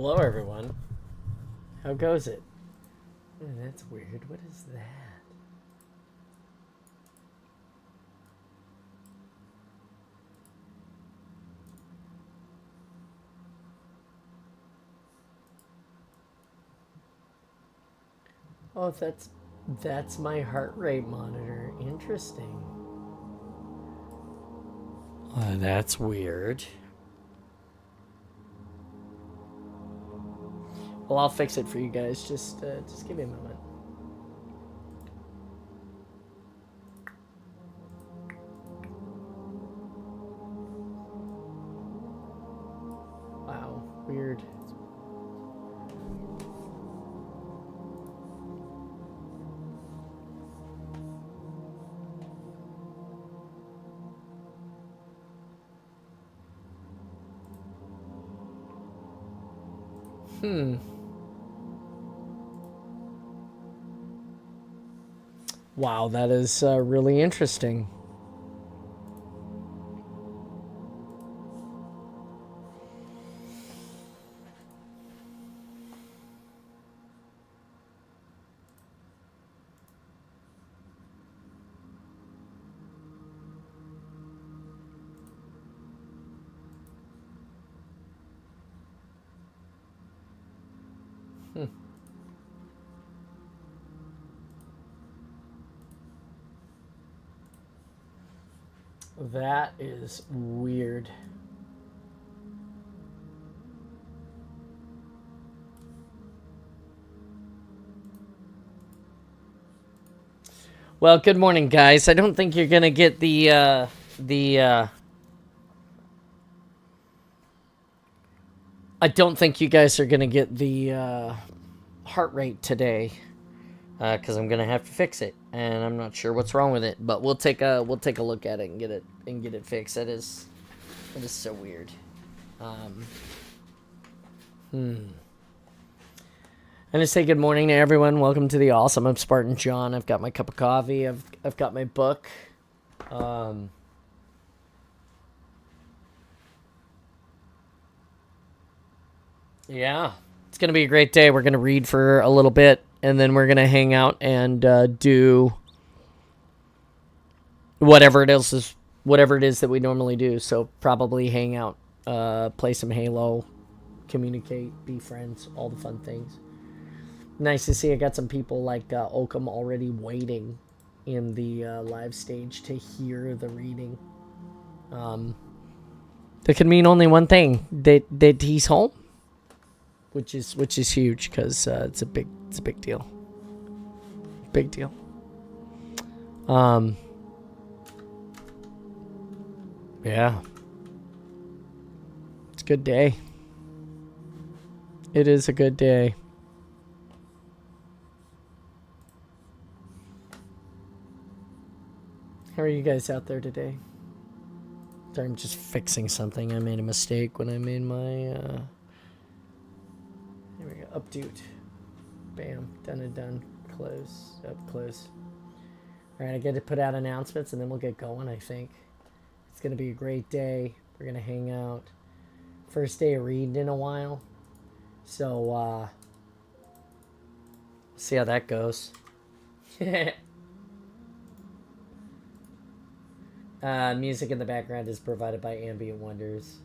Hello, everyone. How goes it? Oh, that's weird. What is that? Oh, that's my heart rate monitor. Interesting. That's weird. Well, I'll fix it for you guys. Just give me a moment. Wow, weird. Wow, that is really interesting. That is weird. Well, good morning, guys. I don't think you're gonna get the I don't think you guys are gonna get the heart rate today, because I'm gonna have to fix it, and I'm not sure what's wrong with it. But we'll take a look at it and get it fixed. That is so weird. I'm gonna say good morning to everyone. Welcome to the awesome. I'm Spartan John. I've got my cup of coffee. I've got my book. Yeah, it's gonna be a great day. We're gonna read for a little bit, and then we're gonna hang out and do whatever it is that we normally do. So probably hang out, play some Halo, communicate, be friends, all the fun things. Nice to see I got some people like Oakham already waiting in the live stage to hear the reading. That could mean only one thing: that he's home, which is huge, because it's a big deal. Big deal. Yeah. It's a good day. It is a good day. How are you guys out there today? Sorry, I'm just fixing something. I made a mistake when I made my here we go. Update. Bam. Done and done. Close. Up close. Alright, I get to put out announcements and then we'll get going, I think. It's gonna be a great day. We're gonna hang out. First day of reading in a while. So see how that goes. Music in the background is provided by Ambient Wonders.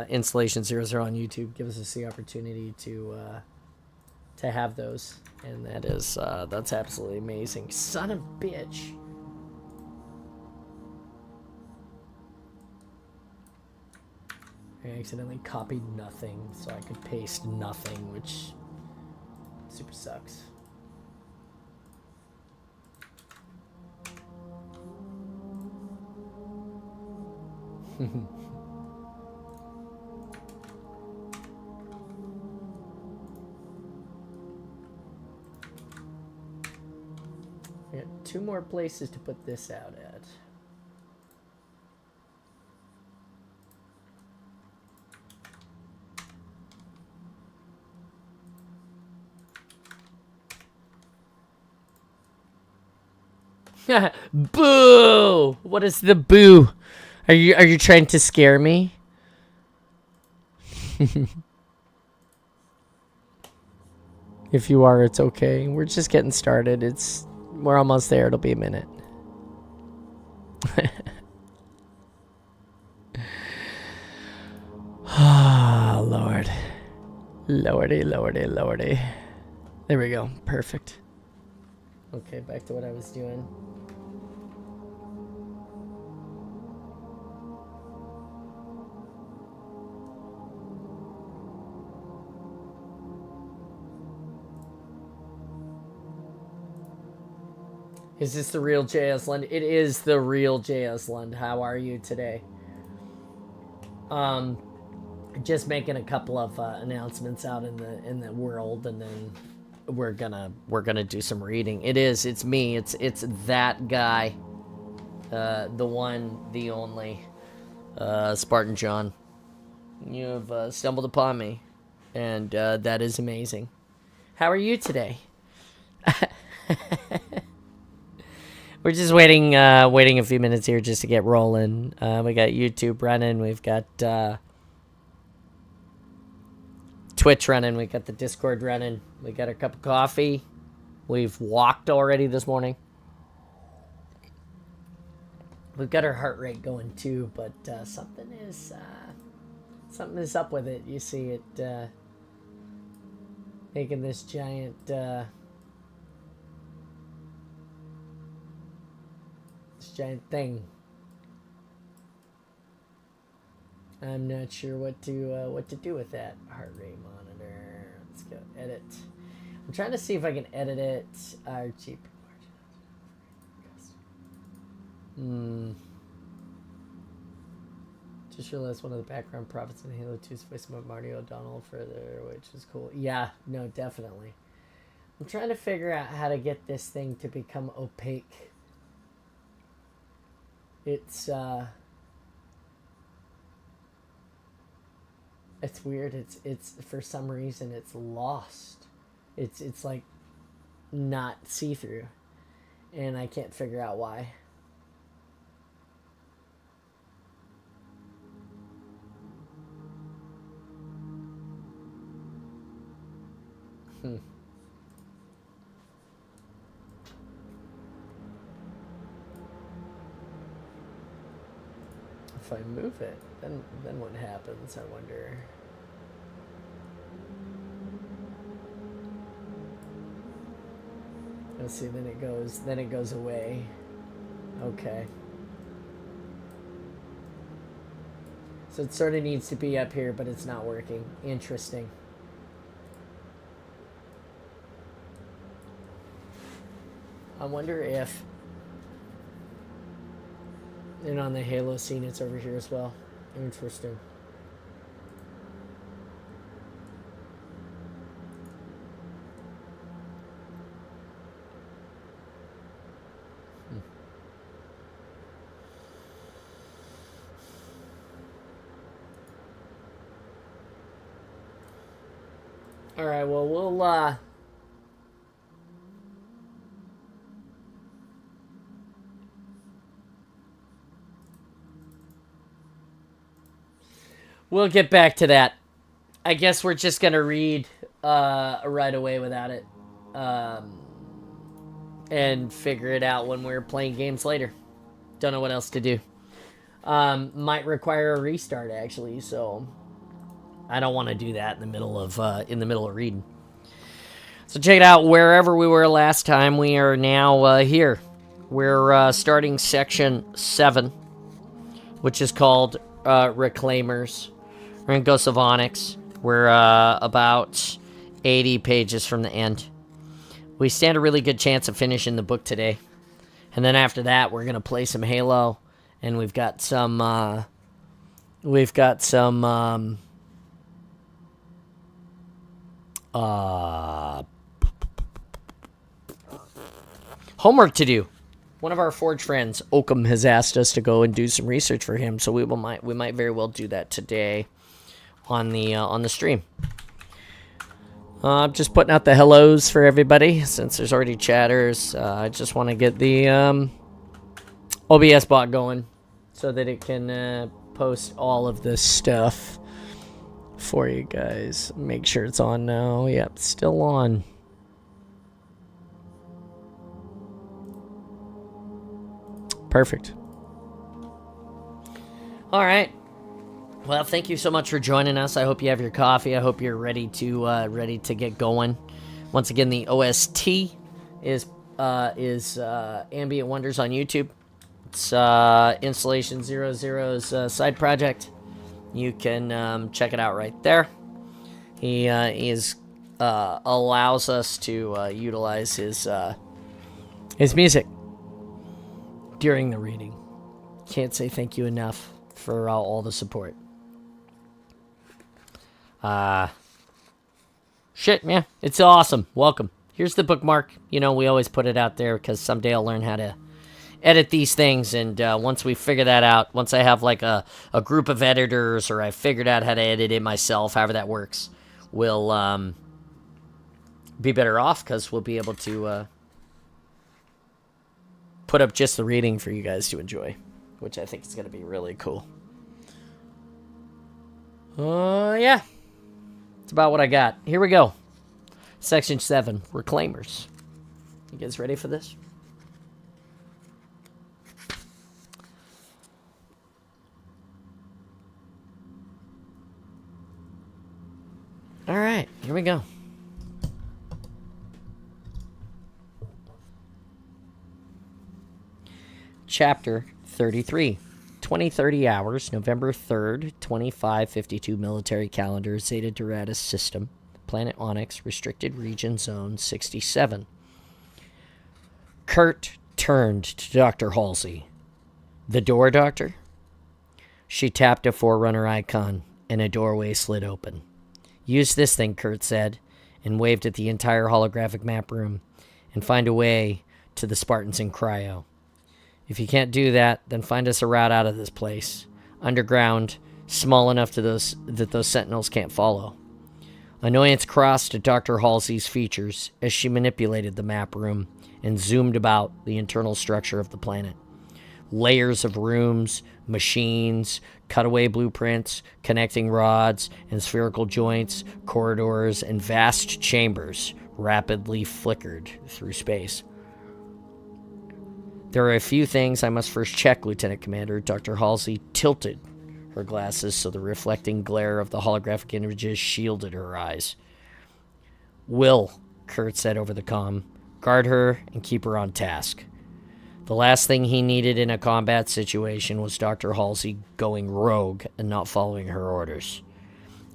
Installation 00 on YouTube gives us the opportunity to have those, and that's absolutely amazing. Son of a bitch. I accidentally copied nothing, so I could paste nothing, which super sucks. I got 2 more places to put this out at. Boo! What is the boo? Are you trying to scare me? If you are, it's okay. We're just getting started. We're almost there. It'll be a minute. Ah, Lord. Lordy, lordy, lordy. There we go. Perfect. Okay, back to what I was doing. Is this the real JS Lund? It is the real JS Lund. How are you today? Just making a couple of announcements out in the world, and then we're gonna do some reading. It's me. It's that guy, the one, the only, Spartan John. You have stumbled upon me, and that is amazing. How are you today? We're just waiting a few minutes here just to get rolling. We got YouTube running. We've got Twitch running. We got the Discord running. We got our cup of coffee. We've walked already this morning. We've got our heart rate going too, but something is up with it. You see it making this giant thing. I'm not sure what to do with that heart rate monitor. Let's go edit. I'm trying to see if I can edit it. Our cheap. Just realized one of the background prophets in Halo 2's voice of Marty O'Donnell further, which is cool. Yeah, no, definitely. I'm trying to figure out how to get this thing to become opaque. It's weird. It's for some reason it's lost. It's like not see-through, and I can't figure out why. If I move it, then what happens? I wonder. Let's see. Then it goes away. Okay. So it sort of needs to be up here, but it's not working. Interesting. I wonder if. And on the Halo scene, it's over here as well. Interesting. All right. Well, we'll get back to that. I guess we're just going to read right away without it. And figure it out when we're playing games later. Don't know what else to do. Might require a restart, actually, so I don't want to do that in the middle of reading. So check it out. Wherever we were last time, we are now here. We're starting section 7, which is called Reclaimers. We're in Ghosts of Onyx. We're about 80 pages from the end. We stand a really good chance of finishing the book today. And then after that, we're going to play some Halo. And we've got some homework to do. One of our Forge friends, Oakham, has asked us to go and do some research for him, so we might very well do that today on the stream. I'm just putting out the hellos for everybody since there's already chatters. I just want to get the OBS bot going so that it can post all of this stuff for you guys. Make sure it's on now. Yep, still on. Perfect. All right. Well, thank you so much for joining us. I hope you have your coffee. I hope you're ready to get going. Once again, the OST is Ambient Wonders on YouTube. It's Installation 00's side project. You can check it out right there. He allows us to utilize his music during the reading. Can't say thank you enough for all the support. Shit, man, it's awesome. Welcome. Here's the bookmark. You know, we always put it out there because someday I'll learn how to edit these things, and once we figure that out, once I have like a group of editors, or I figured out how to edit it myself, however that works, we'll be better off because we'll be able to put up just the reading for you guys to enjoy, which I think is going to be really cool. Yeah. That's about what I got. Here we go. Section 7, Reclaimers. You guys ready for this? All right, here we go. Chapter 33. 2030 hours, November 3rd, 2552 military calendar, Zeta Doradus system, planet Onyx, restricted region zone 67. Kurt turned to Dr. Halsey. The door, Doctor? She tapped a Forerunner icon, and a doorway slid open. Use this thing, Kurt said, and waved at the entire holographic map room, and find a way to the Spartans in Cryo. If you can't do that, then find us a route out of this place. Underground, small enough that those sentinels can't follow. Annoyance crossed to Dr. Halsey's features as she manipulated the map room and zoomed about the internal structure of the planet. Layers of rooms, machines, cutaway blueprints, connecting rods, and spherical joints, corridors, and vast chambers rapidly flickered through space. There are a few things I must first check, Lieutenant Commander. Dr. Halsey tilted her glasses so the reflecting glare of the holographic images shielded her eyes. Will, Kurt said over the comm, guard her and keep her on task. The last thing he needed in a combat situation was Dr. Halsey going rogue and not following her orders.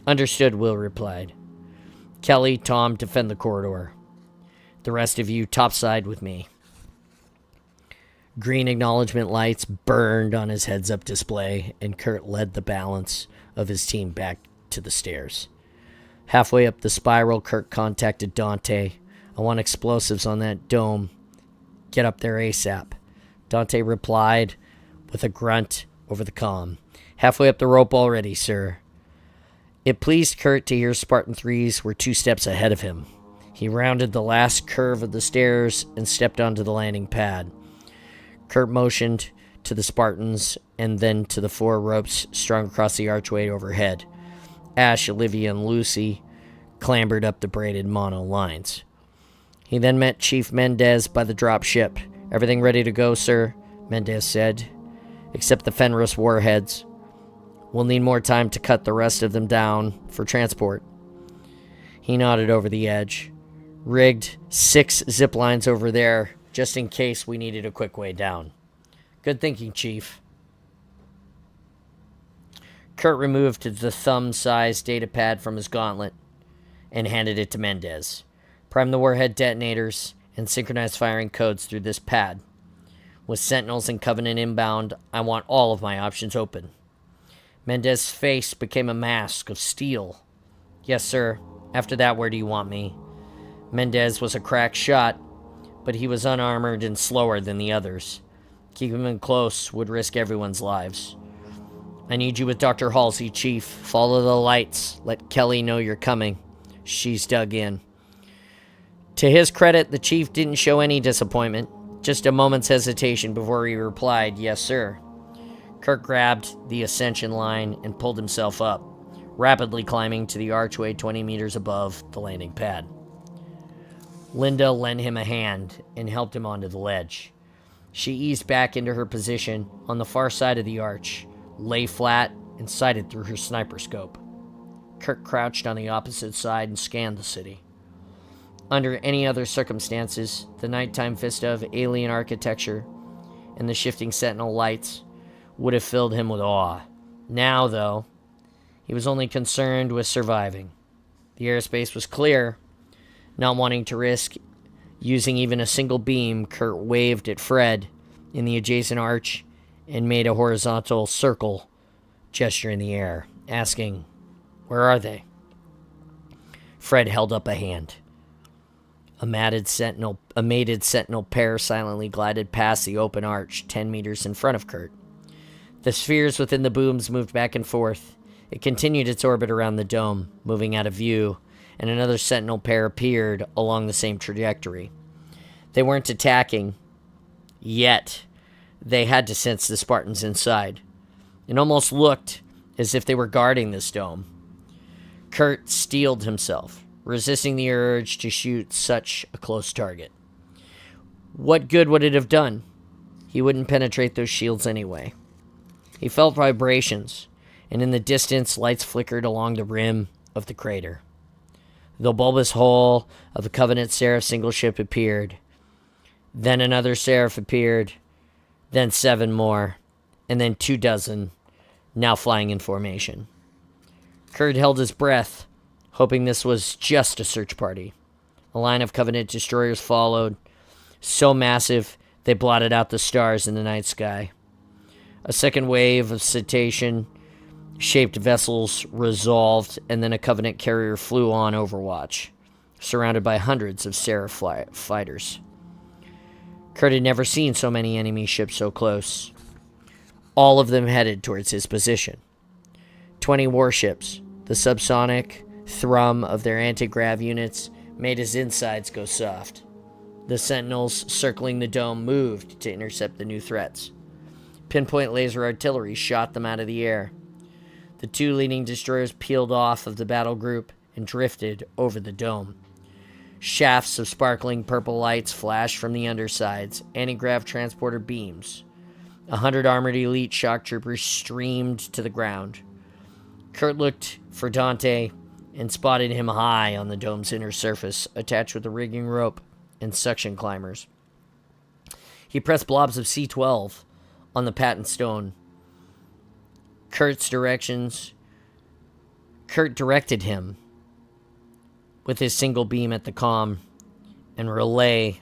Understood, Will replied. Kelly, Tom, defend the corridor. The rest of you topside with me. Green acknowledgement lights burned on his heads-up display, and Kurt led the balance of his team back to the stairs. Halfway up the spiral, Kurt contacted Dante. I want explosives on that dome. Get up there ASAP. Dante replied with a grunt over the comm. Halfway up the rope already, sir. It pleased Kurt to hear Spartan 3s were 2 steps ahead of him. He rounded the last curve of the stairs and stepped onto the landing pad. Kurt motioned to the Spartans and then to the 4 ropes strung across the archway overhead. Ash, Olivia, and Lucy clambered up the braided mono lines. He then met Chief Mendez by the drop ship. Everything ready to go, sir, Mendez said, except the Fenris warheads. We'll need more time to cut the rest of them down for transport. He nodded over the edge. Rigged 6 zip lines over there, just in case we needed a quick way down. Good thinking, Chief. Kurt removed the thumb-sized datapad from his gauntlet and handed it to Mendez. Prime the warhead detonators and synchronize firing codes through this pad. With Sentinels and Covenant inbound, I want all of my options open. Mendez's face became a mask of steel. Yes, sir. After that, where do you want me? Mendez was a crack shot, but he was unarmored and slower than the others. Keeping him close would risk everyone's lives. I need you with Dr. Halsey, Chief. Follow the lights. Let Kelly know you're coming. She's dug in. To his credit, the Chief didn't show any disappointment. Just a moment's hesitation before he replied, yes, sir. Kirk grabbed the ascension line and pulled himself up, rapidly climbing to the archway 20 meters above the landing pad. Linda lent him a hand and helped him onto the ledge. She eased back into her position on the far side of the arch, lay flat, and sighted through her sniper scope. Kurt crouched on the opposite side and scanned the city. Under any other circumstances, the nighttime vista of alien architecture and the shifting sentinel lights would have filled him with awe. Now, though, he was only concerned with surviving. The airspace was clear. Not wanting to risk using even a single beam, Kurt waved at Fred in the adjacent arch and made a horizontal circle gesture in the air, asking, "Where are they?" Fred held up a hand. A mated sentinel pair silently glided past the open arch, 10 meters in front of Kurt. The spheres within the booms moved back and forth. It continued its orbit around the dome, moving out of view, and another sentinel pair appeared along the same trajectory. They weren't attacking, yet they had to sense the Spartans inside. It almost looked as if they were guarding this dome. Kurt steeled himself, resisting the urge to shoot such a close target. What good would it have done? He wouldn't penetrate those shields anyway. He felt vibrations, and in the distance, lights flickered along the rim of the crater. The bulbous hull of the Covenant Seraph single ship appeared. Then another Seraph appeared, then 7 more, and then 24, now flying in formation. Kurt held his breath, hoping this was just a search party. A line of Covenant destroyers followed, so massive they blotted out the stars in the night sky. A second wave of cetacean-shaped vessels resolved, and then a Covenant carrier flew on Overwatch, surrounded by hundreds of Seraph fighters. Kurt had never seen so many enemy ships so close. All of them headed towards his position. 20 warships, the subsonic thrum of their anti-grav units, made his insides go soft. The sentinels circling the dome moved to intercept the new threats. Pinpoint laser artillery shot them out of the air. The 2 leading destroyers peeled off of the battle group and drifted over the dome. Shafts of sparkling purple lights flashed from the undersides, anti-grav transporter beams. 100 armored elite shock troopers streamed to the ground. Kurt looked for Dante and spotted him high on the dome's inner surface, attached with a rigging rope and suction climbers. He pressed blobs of C-12 on the patent stone. Kurt directed him with his single beam at the comm and relayed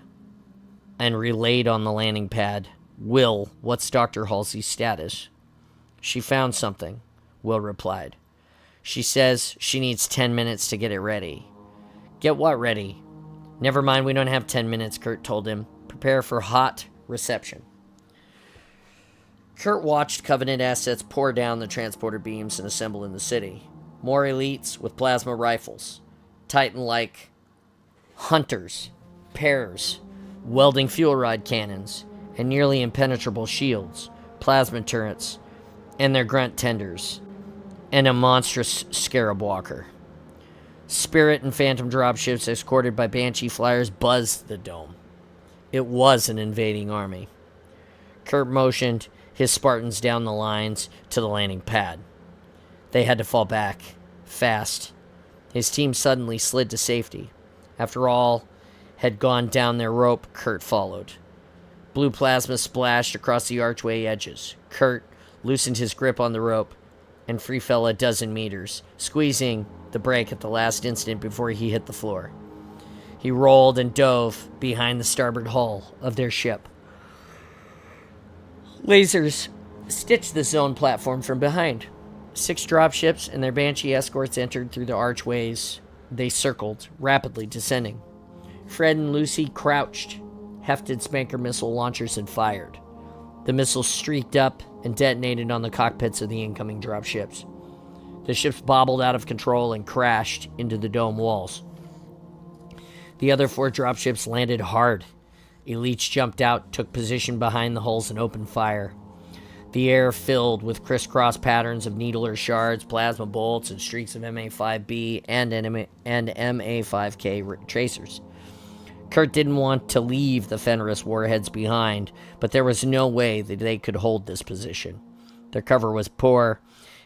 on the landing pad. "Will, what's Dr. Halsey's status?" "She found something," Will replied. "She says she needs 10 minutes to get it ready." "Get what ready?" "Never mind, we don't have 10 minutes, Kurt told him. "Prepare for hot reception." Kurt watched Covenant assets pour down the transporter beams and assemble in the city. More elites with plasma rifles, Titan-like hunters, pairs, welding fuel rod cannons, and nearly impenetrable shields, plasma turrets, and their grunt tenders, and a monstrous scarab walker. Spirit and Phantom dropships escorted by Banshee flyers buzzed the dome. It was an invading army. Kurt motioned his Spartans down the lines to the landing pad. They had to fall back, fast. His team suddenly slid to safety. After all had gone down their rope, Kurt followed. Blue plasma splashed across the archway edges. Kurt loosened his grip on the rope and free fell a dozen meters, squeezing the brake at the last instant before he hit the floor. He rolled and dove behind the starboard hull of their ship. Lasers stitched the zone platform from behind. 6 dropships and their Banshee escorts entered through the archways. They circled, rapidly descending. Fred and Lucy crouched, hefted Spanker missile launchers, and fired. The missiles streaked up and detonated on the cockpits of the incoming dropships. The ships bobbled out of control and crashed into the dome walls. The other 4 dropships landed hard. Elites jumped out, took position behind the hulls, and opened fire. The air filled with crisscross patterns of needler shards, plasma bolts, and streaks of MA-5B and MA-5K tracers. Kurt didn't want to leave the Fenris warheads behind, but there was no way that they could hold this position. Their cover was poor,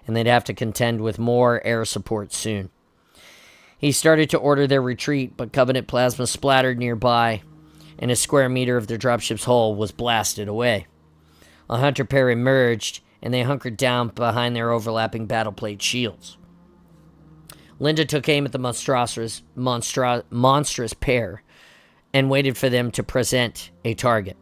and they'd have to contend with more air support soon. He started to order their retreat, but Covenant plasma splattered nearby, and a square meter of their dropship's hull was blasted away. A hunter pair emerged, and they hunkered down behind their overlapping battleplate shields. Linda took aim at the monstrous pair and waited for them to present a target.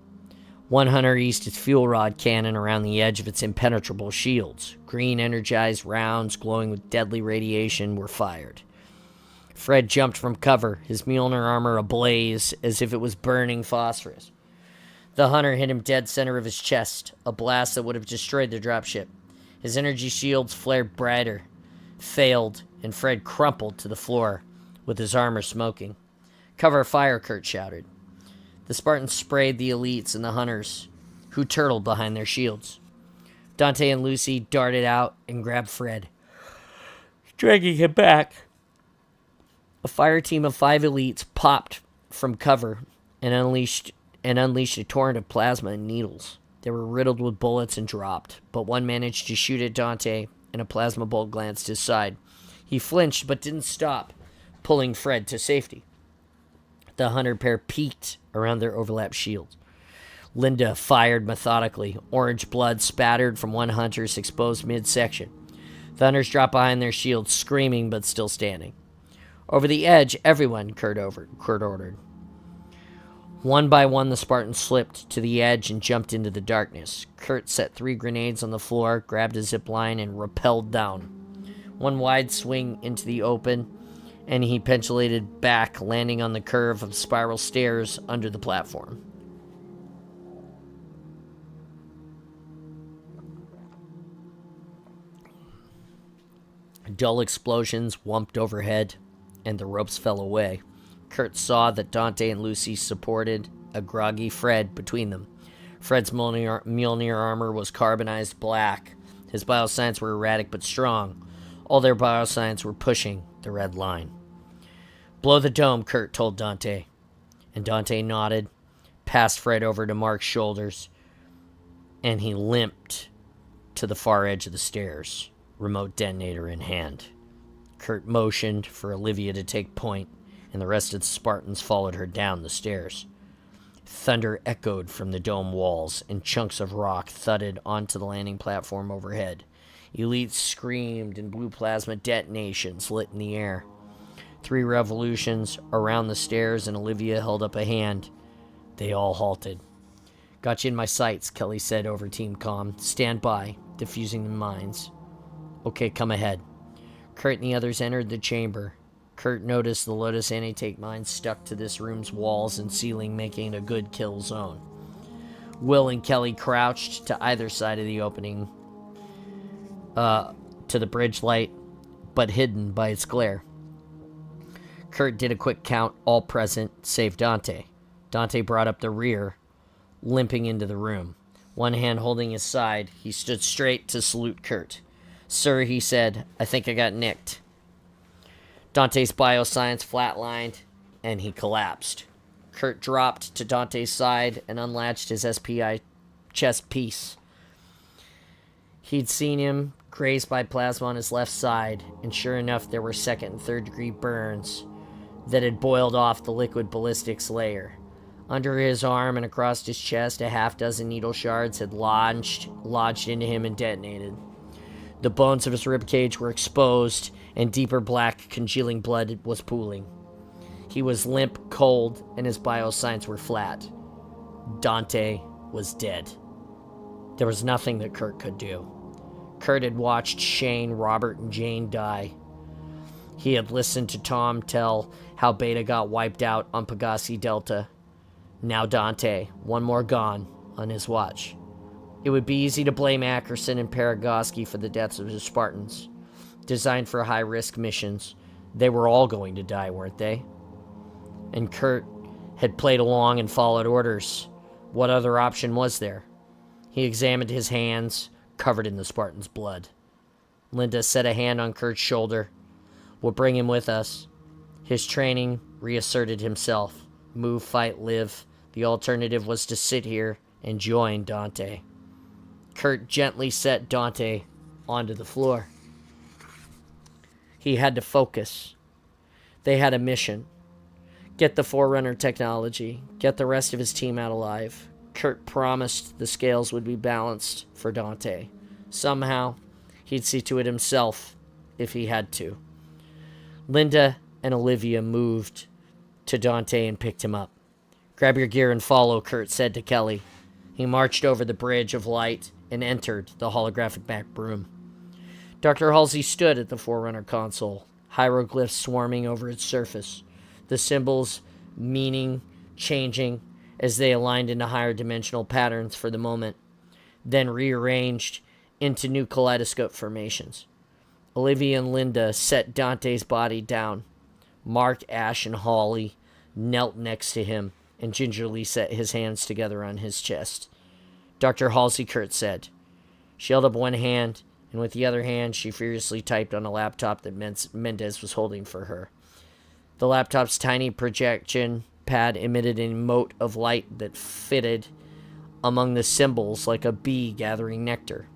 One hunter eased its fuel rod cannon around the edge of its impenetrable shields. Green energized rounds glowing with deadly radiation were fired. Fred jumped from cover, his Mjolnir armor ablaze as if it was burning phosphorus. The hunter hit him dead center of his chest, a blast that would have destroyed the dropship. His energy shields flared brighter, failed, and Fred crumpled to the floor with his armor smoking. "Cover fire," Kurt shouted. The Spartans sprayed the elites and the hunters, who turtled behind their shields. Dante and Lucy darted out and grabbed Fred, dragging him back. A fire team of 5 elites popped from cover and unleashed a torrent of plasma and needles. They were riddled with bullets and dropped, but one managed to shoot at Dante, and a plasma bolt glanced his side. He flinched but didn't stop, pulling Fred to safety. The hunter pair peeked around their overlapped shields. Linda fired methodically. Orange blood spattered from one hunter's exposed midsection. The hunters dropped behind their shields, screaming but still standing. "Over the edge, everyone," Kurt ordered. One by one, the Spartans slipped to the edge and jumped into the darkness. Kurt set 3 grenades on the floor, grabbed a zip line, and rappelled down. One wide swing into the open, and he pendulated back, landing on the curve of spiral stairs under the platform. Dull explosions whumped overhead, and the ropes fell away. Kurt saw that Dante and Lucy supported a groggy Fred between them. Fred's Mjolnir armor was carbonized black. His bioscience were erratic but strong. All their bioscience were pushing the red line. "Blow the dome," Kurt told Dante. And Dante nodded, passed Fred over to Mark's shoulders, and he limped to the far edge of the stairs, remote detonator in hand. Kurt motioned for Olivia to take point, and the rest of the Spartans followed her down the stairs. Thunder echoed from the dome walls, and chunks of rock thudded onto the landing platform overhead. Elites screamed, and blue plasma detonations lit in the air. 3 revolutions around the stairs, and Olivia held up a hand. They all halted. "Got you in my sights," Kelly said over team comm. "Stand by, diffusing the mines." "Okay, come ahead." Kurt and the others entered the chamber. Kurt noticed the Lotus anti-tank mines stuck to this room's walls and ceiling, making it a good kill zone. Will and Kelly crouched to either side of the opening to the bridge light, but hidden by its glare. Kurt did a quick count, all present, save Dante. Dante brought up the rear, limping into the room. One hand holding his side, he stood straight to salute Kurt. "Sir," he said, "I think I got nicked." Dante's bioscience flatlined, and he collapsed. Kurt dropped to Dante's side and unlatched his SPI chest piece. He'd seen him grazed by plasma on his left side, and sure enough, there were 2nd and 3rd degree burns that had boiled off the liquid ballistics layer. Under his arm and across his chest, a half-dozen needle shards had lodged into him and detonated. The bones of his ribcage were exposed, and deeper black congealing blood was pooling. He was limp, cold, and his bioscience were flat. Dante was dead. There was nothing that Kurt could do. Kurt had watched Shane, Robert, and Jane die. He had listened to Tom tell how Beta got wiped out on Pegasi Delta. Now Dante, one more gone, on his watch. It would be easy to blame Ackerson and Paragoski for the deaths of his Spartans. Designed for high-risk missions, they were all going to die, weren't they? And Kurt had played along and followed orders. What other option was there? He examined his hands, covered in the Spartan's blood. Linda set a hand on Kurt's shoulder. "We'll bring him with us." His training reasserted himself. Move, fight, live. The alternative was to sit here and join Dante. Kurt gently set Dante onto the floor. He had to focus. They had a mission. Get the Forerunner technology. Get the rest of his team out alive. Kurt promised the scales would be balanced for Dante. Somehow, he'd see to it himself if he had to. Linda and Olivia moved to Dante and picked him up. Grab your gear and follow, Kurt said to Kelly. He marched over the bridge of light and entered the holographic back room. Dr. Halsey stood at the Forerunner console, hieroglyphs swarming over its surface, the symbols meaning changing as they aligned into higher dimensional patterns for the moment, then rearranged into new kaleidoscope formations. Olivia and Linda set Dante's body down. Mark, Ash, and Holly knelt next to him and gingerly set his hands together on his chest. Dr. Halsey, Kurt said. She held up one hand, and with the other hand she furiously typed on a laptop that Mendez was holding for her. The laptop's tiny projection pad emitted an mote of light that fitted among the symbols like a bee gathering nectar.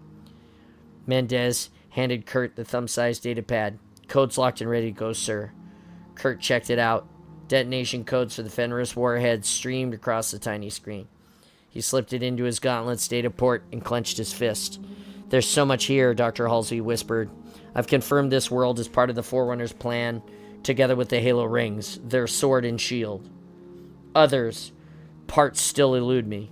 Mendez handed Kurt the thumb-sized datapad. Codes locked and ready to go, sir. Kurt checked it out. Detonation codes for the Fenris warhead streamed across the tiny screen. He slipped it into his gauntlet's data port and clenched his fist. There's so much here, Dr. Halsey whispered. I've confirmed this world is part of the Forerunner's plan, together with the Halo rings, their sword and shield. Others, parts still elude me.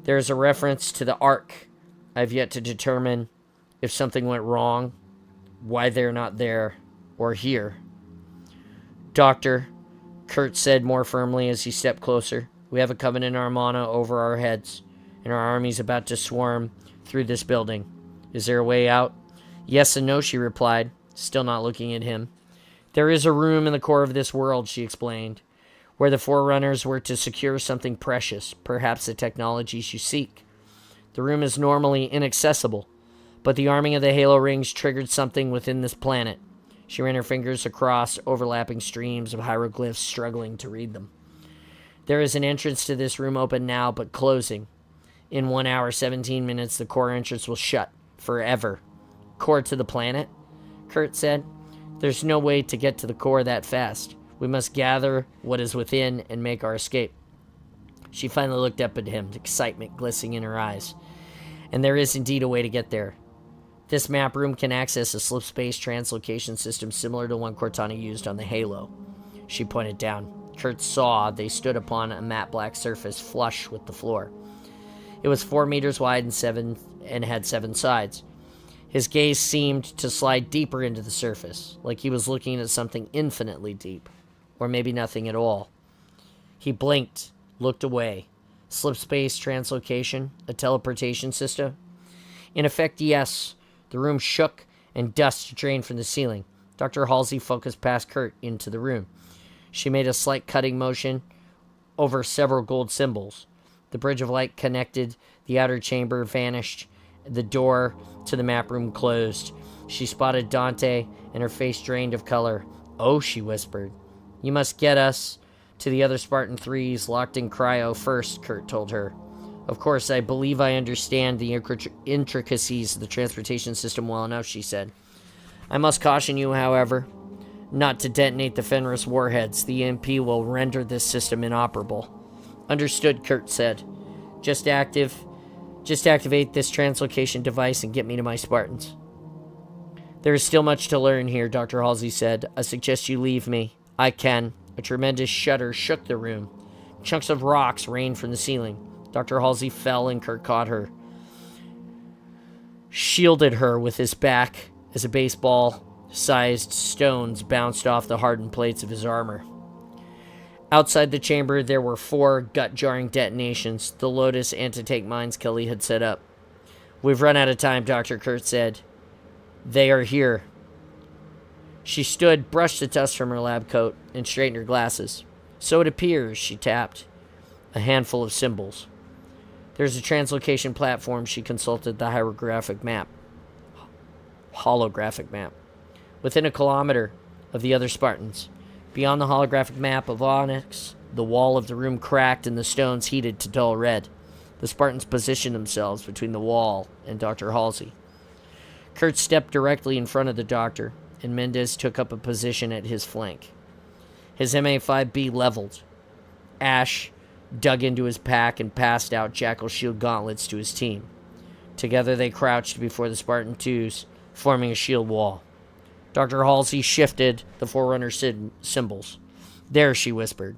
There is a reference to the Ark. I've yet to determine if something went wrong, why they're not there, or here. Doctor, Kurt said more firmly as he stepped closer, we have a Covenant Armada over our heads, and our army's about to swarm through this building. Is there a way out? Yes and no, she replied, still not looking at him. There is a room in the core of this world, she explained, where the Forerunners were to secure something precious, perhaps the technologies you seek. The room is normally inaccessible, but the arming of the Halo rings triggered something within this planet. She ran her fingers across overlapping streams of hieroglyphs, struggling to read them. There is an entrance to this room open now, but closing. In 1 hour, 17 minutes, the core entrance will shut. Forever. Core to the planet? Kurt said. There's no way to get to the core that fast. We must gather what is within and make our escape. She finally looked up at him, excitement glistening in her eyes. And there is indeed a way to get there. This map room can access a slip-space translocation system similar to one Cortana used on the Halo. She pointed down. Kurt saw they stood upon a matte black surface flush with the floor. It was 4 meters wide and had 7 sides. His gaze seemed to slide deeper into the surface, like he was looking at something infinitely deep, or maybe nothing at all. He blinked, looked away. Slip-space translocation, a teleportation system? In effect, yes. The room shook and dust drained from the ceiling. Dr. Halsey focused past Kurt into the room. She made a slight cutting motion over several gold symbols. The bridge of light connected, the outer chamber vanished, the door to the map room closed. She spotted Dante, and her face drained of color. Oh, she whispered. You must get us to the other Spartan 3s locked in cryo first, Kurt told her. Of course, I believe I understand the intricacies of the transportation system well enough, she said. I must caution you, however, not to detonate the Fenris warheads. The EMP will render this system inoperable. Understood, Kurt said. Just activate this translocation device and get me to my Spartans. There is still much to learn here, Dr. Halsey said. I suggest you leave me. I can. A tremendous shudder shook the room. Chunks of rocks rained from the ceiling. Dr. Halsey fell and Kurt caught her, shielded her with his back as a baseball-sized stones bounced off the hardened plates of his armor. Outside the chamber, there were 4 gut-jarring detonations, the Lotus anti-tank mines Kelly had set up. We've run out of time, Dr. Kurt said. They are here. She stood, brushed the dust from her lab coat, and straightened her glasses. So it appears, she tapped. A handful of symbols. There's a translocation platform. She consulted the holographic map. Within a kilometer of the other Spartans. Beyond the holographic map of Onyx, The wall of the room cracked and the stones heated to dull red. The Spartans positioned themselves between the wall and Dr. Halsey. Kurt stepped directly in front of the doctor, and Mendez took up a position at his flank. His MA-5B leveled. Ash dug into his pack and passed out Jackal shield gauntlets to his team. Together they crouched before the Spartan 2s, forming a shield wall. Dr. Halsey shifted the Forerunner symbols. "There," she whispered.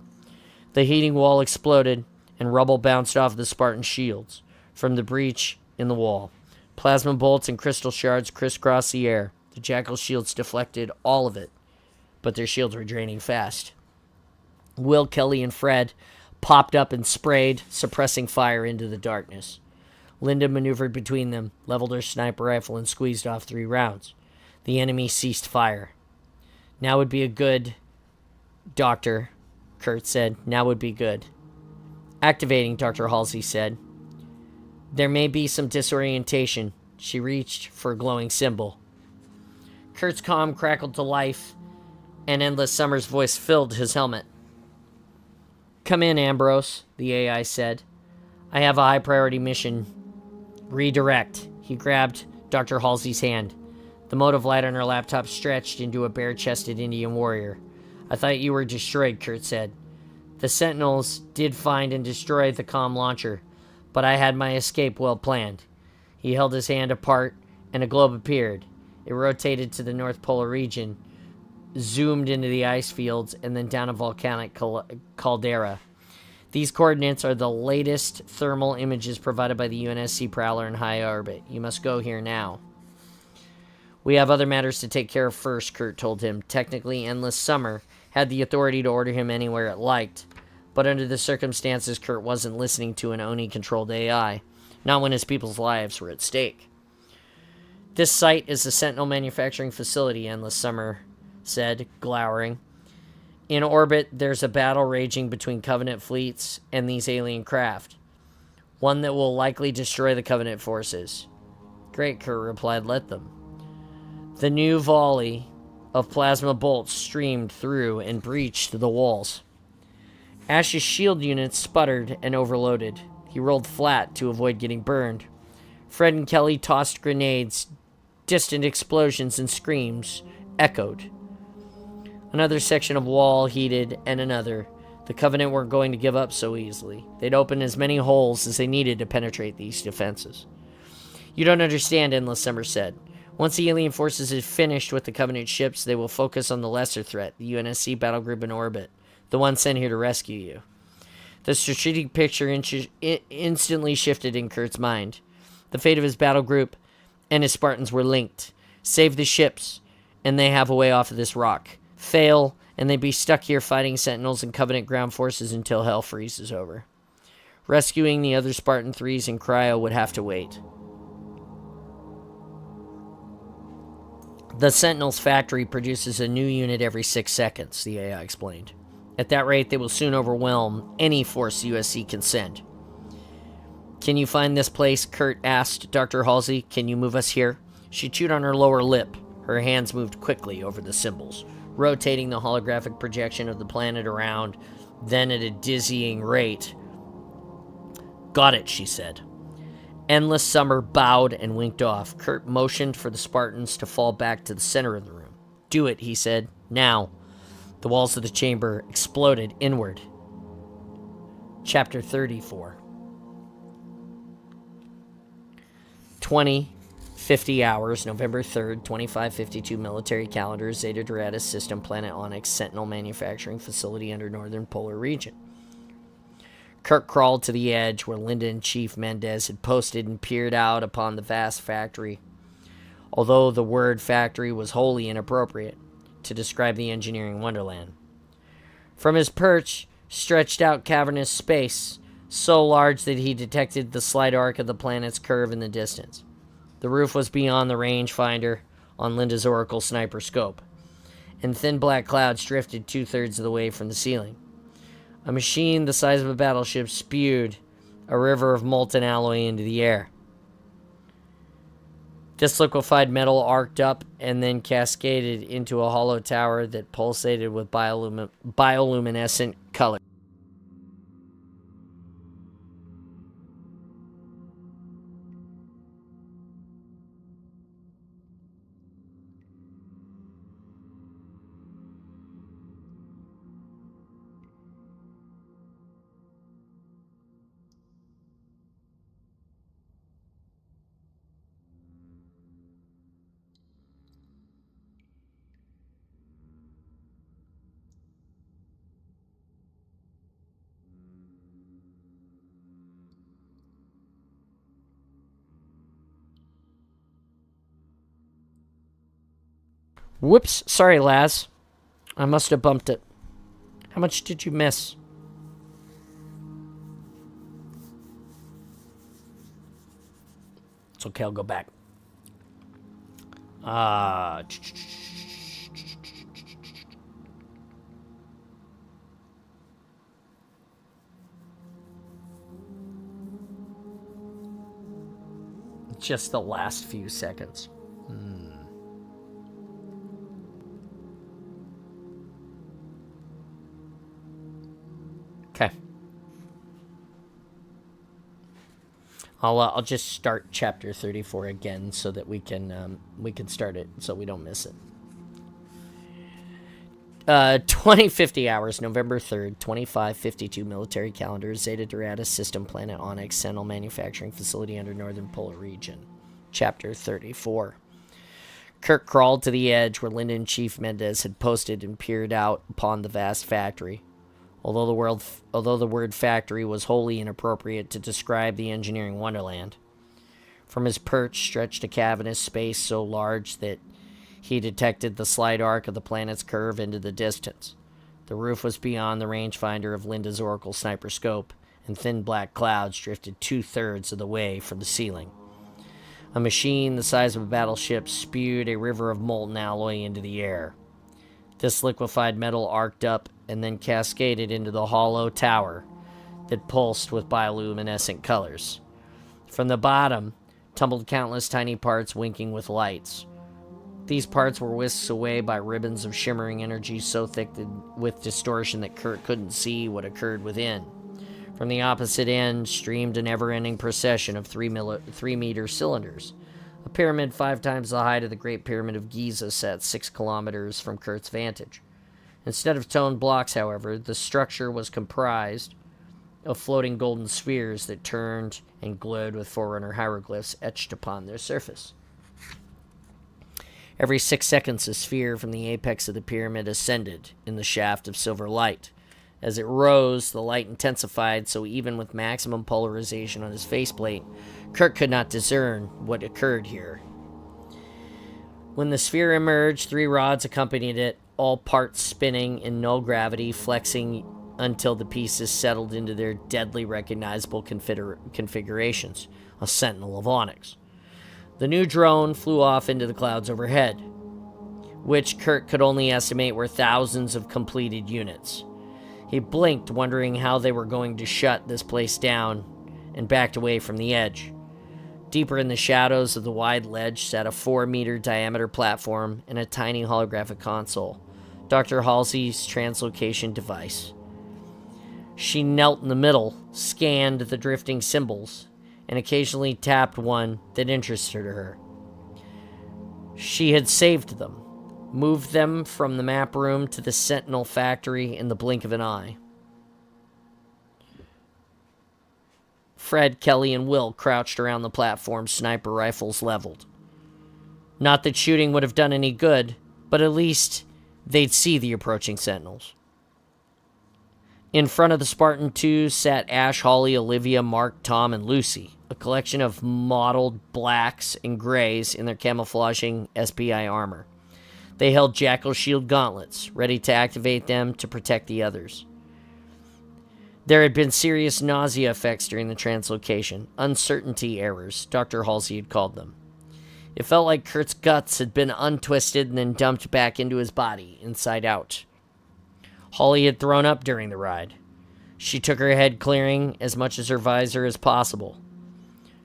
The heating wall exploded, and rubble bounced off the Spartan shields from the breach in the wall. Plasma bolts and crystal shards crisscrossed the air. The Jackal shields deflected all of it, but their shields were draining fast. Will, Kelly, and Fred popped up and sprayed, suppressing fire into the darkness. Linda maneuvered between them, leveled her sniper rifle, and squeezed off 3 rounds. The enemy ceased fire. "Now would be a good, Doctor," Kurt said. "Now would be good." "Activating," Dr. Halsey said. "There may be some disorientation." She reached for a glowing symbol. Kurt's comm crackled to life, and Endless Summer's voice filled his helmet. "Come in, Ambrose," the AI said. "I have a high-priority mission. Redirect." He grabbed Dr. Halsey's hand. The mode of light on her laptop stretched into a bare-chested Indian warrior. "I thought you were destroyed," Kurt said. "The Sentinels did find and destroy the comm launcher, but I had my escape well planned." He held his hand apart, and a globe appeared. It rotated to the North Polar region, zoomed into the ice fields, and then down a volcanic caldera. "These coordinates are the latest thermal images provided by the UNSC Prowler in high orbit. You must go here now." "We have other matters to take care of first," Kurt told him. Technically, Endless Summer had the authority to order him anywhere it liked, but under the circumstances, Kurt wasn't listening to an Oni-controlled AI, not when his people's lives were at stake. "This site is a Sentinel manufacturing facility," Endless Summer said, glowering. "In orbit, there's a battle raging between Covenant fleets and these alien craft. One that will likely destroy the Covenant forces." "Great," Kurt replied. "Let them." The new volley of plasma bolts streamed through and breached the walls. Ash's shield units sputtered and overloaded. He rolled flat to avoid getting burned. Fred and Kelly tossed grenades. Distant explosions and screams echoed. Another section of wall heated, and another. The Covenant weren't going to give up so easily. They'd open as many holes as they needed to penetrate these defenses. "You don't understand," Endless Summer said. "Once the alien forces have finished with the Covenant ships, they will focus on the lesser threat, the UNSC battle group in orbit, the one sent here to rescue you." The strategic picture instantly shifted in Kurt's mind. The fate of his battle group and his Spartans were linked. Save the ships, and they have a way off of this rock. Fail, and they'd be stuck here fighting Sentinels and Covenant ground forces until hell freezes over. Rescuing the other Spartan 3s in cryo would have to wait. "The Sentinels factory produces a new unit every 6 seconds, the AI explained. "At that rate, they will soon overwhelm any force USC can send." "Can you find this place?" Kurt asked Dr. Halsey. "Can you move us here?" She chewed on her lower lip. Her hands moved quickly over the symbols, rotating the holographic projection of the planet around, then at a dizzying rate. "Got it," she said. Endless Summer bowed and winked off. Kurt motioned for the Spartans to fall back to the center of the room. "Do it," he said. "Now." The walls of the chamber exploded inward. Chapter 34. 20:50 hours, November 3rd, 2552 military calendar, Zeta Doradus system, planet Onyx, Sentinel manufacturing facility under northern polar region. Kurt crawled to the edge where Linda and Chief Mendez had posted and peered out upon the vast factory, although the word factory was wholly inappropriate to describe the engineering wonderland. From his perch stretched out cavernous space, so large that he detected the slight arc of the planet's curve in the distance. The roof was beyond the rangefinder on Linda's Oracle sniper scope, and thin black clouds drifted 2/3 of the way from the ceiling. A machine the size of a battleship spewed a river of molten alloy into the air. This liquefied metal arced up and then cascaded into a hollow tower that pulsated with bioluminescent color. Whoops. Sorry, Laz. I must have bumped it. How much did you miss? It's okay, I'll go back. Just the last few seconds. Okay. I'll just start chapter 34 again so that we can start it so we don't miss it. 2050 hours, November 3rd, 2552 military calendar, Zeta Doradus system planet Onyx, Sentinel manufacturing facility under northern polar region. Chapter 34. Kirk crawled to the edge where Lyndon Chief Mendez had posted and peered out upon the vast factory. Although the word factory was wholly inappropriate to describe the engineering wonderland. From his perch stretched a cavernous space so large that he detected the slight arc of the planet's curve into the distance. The roof was beyond the rangefinder of Linda's Oracle sniper scope, and thin black clouds drifted 2/3 of the way from the ceiling. A machine the size of a battleship spewed a river of molten alloy into the air. This liquefied metal arced up and then cascaded into the hollow tower that pulsed with bioluminescent colors. From the bottom tumbled countless tiny parts winking with lights. These parts were whisked away by ribbons of shimmering energy so thick with distortion that Kurt couldn't see what occurred within. From the opposite end streamed a never-ending procession of 3-meter cylinders. A pyramid 5 times the height of the Great Pyramid of Giza sat 6 kilometers from Kurt's vantage. Instead of toned blocks, however, the structure was comprised of floating golden spheres that turned and glowed with Forerunner hieroglyphs etched upon their surface. Every 6 seconds, a sphere from the apex of the pyramid ascended in the shaft of silver light. As it rose, the light intensified, so even with maximum polarization on his faceplate, Kirk could not discern what occurred here. When the sphere emerged, 3 rods accompanied it, all parts spinning in null gravity, flexing until the pieces settled into their deadly recognizable configurations, a sentinel of Onyx. The new drone flew off into the clouds overhead, which Kirk could only estimate were thousands of completed units. He blinked, wondering how they were going to shut this place down, and backed away from the edge. Deeper in the shadows of the wide ledge sat a 4-meter diameter platform and a tiny holographic console, Dr. Halsey's translocation device. She knelt in the middle, scanned the drifting symbols, and occasionally tapped one that interested her. She had saved them, moved them from the map room to the Sentinel factory in the blink of an eye. Fred, Kelly, and Will crouched around the platform, sniper rifles leveled. Not that shooting would have done any good, but at least they'd see the approaching Sentinels. In front of the Spartan 2 sat Ash, Holly, Olivia, Mark, Tom, and Lucy, a collection of mottled blacks and grays in their camouflaging SPI armor. They held Jackal Shield gauntlets, ready to activate them to protect the others. There had been serious nausea effects during the translocation, uncertainty errors, Dr. Halsey had called them. It felt like Kurt's guts had been untwisted and then dumped back into his body, inside out. Holly had thrown up during the ride. She took her head clearing as much as her visor as possible.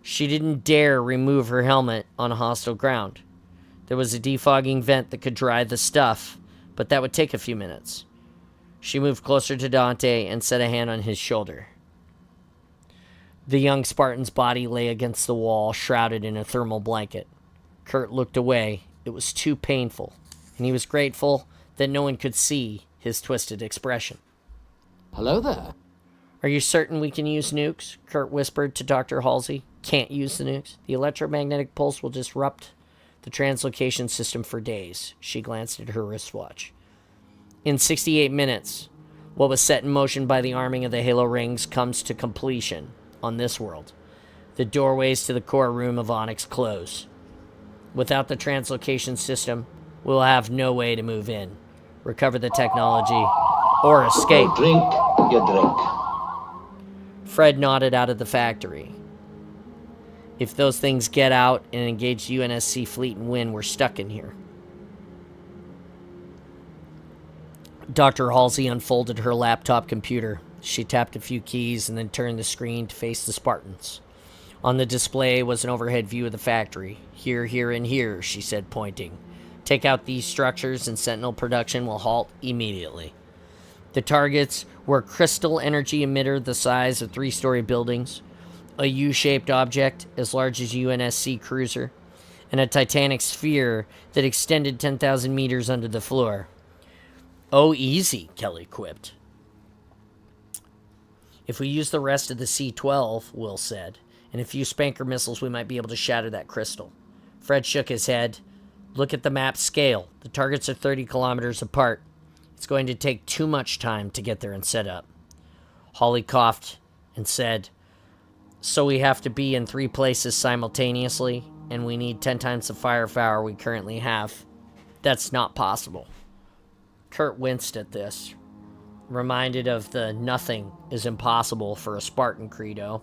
She didn't dare remove her helmet on hostile ground. There was a defogging vent that could dry the stuff, but that would take a few minutes. She moved closer to Dante and set a hand on his shoulder. The young Spartan's body lay against the wall, shrouded in a thermal blanket. Kurt looked away. It was too painful, and he was grateful that no one could see his twisted expression. Hello there. Are you certain we can use nukes? Kurt whispered to Dr. Halsey. Can't use the nukes. The electromagnetic pulse will disrupt the translocation system for days. She glanced at her wristwatch. In 68 minutes, what was set in motion by the arming of the Halo rings comes to completion on this world. The doorways to the core room of Onyx close. Without the translocation system, We'll have no way to move in, recover the technology, or escape. You drink, you drink. Fred nodded out of the factory. If those things get out and engage the UNSC fleet and win, we're stuck in here. Dr. Halsey unfolded her laptop computer. She tapped a few keys and then turned the screen to face the Spartans. On the display was an overhead view of the factory. Here, here, and here, she said, pointing. Take out these structures and Sentinel production will halt immediately. The targets were a crystal energy emitter the size of 3-story buildings, a U-shaped object as large as a UNSC cruiser, and a titanic sphere that extended 10,000 meters under the floor. Oh, easy, Kelly quipped. If we use the rest of the C-12, Will said, and a few Spanker missiles, we might be able to shatter that crystal. Fred shook his head. Look at the map scale. The targets are 30 kilometers apart. It's going to take too much time to get there and set up. Holly coughed and said, so we have to be in 3 places simultaneously, and we need 10 times the firepower we currently have. That's not possible. Kurt winced at this, reminded of the nothing is impossible for a Spartan credo.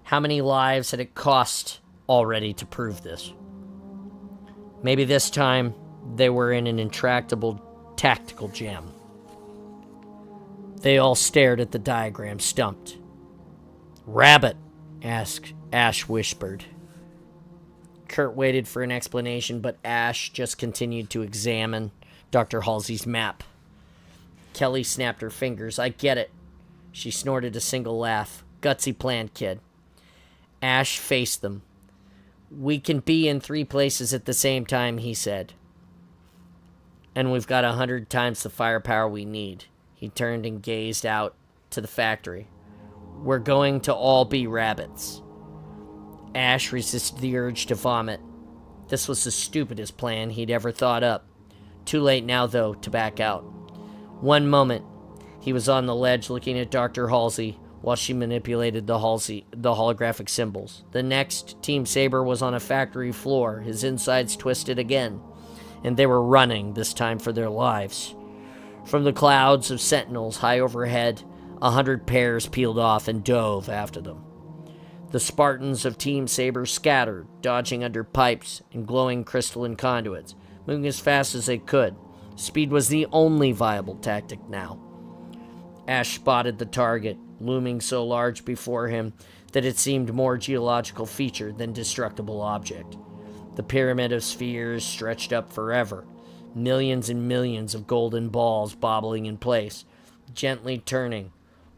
How many lives had it cost already to prove this? Maybe this time they were in an intractable tactical jam. They all stared at the diagram, stumped. Rabbit, Ash whispered. Kurt waited for an explanation, but Ash just continued to examine Dr. Halsey's map. Kelly snapped her fingers. I get it. She snorted a single laugh. Gutsy plan, kid. Ash faced them. We can be in 3 places at the same time, he said. And we've got 100 times the firepower we need. He turned and gazed out to the factory. We're going to all be rabbits. Ash resisted the urge to vomit. This was the stupidest plan he'd ever thought up. Too late now, though, to back out. One moment, he was on the ledge looking at Dr. Halsey while she manipulated the holographic symbols. The next, Team Saber was on a factory floor, his insides twisted again, and they were running, this time for their lives. From the clouds of sentinels high overhead, 100 pairs peeled off and dove after them. The Spartans of Team Saber scattered, dodging under pipes and glowing crystalline conduits, moving as fast as they could. Speed was the only viable tactic now. Ash spotted the target, looming so large before him that it seemed more geological feature than destructible object. The pyramid of spheres stretched up forever, millions and millions of golden balls bobbling in place, gently turning,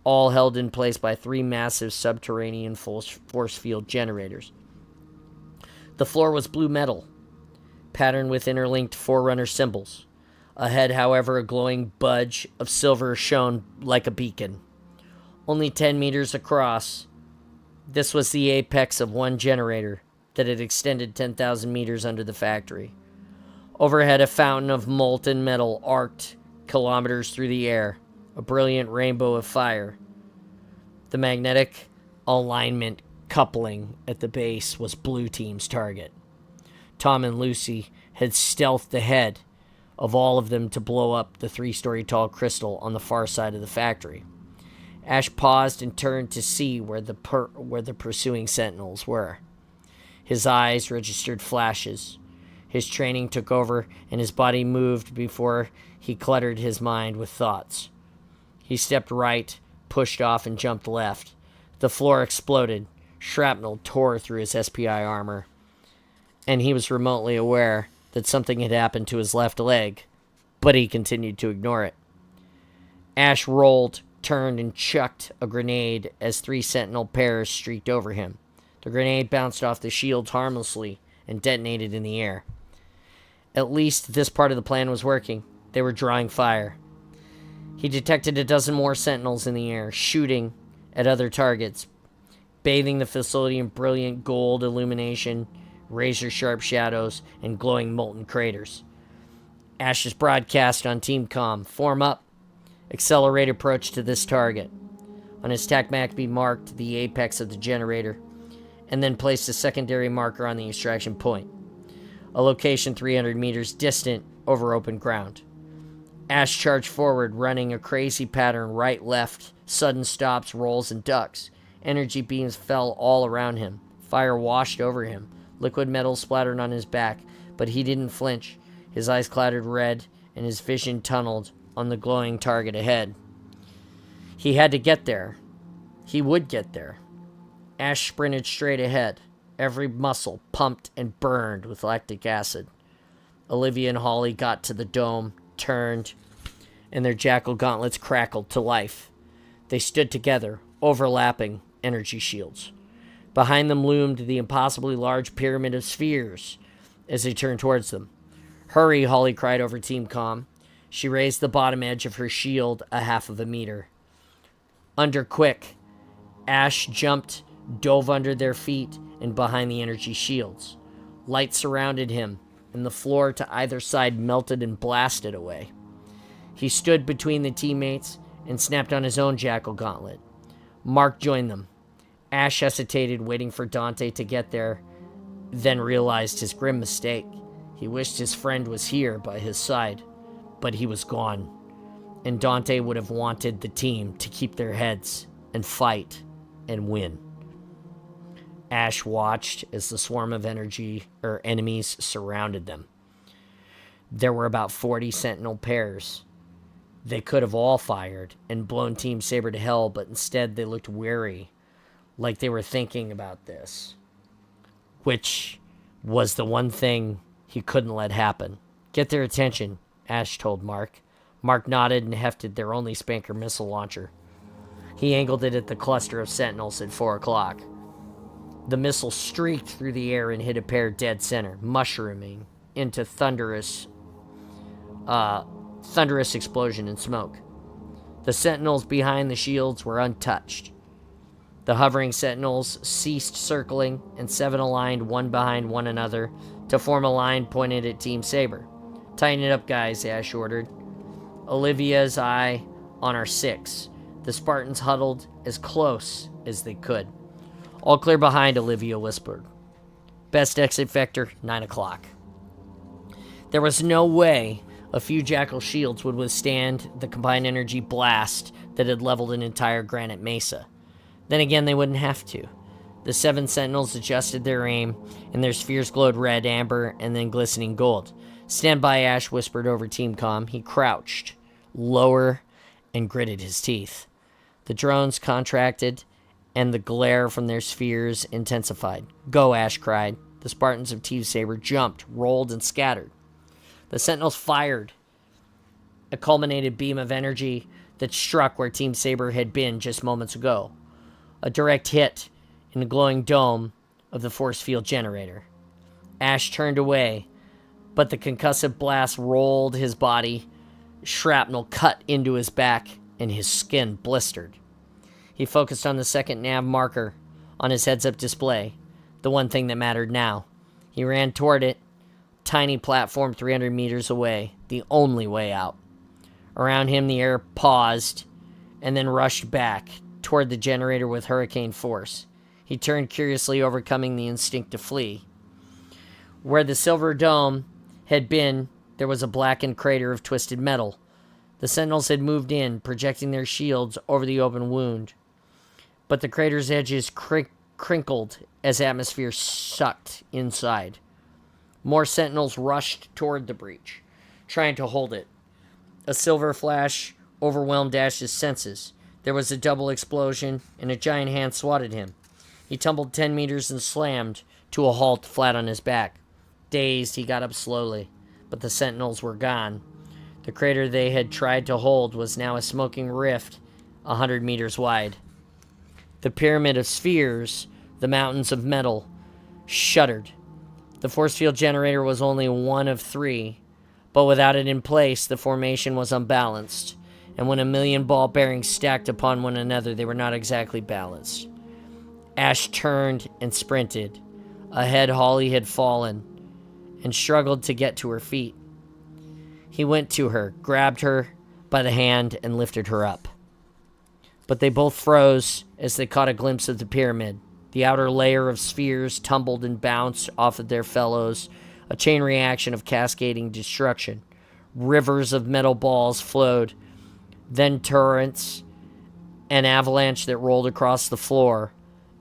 all held in place by 3 massive subterranean force field generators. The floor was blue metal, patterned with interlinked Forerunner symbols. Ahead, however, a glowing budge of silver shone like a beacon. Only 10 meters across, this was the apex of one generator that had extended 10,000 meters under the factory. Overhead, a fountain of molten metal arced kilometers through the air, a brilliant rainbow of fire. The magnetic alignment coupling at the base was Blue Team's target. Tom and Lucy had stealthed ahead of all of them to blow up the 3-story tall crystal on the far side of the factory. Ash paused and turned to see where the pursuing sentinels were. His eyes registered flashes. His training took over, and his body moved before he cluttered his mind with thoughts. He stepped right, pushed off, and jumped left. The floor exploded. Shrapnel tore through his SPI armor, and he was remotely aware that something had happened to his left leg, but he continued to ignore it. Ash rolled, turned, and chucked a grenade as 3 sentinel pairs streaked over him. The grenade bounced off the shields harmlessly and detonated in the air. At least this part of the plan was working. They were drawing fire. He detected a dozen more sentinels in the air, shooting at other targets, bathing the facility in brilliant gold illumination, razor-sharp shadows, and glowing molten craters. Ash's broadcast on Team Comm. Form up. Accelerate approach to this target. On his TAC-MAC, he marked the apex of the generator, and then placed a secondary marker on the extraction point. a location 300 meters distant over open ground. Ash charged forward, running a crazy pattern right, left, sudden stops, rolls, and ducks. Energy beams fell all around him. Fire washed over him. Liquid metal splattered on his back, but he didn't flinch. His eyes clouded red, and his vision tunneled on the glowing target ahead. He had to get there. He would get there. Ash sprinted straight ahead, every muscle pumped and burned with lactic acid. Olivia and Holly got to the dome, turned, and their jackal gauntlets crackled to life. They stood together, overlapping energy shields. Behind them loomed the impossibly large pyramid of spheres as they turned towards them. "Hurry," Holly cried over Team Comm. She raised the bottom edge of her shield a half of a meter. Under quick, Ash jumped, dove under their feet and behind the energy shields. Light surrounded him, and the floor to either side melted and blasted away. He stood between the teammates and snapped on his own jackal gauntlet. Mark joined them. Ash hesitated, waiting for Dante to get there, then realized his grim mistake. He wished his friend was here by his side, but he was gone, and Dante would have wanted the team to keep their heads and fight and win. Ash watched as the swarm of enemies surrounded them. There were about 40 sentinel pairs. They could have all fired and blown Team Saber to hell, but instead they looked weary, like they were thinking about this, which was the one thing he couldn't let happen. "Get their attention," Ash told Mark. Mark nodded and hefted their only spanker missile launcher. He angled it at the cluster of sentinels at 4 o'clock. The missile streaked through the air and hit a pair dead center, mushrooming into thunderous explosion and smoke. The sentinels behind the shields were untouched. The hovering sentinels ceased circling, and 7 aligned one behind one another to form a line pointed at Team Saber. "Tighten it up, guys," Ash ordered. Olivia's eye on our 6. The Spartans huddled as close as they could. "All clear behind," Olivia whispered. "Best exit vector, 9 o'clock. There was no way a few jackal shields would withstand the combined energy blast that had leveled an entire granite mesa. Then again, they wouldn't have to. The 7 sentinels adjusted their aim, and their spheres glowed red, amber, and then glistening gold. "Stand by," Ash whispered over Team Comm. He crouched lower and gritted his teeth. The drones contracted, and the glare from their spheres intensified. "Go," Ash cried. The Spartans of Team Saber jumped, rolled, and scattered. The sentinels fired a culminated beam of energy that struck where Team Saber had been just moments ago. A direct hit in the glowing dome of the force field generator. Ash turned away, but the concussive blast rolled his body. Shrapnel cut into his back, and his skin blistered. He focused on the second nav marker on his heads-up display, the one thing that mattered now. He ran toward it, tiny platform 300 meters away, the only way out. Around him, the air paused and then rushed back toward the generator with hurricane force. He turned curiously, overcoming the instinct to flee. Where the silver dome had been, there was a blackened crater of twisted metal. The sentinels had moved in, projecting their shields over the open wound. But the crater's edges crinkled as atmosphere sucked inside. More sentinels rushed toward the breach, trying to hold it. A silver flash overwhelmed Ash's senses. There was a double explosion, and a giant hand swatted him. He tumbled 10 meters and slammed to a halt flat on his back. Dazed, he got up slowly, but the sentinels were gone. The crater they had tried to hold was now a smoking rift 100 meters wide. The pyramid of spheres, the mountains of metal, shuddered. The force field generator was only one of 3, but without it in place, the formation was unbalanced, and when a million ball bearings stacked upon one another, they were not exactly balanced. Ash turned and sprinted. Ahead, Holly had fallen and struggled to get to her feet. He went to her, grabbed her by the hand, and lifted her up. But they both froze as they caught a glimpse of the pyramid. The outer layer of spheres tumbled and bounced off of their fellows A chain reaction of cascading destruction. Rivers of metal balls flowed, then torrents, an avalanche that rolled across the floor.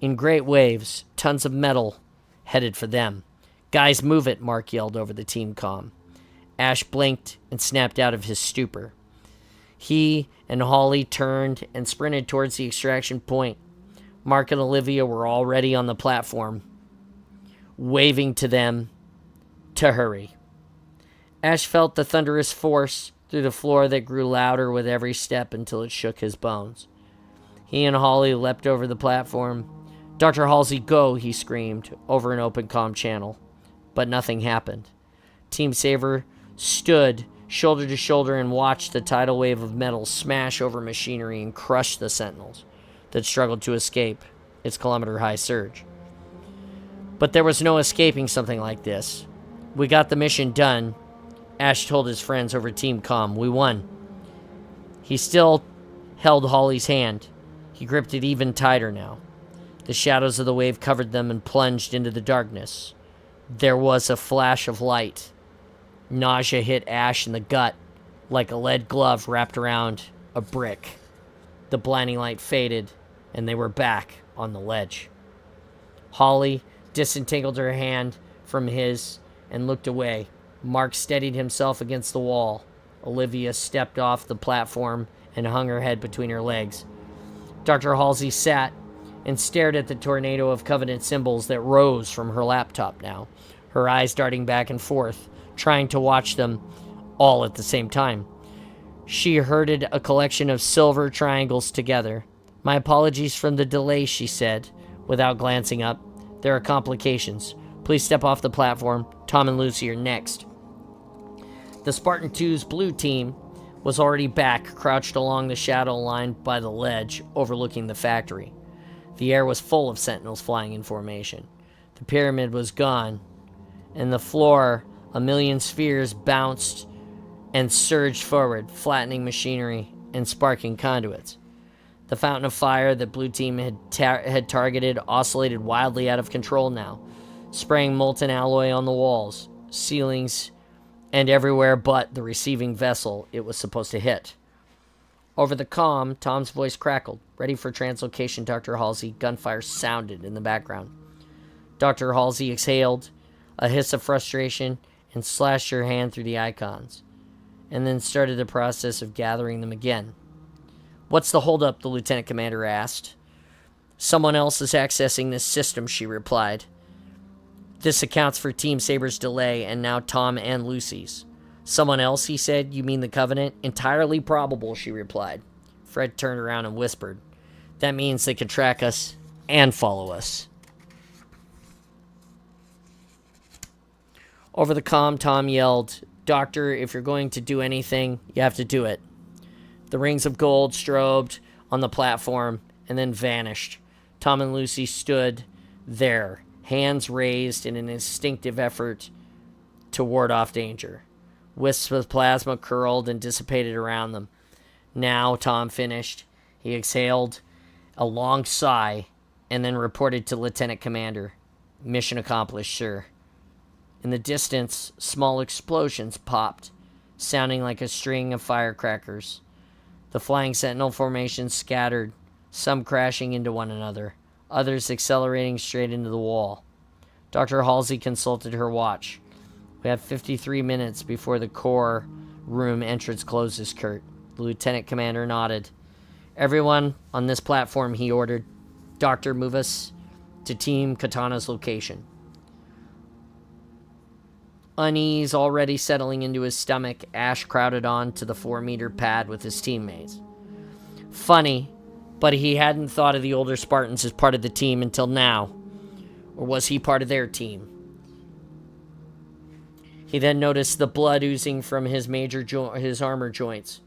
In great waves, tons of metal headed for them. "Guys, move it," Mark yelled over the team comm. Ash blinked and snapped out of his stupor. He and Holly turned and sprinted towards the extraction point. Mark and Olivia were already on the platform, waving to them to hurry. Ash felt the thunderous force through the floor that grew louder with every step until it shook his bones. He and Holly leapt over the platform. "Dr. Halsey, go," he screamed over an open comm channel. But nothing happened. Team Saber stood shoulder to shoulder and watched the tidal wave of metal smash over machinery and crush the Sentinels that struggled to escape its kilometer-high surge. But there was no escaping something like this. "We got the mission done," Ash told his friends over team comm. "We won." He still held Holly's hand. He gripped it even tighter now. The shadows of the wave covered them and plunged into the darkness. There was a flash of light. Nausea hit Ash in the gut like a lead glove wrapped around a brick. The blinding light faded, and they were back on the ledge. Holly disentangled her hand from his and looked away. Mark steadied himself against the wall. Olivia stepped off the platform and hung her head between her legs. Dr. Halsey sat and stared at the tornado of Covenant symbols that rose from her laptop now, her eyes darting back and forth, trying to watch them all at the same time. She herded a collection of silver triangles together. "My apologies for the delay," she said, without glancing up. "There are complications. Please step off the platform. Tom and Lucy are next." The Spartan 2's blue team was already back, crouched along the shadow line by the ledge overlooking the factory. The air was full of Sentinels flying in formation. The pyramid was gone, and the floor, a million spheres bounced and surged forward, flattening machinery and sparking conduits. The fountain of fire that blue team had targeted oscillated wildly out of control now, spraying molten alloy on the walls, ceilings, and everywhere but the receiving vessel it was supposed to hit. Over the comm, Tom's voice crackled. "Ready for translocation, Dr. Halsey." Gunfire sounded in the background. Dr. Halsey exhaled a hiss of frustration and slashed her hand through the icons, and then started the process of gathering them again. "What's the holdup?" the lieutenant commander asked. "Someone else is accessing this system," she replied. "This accounts for Team Saber's delay, and now Tom and Lucy's." "Someone else," he said. "You mean the Covenant?" "Entirely probable," she replied. Fred turned around and whispered, "That means they can track us and follow us." Over the comm, Tom yelled, "Doctor, if you're going to do anything, you have to do it." The rings of gold strobed on the platform and then vanished. Tom and Lucy stood there, hands raised in an instinctive effort to ward off danger. Wisps of plasma curled and dissipated around them. "Now," Tom finished. He exhaled a long sigh and then reported to Lieutenant Commander. "Mission accomplished, sir." In the distance, small explosions popped, sounding like a string of firecrackers. The flying Sentinel formations scattered, some crashing into one another, others accelerating straight into the wall. Dr. Halsey consulted her watch. "We have 53 minutes before the core room entrance closes, Kurt." The lieutenant commander nodded. "Everyone on this platform," he ordered. "Doctor, move us to Team Katana's location." Unease already settling into his stomach, Ash crowded on to the 4-meter pad with his teammates. Funny, but he hadn't thought of the older Spartans as part of the team until now. Or was he part of their team? He then noticed the blood oozing from his his armor joints,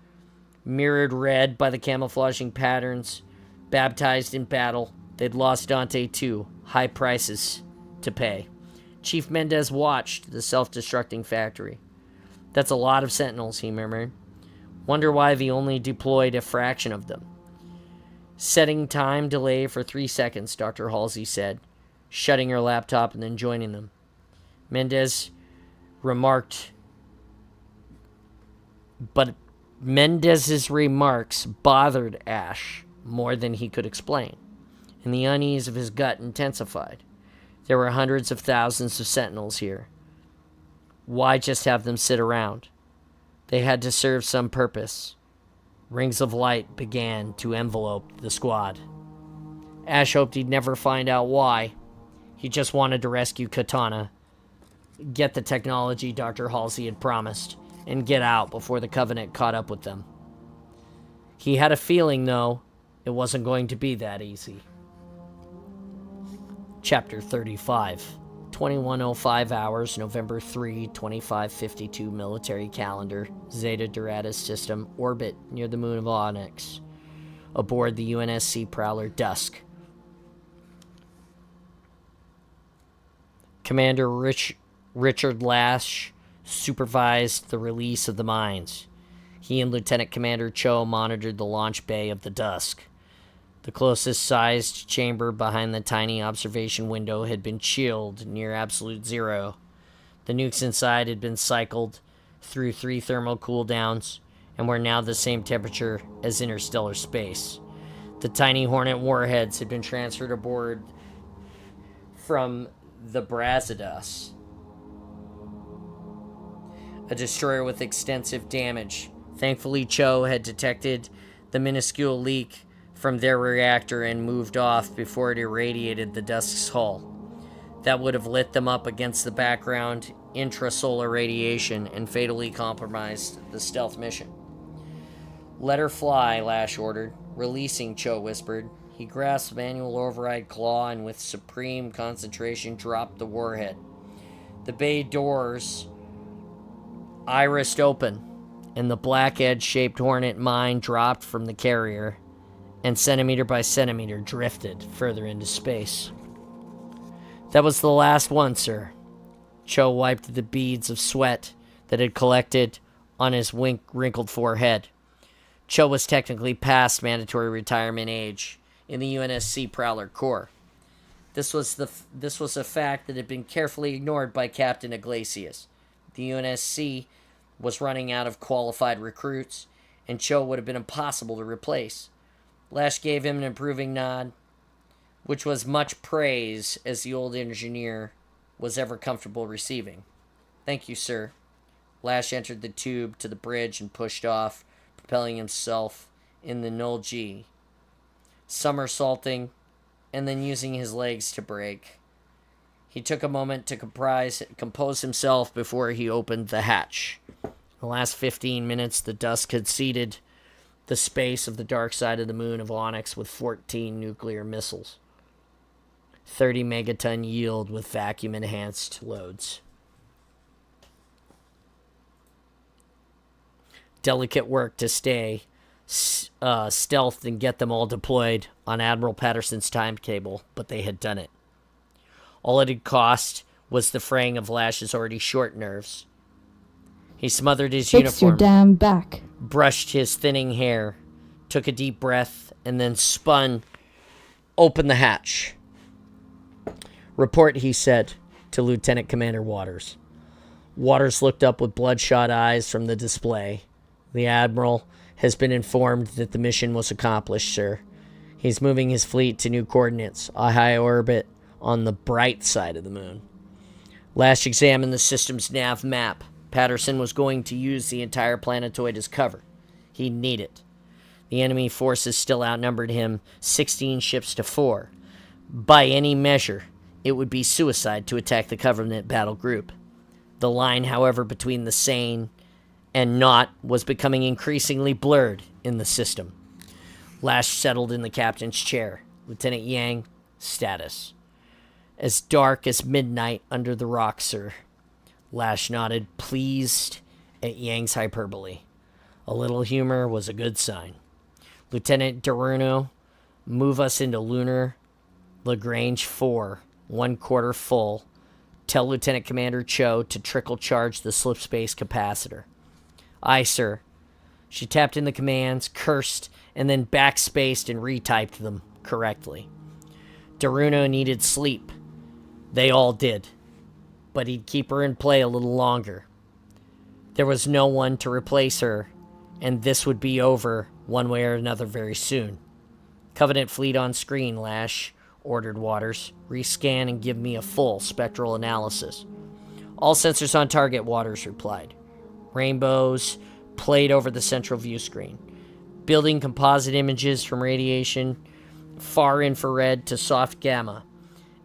mirrored red by the camouflaging patterns. Baptized in battle, they'd lost Dante too. High prices to pay. Chief Mendez watched the self-destructing factory. "That's a lot of Sentinels," he murmured. "Wonder why they only deployed a fraction of them." "Setting time delay for 3 seconds, Dr. Halsey said, shutting her laptop and then joining them. Mendez remarked, but Mendez's remarks bothered Ash more than he could explain, and the unease of his gut intensified. There were hundreds of thousands of sentinels here. Why just have them sit around? They had to serve some purpose. Rings of light began to envelope the squad. Ash hoped he'd never find out why. He just wanted to rescue Katana, get the technology Dr. Halsey had promised, and get out before the Covenant caught up with them. He had a feeling, though, it wasn't going to be that easy. Chapter 35. 21:05 hours, November 3, 2552 military calendar, Zeta Doradus system, orbit near the moon of Onyx. Aboard the UNSC Prowler Dusk. Commander Richard Lash supervised the release of the mines. He and Lieutenant Commander Cho monitored the launch bay of the Dusk. The closest sized chamber behind the tiny observation window had been chilled near absolute zero. The nukes inside had been cycled through 3 thermal cooldowns and were now the same temperature as interstellar space. The tiny Hornet warheads had been transferred aboard from the Brazidas, a destroyer with extensive damage. Thankfully, Cho had detected the minuscule leak from their reactor and moved off before it irradiated the Dusk's hull. That would have lit them up against the background intrasolar radiation and fatally compromised the stealth mission. "Let her fly," Lash ordered. "Releasing," Cho whispered. He grasped manual override claw and with supreme concentration dropped the warhead. The bay doors irised open, and the black edge-shaped Hornet mine dropped from the carrier and centimeter by centimeter drifted further into space. "That was the last one, sir." Cho wiped the beads of sweat that had collected on his wrinkled forehead. Cho was technically past mandatory retirement age in the UNSC Prowler Corps. This was a fact that had been carefully ignored by Captain Iglesias. The UNSC was running out of qualified recruits, and Cho would have been impossible to replace. Lash gave him an approving nod, which was much praise as the old engineer was ever comfortable receiving. "Thank you, sir." Lash entered the tube to the bridge and pushed off, propelling himself in the null G, somersaulting and then using his legs to brake. He took a moment to compose himself before he opened the hatch. In the last 15 minutes, the Dusk had seeded the space of the dark side of the moon of Onyx with 14 nuclear missiles. 30 megaton yield with vacuum-enhanced loads. Delicate work to stay stealthed and get them all deployed on Admiral Patterson's timetable, but they had done it. All it had cost was the fraying of Lash's already short nerves. He smothered his uniform. Fix your damn back. Brushed his thinning hair, took a deep breath, and then spun open the hatch. "Report," he said to Lieutenant Commander Waters. Waters looked up with bloodshot eyes from the display. "The Admiral has been informed that the mission was accomplished, sir. He's moving his fleet to new coordinates, a high orbit on the bright side of the moon." Lash examined the system's nav map. Patterson was going to use the entire planetoid as cover. He'd need it. The enemy forces still outnumbered him 16 ships to 4. By any measure, it would be suicide to attack the Covenant battle group. The line, however, between the sane and not was becoming increasingly blurred in the system. Lash settled in the captain's chair. "Lieutenant Yang, status." "As dark as midnight under the rock, sir." Lash nodded, pleased at Yang's hyperbole. A little humor was a good sign. "Lieutenant Deruno, move us into lunar Lagrange 4, 1/4 full. Tell Lieutenant Commander Cho to trickle charge the slipspace capacitor." "Aye, sir." She tapped in the commands, cursed, and then backspaced and retyped them correctly. Deruno needed sleep. They all did. but he'd keep her in play a little longer. There was no one to replace her, and this would be over one way or another very soon. Covenant fleet on screen, Lash, ordered Waters. Rescan and give me a full spectral analysis. All sensors on target, Waters replied. Rainbows played over the central view screen, building composite images from radiation, far infrared to soft gamma,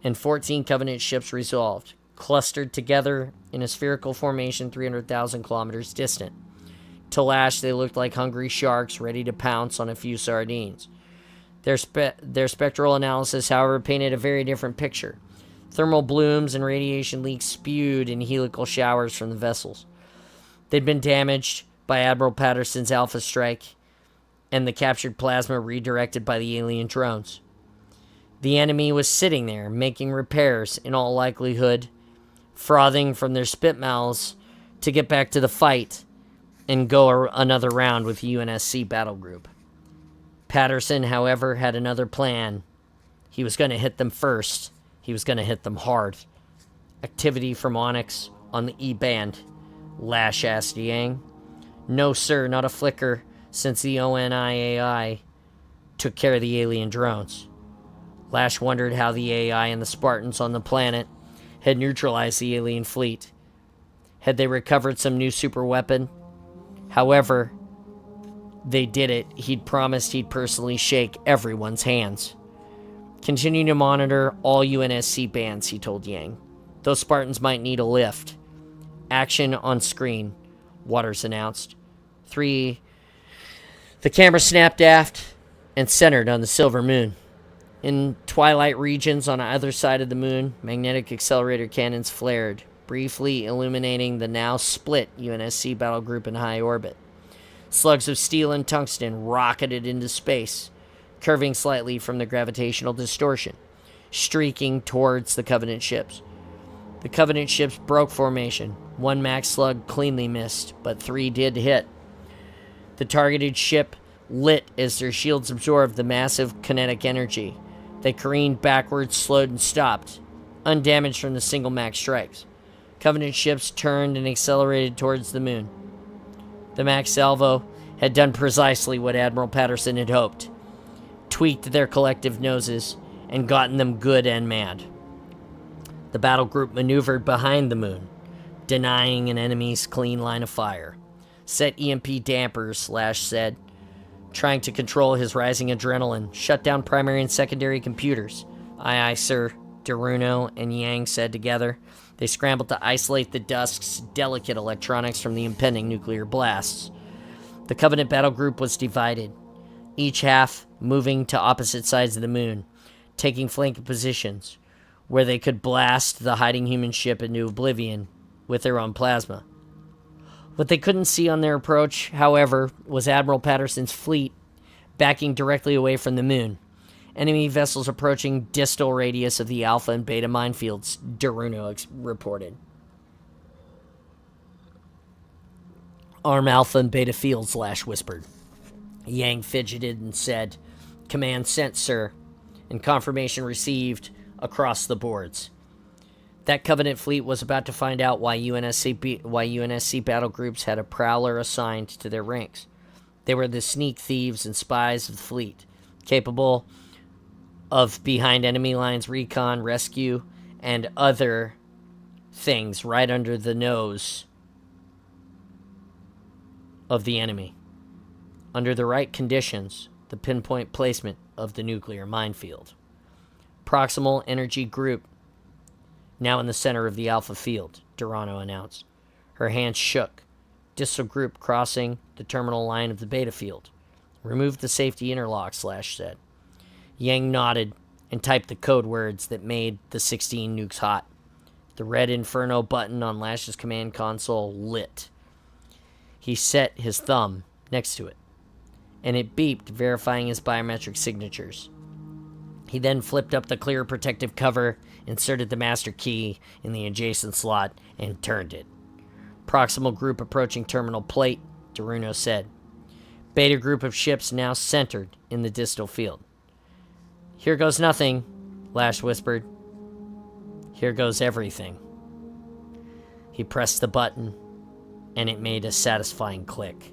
and 14 Covenant ships resolved, clustered together in a spherical formation 300,000 kilometers distant. To Lash, they looked like hungry sharks ready to pounce on a few sardines. Their spectral analysis, however, painted a very different picture. Thermal blooms and radiation leaks spewed in helical showers from the vessels. They'd been damaged by Admiral Patterson's Alpha Strike and the captured plasma redirected by the alien drones. The enemy was sitting there, making repairs, in all likelihood, frothing from their spit mouths to get back to the fight and go another round with the UNSC battle group. Patterson, however, had another plan. He was going to hit them first. He was going to hit them hard. Activity from Onyx on the E-band, Lash asked Yang. No, sir, not a flicker, since the ONIAI took care of the alien drones. Lash wondered how the AI and the Spartans on the planet had neutralized the alien fleet. Had they recovered some new super weapon? However they did it, he'd promised he'd personally shake everyone's hands. Continue to monitor all UNSC bands, he told Yang. Those Spartans might need a lift. Action on screen, Waters announced. The camera snapped aft and centered on the silver moon. In twilight regions on either side of the moon, magnetic accelerator cannons flared, briefly illuminating the now split UNSC battle group in high orbit. Slugs of steel and tungsten rocketed into space, curving slightly from the gravitational distortion, streaking towards the Covenant ships. The Covenant ships broke formation. One max slug cleanly missed, but 3 did hit. The targeted ship lit as their shields absorbed the massive kinetic energy. They careened backwards, slowed, and stopped, undamaged from the single max strikes. Covenant ships turned and accelerated towards the moon. The Max Salvo had done precisely what Admiral Patterson had hoped, tweaked their collective noses, and gotten them good and mad. The battle group maneuvered behind the moon, denying an enemy's clean line of fire. Set EMP dampers, Lash said, trying to control his rising adrenaline. Shut down primary and secondary computers. Aye, aye, sir, Deruno and Yang said together. They scrambled to isolate the dusk's delicate electronics from the impending nuclear blasts. The Covenant battle group was divided, each half moving to opposite sides of the moon, taking flanking positions where they could blast the hiding human ship into oblivion with their own plasma. What they couldn't see on their approach, however, was Admiral Patterson's fleet backing directly away from the moon. Enemy vessels approaching distal radius of the Alpha and Beta minefields, Deruno reported. Arm Alpha and Beta fields, Lash whispered. Yang fidgeted and said, Command sent, sir, and confirmation received across the boards. That Covenant fleet was about to find out why UNSC battle groups had a prowler assigned to their ranks. They were the sneak thieves and spies of the fleet, capable of behind enemy lines recon, rescue, and other things right under the nose of the enemy. Under the right conditions, the pinpoint placement of the nuclear minefield. Proximal energy group, now in the center of the Alpha field, Durano announced. Her hands shook. Distal group crossing the terminal line of the Beta field. Remove the safety interlocks, Lash said. Yang nodded and typed the code words that made the 16 nukes hot. The red Inferno button on Lash's command console lit. He set his thumb next to it, and it beeped, verifying his biometric signatures. He then flipped up the clear protective cover, inserted the master key in the adjacent slot, and turned it. Proximal group approaching terminal plate, Deruno said. Beta group of ships now centered in the distal field. Here goes nothing, Lash whispered. Here goes everything. He pressed the button, and it made a satisfying click.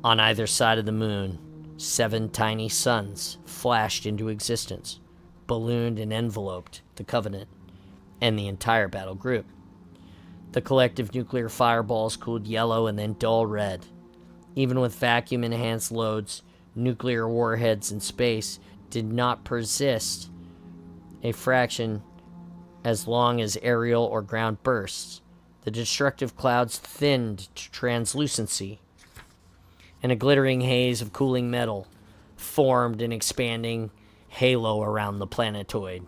On either side of the moon, 7 tiny suns flashed into existence, ballooned and enveloped the Covenant and the entire battle group. The collective nuclear fireballs cooled yellow and then dull red. Even with vacuum-enhanced loads, nuclear warheads in space did not persist a fraction as long as aerial or ground bursts. The destructive clouds thinned to translucency, and a glittering haze of cooling metal formed an expanding halo around the planetoid.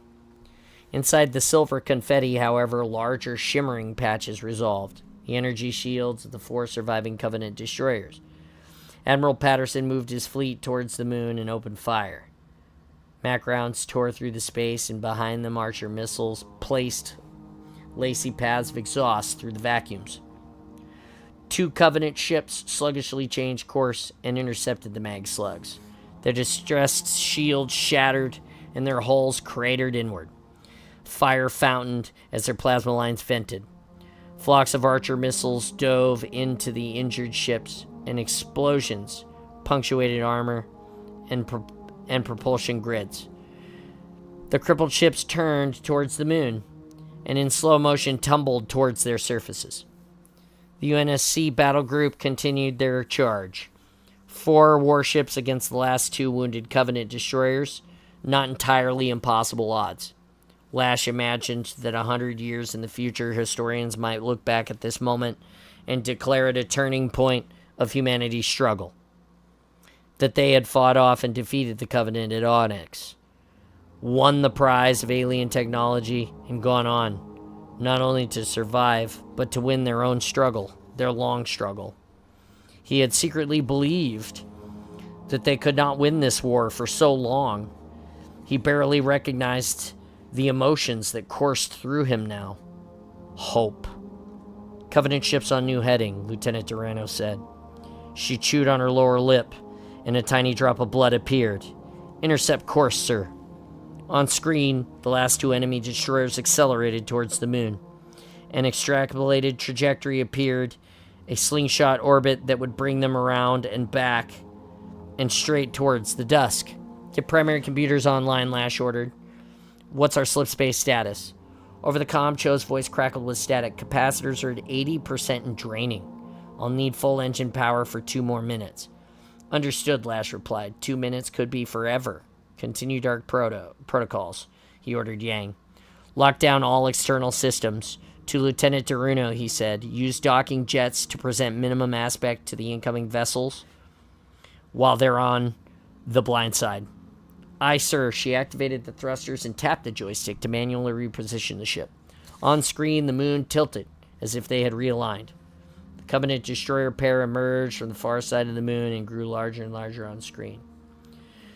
Inside the silver confetti, however, larger shimmering patches resolved, the energy shields of the 4 surviving Covenant destroyers. Admiral Patterson moved his fleet towards the moon and opened fire. Mac rounds tore through the space, and behind them Archer missiles placed lacy paths of exhaust through the vacuums. 2 Covenant ships sluggishly changed course and intercepted the mag slugs. Their distressed shields shattered and their hulls cratered inward. Fire fountained as their plasma lines vented. Flocks of Archer missiles dove into the injured ships, and explosions punctuated armor and propulsion grids. The crippled ships turned towards the moon, and in slow motion tumbled towards their surfaces. The UNSC battle group continued their charge. 4 warships against the last 2 wounded Covenant destroyers, not entirely impossible odds. Lash imagined that 100 years in the future, historians might look back at this moment and declare it a turning point of humanity's struggle. That they had fought off and defeated the Covenant at Onyx, won the prize of alien technology, and gone on, not only to survive, but to win their own struggle, their long struggle. He had secretly believed that they could not win this war for so long. He barely recognized the emotions that coursed through him now. Hope. Covenant ships on new heading, Lieutenant Durano said. She chewed on her lower lip, and a tiny drop of blood appeared. Intercept course, sir. On screen, the last 2 enemy destroyers accelerated towards the moon. An extrapolated trajectory appeared, a slingshot orbit that would bring them around and back and straight towards the dusk. Get primary computers online, Lash ordered. What's our slip space status? Over the comm, Cho's voice crackled with static. Capacitors are at 80% and draining. I'll need full engine power for 2 more minutes. Understood, Lash replied. 2 minutes could be forever. Continue dark protocols, he ordered Yang. Lock down all external systems. To Lieutenant Durano, he said, use docking jets to present minimum aspect to the incoming vessels while they're on the blind side. Aye, sir. She activated the thrusters and tapped the joystick to manually reposition the ship. On screen, the moon tilted as if they had realigned. The Covenant destroyer pair emerged from the far side of the moon and grew larger and larger on screen.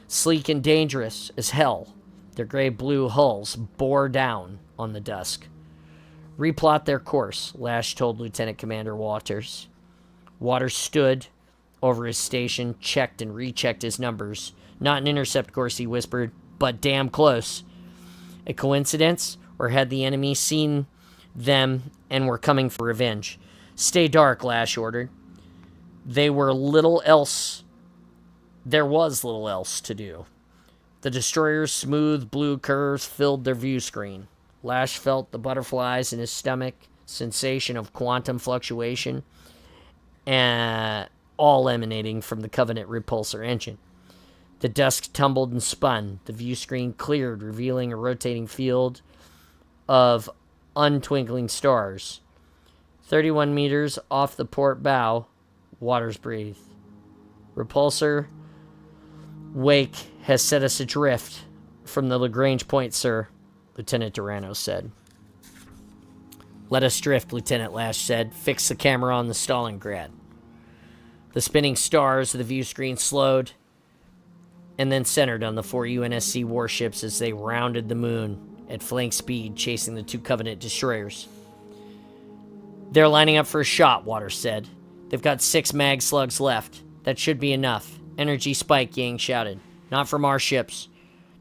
Sleek and dangerous as hell, their gray-blue hulls bore down on the dusk. Replot their course, Lash told Lieutenant Commander Waters. Waters stood over his station, checked and rechecked his numbers. Not an intercept course, he whispered, but damn close. A coincidence, or had the enemy seen them and were coming for revenge? Stay dark, Lash ordered. There was little else to do. The destroyer's smooth blue curves filled their view screen. Lash felt the butterflies in his stomach, sensation of quantum fluctuation, all emanating from the Covenant repulsor engine. The dusk tumbled and spun. The view screen cleared, revealing a rotating field of untwinkling stars. 31 meters off the port bow, Waters breathed. Repulsor wake has set us adrift from the Lagrange point, sir, Lieutenant Durano said. Let us drift, Lieutenant Lash said. Fix the camera on the Stalingrad. The spinning stars of the view screen slowed and then centered on the 4 UNSC warships as they rounded the moon at flank speed, chasing the 2 Covenant destroyers. They're lining up for a shot, Waters said. They've got 6 mag slugs left. That should be enough. Energy spike, Yang shouted. Not from our ships.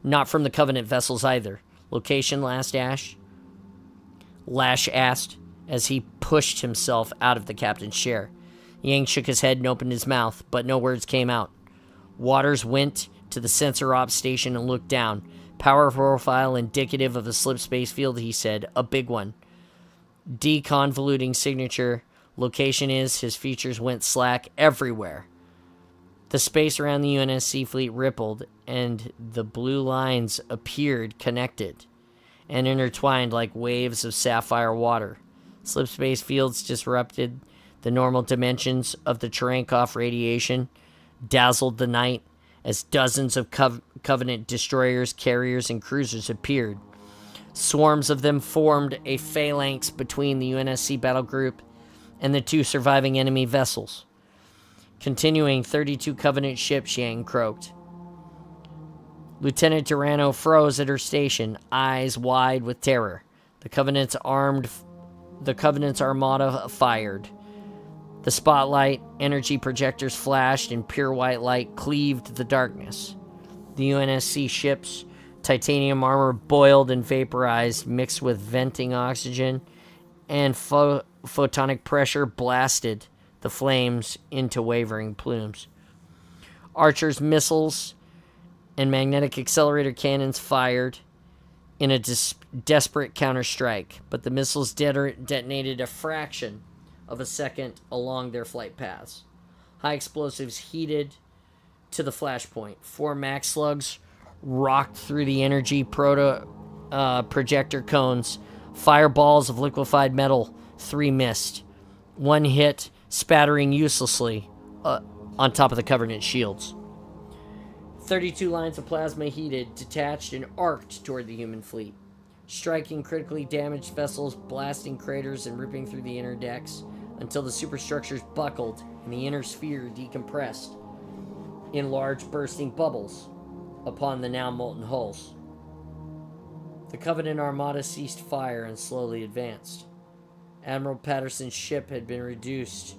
Not from the Covenant vessels either. Location, Lash asked, as he pushed himself out of the captain's chair. Yang shook his head and opened his mouth, but no words came out. Waters went to the sensor ops station and looked down. Power profile indicative of a slip space field, he said. A big one. Deconvoluting signature. Location is, his features went slack everywhere. The space around the UNSC fleet rippled, and the blue lines appeared connected and intertwined like waves of sapphire water. Slip space fields disrupted the normal dimensions of the Cherenkov radiation, dazzled the night as dozens of Covenant destroyers, carriers, and cruisers appeared. Swarms of them formed a phalanx between the UNSC battle group and the two surviving enemy vessels. Continuing, 32 Covenant ships, Yang croaked. Lieutenant Durano froze at her station, eyes wide with terror. The Covenant's armada fired. The spotlight, energy projectors flashed, and pure white light cleaved the darkness. The UNSC ships, titanium armor boiled and vaporized, mixed with venting oxygen, and photonic pressure blasted the flames into wavering plumes. Archer's missiles and magnetic accelerator cannons fired in a desperate counterstrike, but the missiles detonated a fraction of a second along their flight paths. High explosives heated to the flashpoint. 4 Max slugs rocked through the energy projector cones. Fireballs of liquefied metal. 3 missed. 1 hit, spattering uselessly on top of the Covenant shields. 32 lines of plasma heated, detached, and arced toward the human fleet, striking critically damaged vessels, blasting craters, and ripping through the inner decks until the superstructures buckled and the inner sphere decompressed in large bursting bubbles upon the now molten hulls. The Covenant armada ceased fire and slowly advanced. Admiral Patterson's ship had been reduced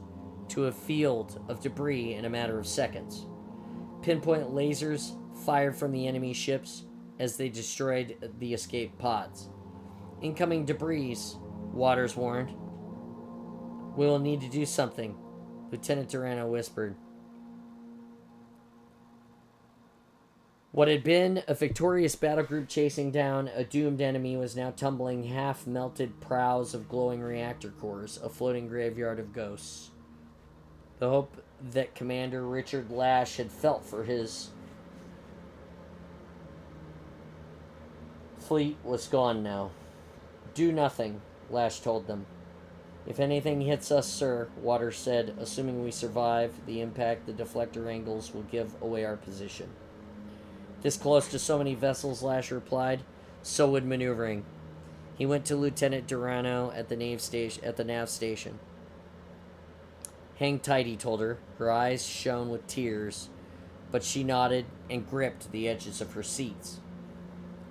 to a field of debris in a matter of seconds. Pinpoint lasers fired from the enemy ships as they destroyed the escape pods. Incoming debris, Waters warned. We will need to do something, Lieutenant Durano whispered. What had been a victorious battle group chasing down a doomed enemy was now tumbling half-melted prows of glowing reactor cores, a floating graveyard of ghosts. The hope that Commander Richard Lash had felt for his fleet was gone now. Do nothing, Lash told them. If anything hits us, sir, Waters said, assuming we survive the impact, the deflector angles will give away our position. This close to so many vessels, Lash replied, so would maneuvering. He went to Lieutenant Durano at the nav station. Hang tight, he told her. Her eyes shone with tears, but she nodded and gripped the edges of her seats.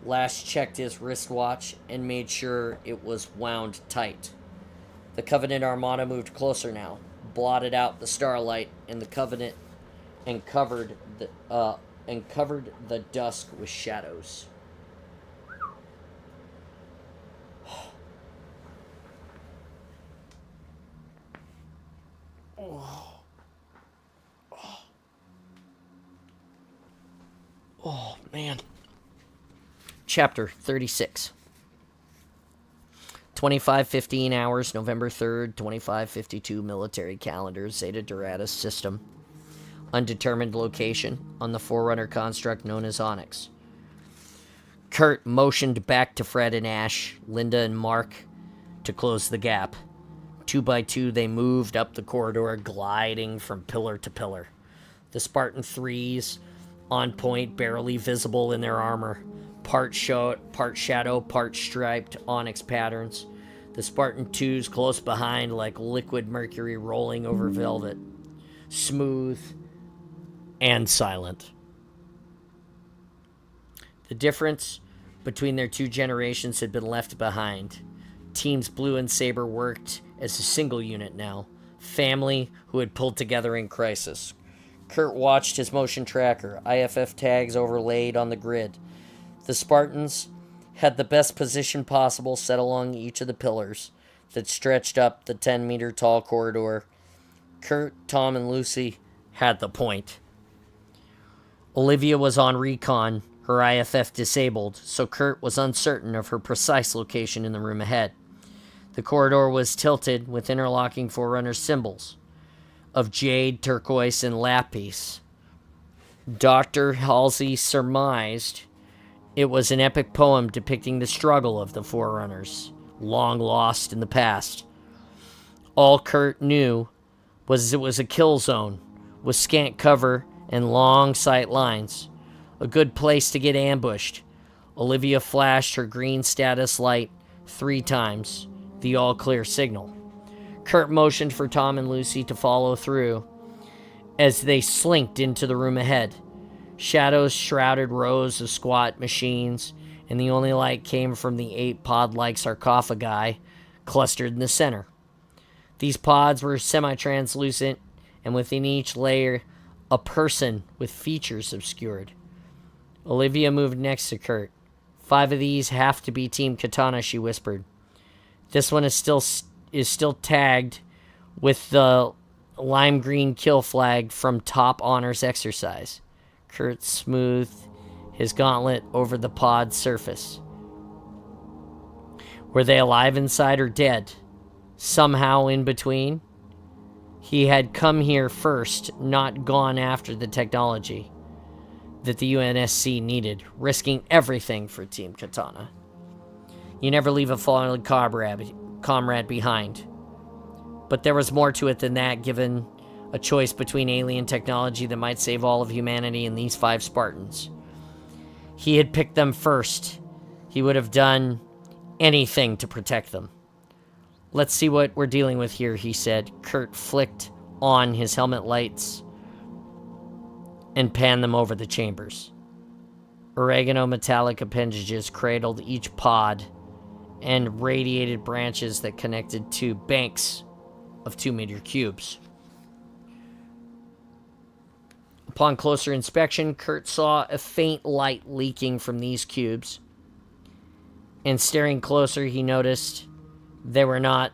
Lash checked his wristwatch and made sure it was wound tight. The Covenant armada moved closer now, blotted out the starlight and the Covenant, and covered the dusk with shadows. Oh, man. Chapter 36. 25:15 hours, November 3rd, 2552 military calendar, Zeta Doradus system. Undetermined location on the Forerunner construct known as Onyx. Kurt motioned back to Fred and Ash, Linda and Mark to close the gap. 2 by 2 they moved up the corridor, gliding from pillar to pillar. The Spartan 3s, on point, barely visible in their armor. Part shadow, part striped Onyx patterns. The Spartan 2s close behind like liquid mercury rolling over velvet. Smooth and silent. The difference between their 2 generations had been left behind. Teams Blue and Saber worked as a single unit now. Family who had pulled together in crisis. Kurt watched his motion tracker, IFF tags overlaid on the grid. The Spartans had the best position possible set along each of the pillars. that stretched up the 10-meter tall corridor. Kurt, Tom, and Lucy had the point. Olivia was on recon, her IFF disabled, so Kurt was uncertain of her precise location in the room ahead. The corridor was tilted with interlocking Forerunner symbols of jade, turquoise, and lapis. Dr. Halsey surmised it was an epic poem depicting the struggle of the Forerunners, long lost in the past. All Kurt knew was it was a kill zone with scant cover and long sight lines. A good place to get ambushed. Olivia flashed her green status light 3 times, the all-clear signal. Kurt motioned for Tom and Lucy to follow through as they slinked into the room ahead. Shadows shrouded rows of squat machines, and the only light came from the 8 pod-like sarcophagi clustered in the center. These pods were semi-translucent, and within each layer, a person with features obscured. Olivia moved next to Kurt. 5 of these have to be Team Katana, she whispered. This one is still tagged with the lime green kill flag from Top Honors Exercise. Kurt smoothed his gauntlet over the pod's surface. Were they alive inside or dead? Somehow in between? He had come here first, not gone after the technology that the UNSC needed, risking everything for Team Katana. You never leave a fallen comrade behind. But there was more to it than that, given a choice between alien technology that might save all of humanity and these 5 Spartans. He had picked them first. He would have done anything to protect them. Let's see what we're dealing with here, he said. Kurt flicked on his helmet lights and panned them over the chambers. Oregano metallic appendages cradled each pod and radiated branches that connected to banks of 2-meter cubes. Upon closer inspection, Kurt saw a faint light leaking from these cubes. And staring closer, he noticed they were not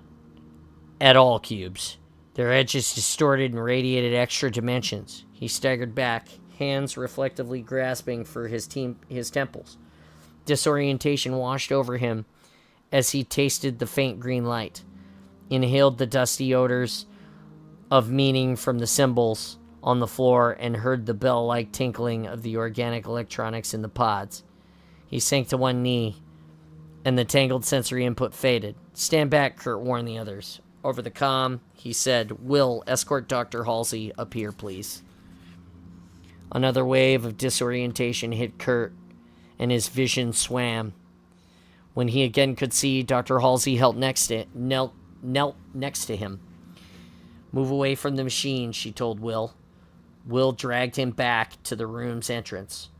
at all cubes. Their edges distorted and radiated extra dimensions. He staggered back, hands reflectively grasping for his temples. Disorientation washed over him as he tasted the faint green light, inhaled the dusty odors of meaning from the symbols on the floor, and heard the bell-like tinkling of the organic electronics in the pods. He sank to one knee, and the tangled sensory input faded. Stand back, Kurt warned the others. Over the comm, he said, Will, escort Dr. Halsey up here, please. Another wave of disorientation hit Kurt, and his vision swam. When he again could see, Dr. Halsey knelt next to him. Move away from the machine, she told Will. Will dragged him back to the room's entrance,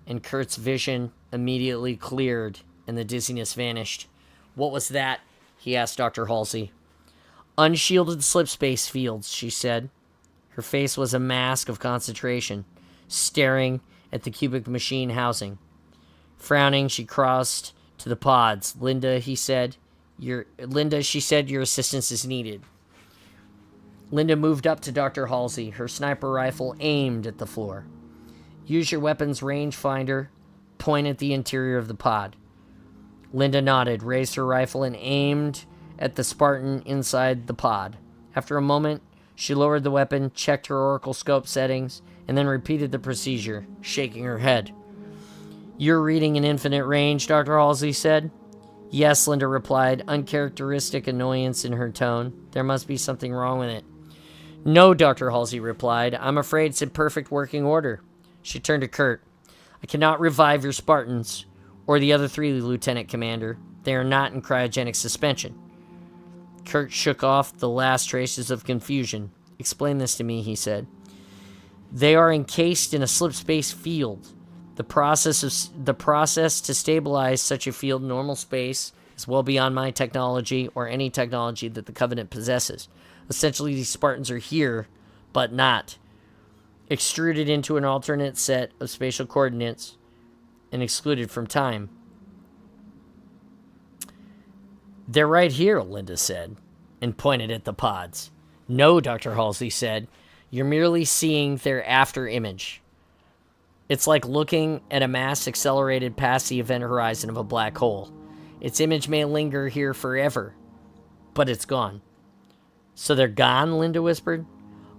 and Kurt's vision immediately cleared and the dizziness vanished. What was that? He asked Dr. Halsey. Unshielded slipspace fields, she said. Her face was a mask of concentration, staring at the cubic machine housing. Frowning, she crossed to the pods. Linda, she said, your assistance is needed. Linda moved up to Dr. Halsey, her sniper rifle aimed at the floor. Use your weapon's rangefinder. Point at the interior of the pod. Linda nodded, raised her rifle, and aimed at the Spartan inside the pod. After a moment, she lowered the weapon, checked her oracle scope settings, and then repeated the procedure, shaking her head. You're reading an infinite range, Dr. Halsey said. Yes, Linda replied, uncharacteristic annoyance in her tone. There must be something wrong with it. No, Dr. Halsey replied. I'm afraid it's in perfect working order. She turned to Kurt. I cannot revive your Spartans, or the other 3, Lieutenant Commander. They are not in cryogenic suspension. Kurt shook off the last traces of confusion. Explain this to me, he said. They are encased in a slipspace field. The process to stabilize such a field in normal space is well beyond my technology or any technology that the Covenant possesses. Essentially, these Spartans are here, but not. Extruded into an alternate set of spatial coordinates and excluded from time. They're right here, Linda said, and pointed at the pods. No, Dr. Halsey said. You're merely seeing their after image. It's like looking at a mass accelerated past the event horizon of a black hole. Its image may linger here forever, but it's gone. So they're gone, Linda whispered.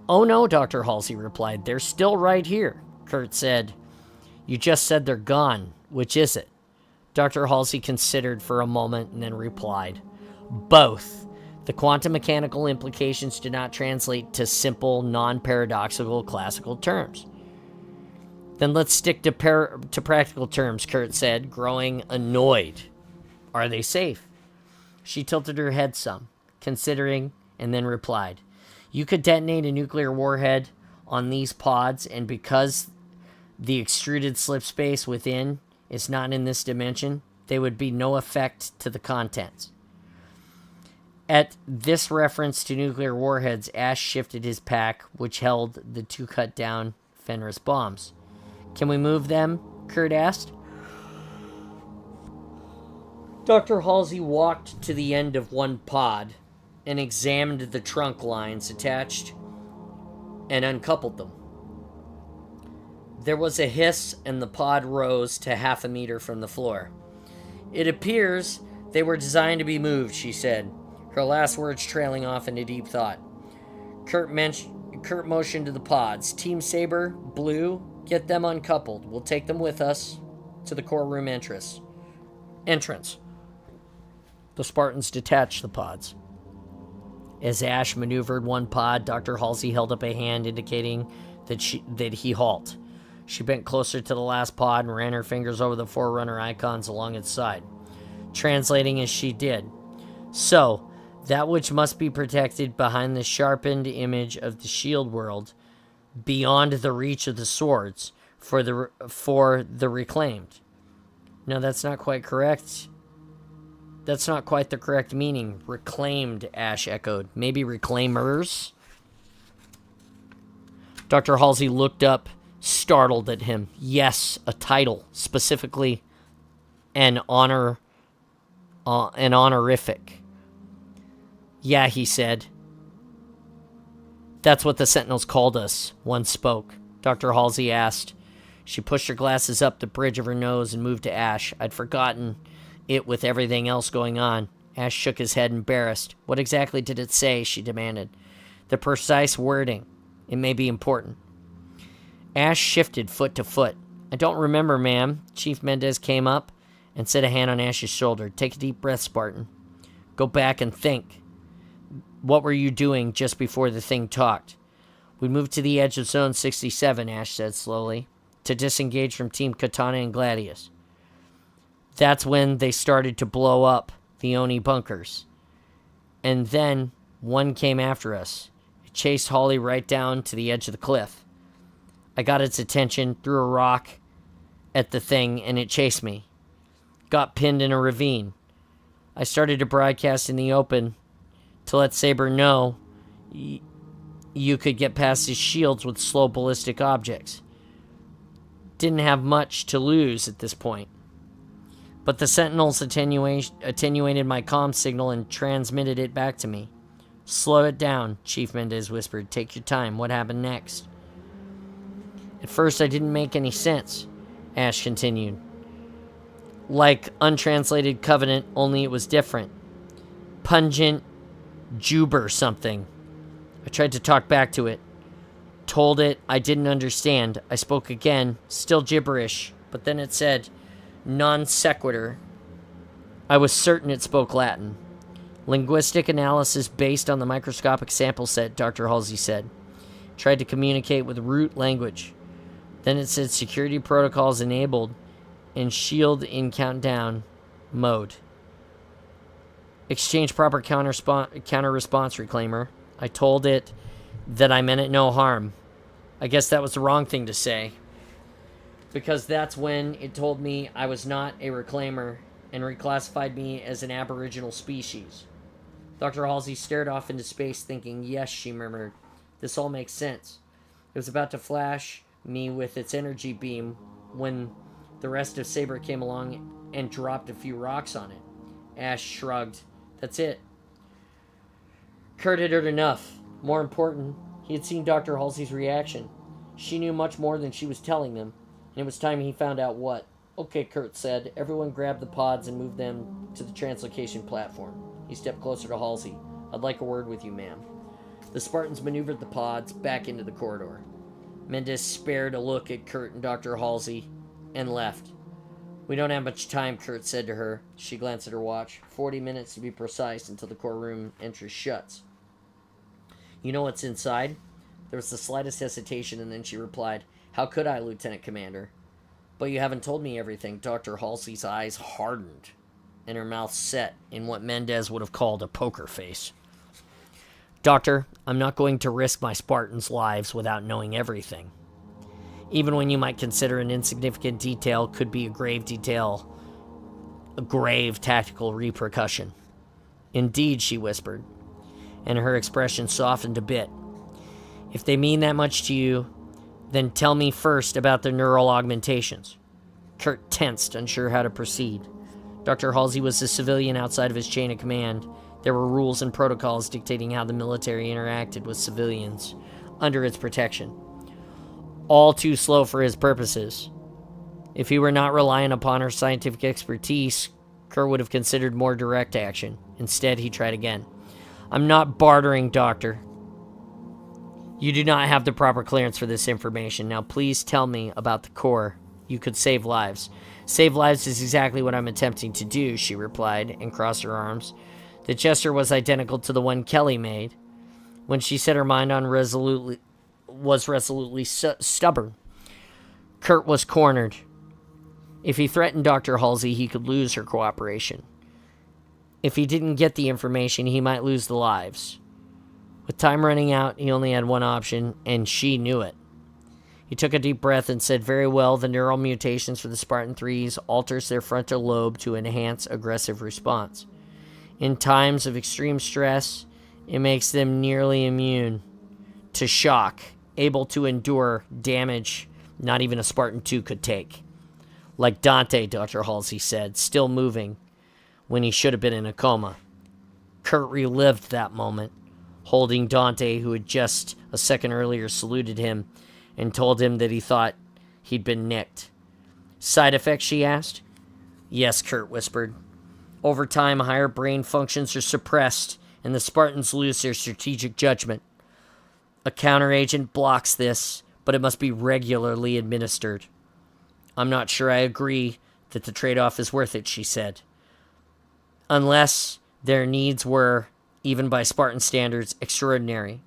Oh no, Dr. Halsey replied. They're still right here, Kurt said. You just said they're gone. Which is it? Dr. Halsey considered for a moment and then replied. Both. The quantum mechanical implications do not translate to simple, non-paradoxical classical terms. Then let's stick to practical terms, Kurt said, growing annoyed. Are they safe? She tilted her head some, considering, and then replied. You could detonate a nuclear warhead on these pods, and because the extruded slip space within is not in this dimension, there would be no effect to the contents. At this reference to nuclear warheads, Ash shifted his pack, which held the 2 cut-down Fenris bombs. Can we move them? Kurt asked. Dr. Halsey walked to the end of one pod and examined the trunk lines attached and uncoupled them. There was a hiss and the pod rose to 1/2 meter from the floor. It appears they were designed to be moved, she said, her last words trailing off into deep thought. Kurt motioned to the pods. Team Saber, Blue, get them uncoupled. We'll take them with us to the core room entrance. The Spartans detached the pods. As Ash maneuvered one pod, Dr. Halsey held up a hand indicating that he halt. She bent closer to the last pod and ran her fingers over the Forerunner icons along its side, translating as she did. So, that which must be protected behind the sharpened image of the shield world, beyond the reach of the swords, for the reclaimed. No, that's not quite correct. That's not quite the correct meaning. Reclaimed, Ash echoed. Maybe reclaimers? Dr. Halsey looked up, startled at him. Yes, a title, specifically an honorific. Yeah, he said. That's what the Sentinels called us, one spoke. Dr. Halsey asked. She pushed her glasses up the bridge of her nose and moved to Ash. I'd forgotten it with everything else going on. Ash shook his head, embarrassed. What exactly did it say? She demanded. The precise wording. It may be important. Ash shifted foot to foot. I don't remember, ma'am. Chief Mendez came up and set a hand on Ash's shoulder. Take a deep breath, Spartan. Go back and think. What were you doing just before the thing talked? We moved to the edge of Zone 67, Ash said slowly, to disengage from Team Katana and Gladius. That's when they started to blow up the Oni bunkers. And then one came after us. It chased Holly right down to the edge of the cliff. I got its attention, threw a rock at the thing, and it chased me. Got pinned in a ravine. I started to broadcast in the open to let Saber know you could get past his shields with slow ballistic objects. Didn't have much to lose at this point. But the Sentinels attenuated my comm signal and transmitted it back to me. Slow it down, Chief Mendez whispered. Take your time. What happened next? At first, I didn't make any sense, Ash continued. Like untranslated Covenant, only it was different. Pungent Juber something. I tried to talk back to it. Told it I didn't understand. I spoke again, still gibberish, but then it said, non sequitur. I was certain it spoke Latin. Linguistic analysis based on the microscopic sample set, Dr. Halsey said. Tried to communicate with root language. Then it said security protocols enabled and shield in countdown mode. Exchange proper counter response reclaimer. I told it that I meant it no harm. I guess that was the wrong thing to say, because that's when it told me I was not a reclaimer and reclassified me as an aboriginal species. Dr. Halsey stared off into space, thinking, yes, she murmured. This all makes sense. It was about to flash me with its energy beam when the rest of Saber came along and dropped a few rocks on it. Ash shrugged. That's it. Kurt had heard enough. More important, he had seen Dr. Halsey's reaction. She knew much more than she was telling them, and it was time he found out what. Okay, Kurt said. Everyone grabbed the pods and moved them to the translocation platform. He stepped closer to Halsey. I'd like a word with you, ma'am. The Spartans maneuvered the pods back into the corridor. Mendez spared a look at Kurt and Dr. Halsey and left. We don't have much time, Kurt said to her. She glanced at her watch. 40 minutes to be precise until the core room entrance shuts. You know what's inside? There was the slightest hesitation, and then she replied, How could I, Lieutenant Commander? But you haven't told me everything. Dr. Halsey's eyes hardened, and her mouth set in what Mendez would have called a poker face. Doctor, I'm not going to risk my Spartans' lives without knowing everything. Even when you might consider an insignificant detail could be a grave tactical repercussion. Indeed, she whispered, and her expression softened a bit. If they mean that much to you, then tell me first about the neural augmentations. Kurt tensed, unsure how to proceed. Dr. Halsey was a civilian outside of his chain of command. There were rules and protocols dictating how the military interacted with civilians under its protection. All too slow for his purposes. If he were not relying upon her scientific expertise, Kurt would have considered more direct action. Instead, he tried again. I'm not bartering, Doctor. You do not have the proper clearance for this information. Now please tell me about the core. You could save lives. Save lives is exactly what I'm attempting to do, she replied and crossed her arms. The gesture was identical to the one Kelly made when she set her mind on resolutely stubborn. Kurt was cornered. If he threatened Dr. Halsey, he could lose her cooperation. If he didn't get the information, he might lose the lives. With time running out, he only had one option, and she knew it. He took a deep breath and said, Very well, the neural mutations for the Spartan 3s alters their frontal lobe to enhance aggressive response. In times of extreme stress, it makes them nearly immune to shock, able to endure damage not even a Spartan 2 could take. Like Dante, Dr. Halsey said, still moving when he should have been in a coma. Kurt relived that moment, holding Dante, who had just a second earlier saluted him and told him that he thought he'd been nicked. Side effects, she asked? Yes, Kurt whispered. Over time, higher brain functions are suppressed, and the Spartans lose their strategic judgment. A counteragent blocks this, but it must be regularly administered. I'm not sure I agree that the trade-off is worth it, she said. Unless their needs were, even by Spartan standards, extraordinary.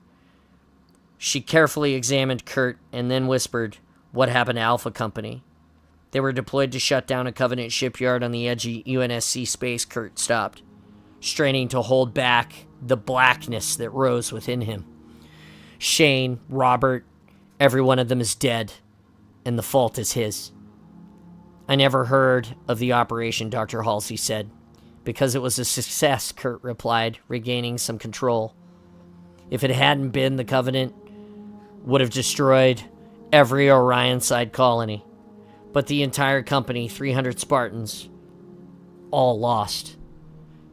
She carefully examined Kurt and then whispered, What happened to Alpha Company? They were deployed to shut down a Covenant shipyard on the edge of UNSC space. Kurt stopped, straining to hold back the blackness that rose within him. Shane, Robert, every one of them is dead, and the fault is his. I never heard of the operation, Dr. Halsey said. Because it was a success, Kurt replied, regaining some control. If it hadn't been, the Covenant would have destroyed every Orion-side colony. But the entire company, 300 Spartans, all lost.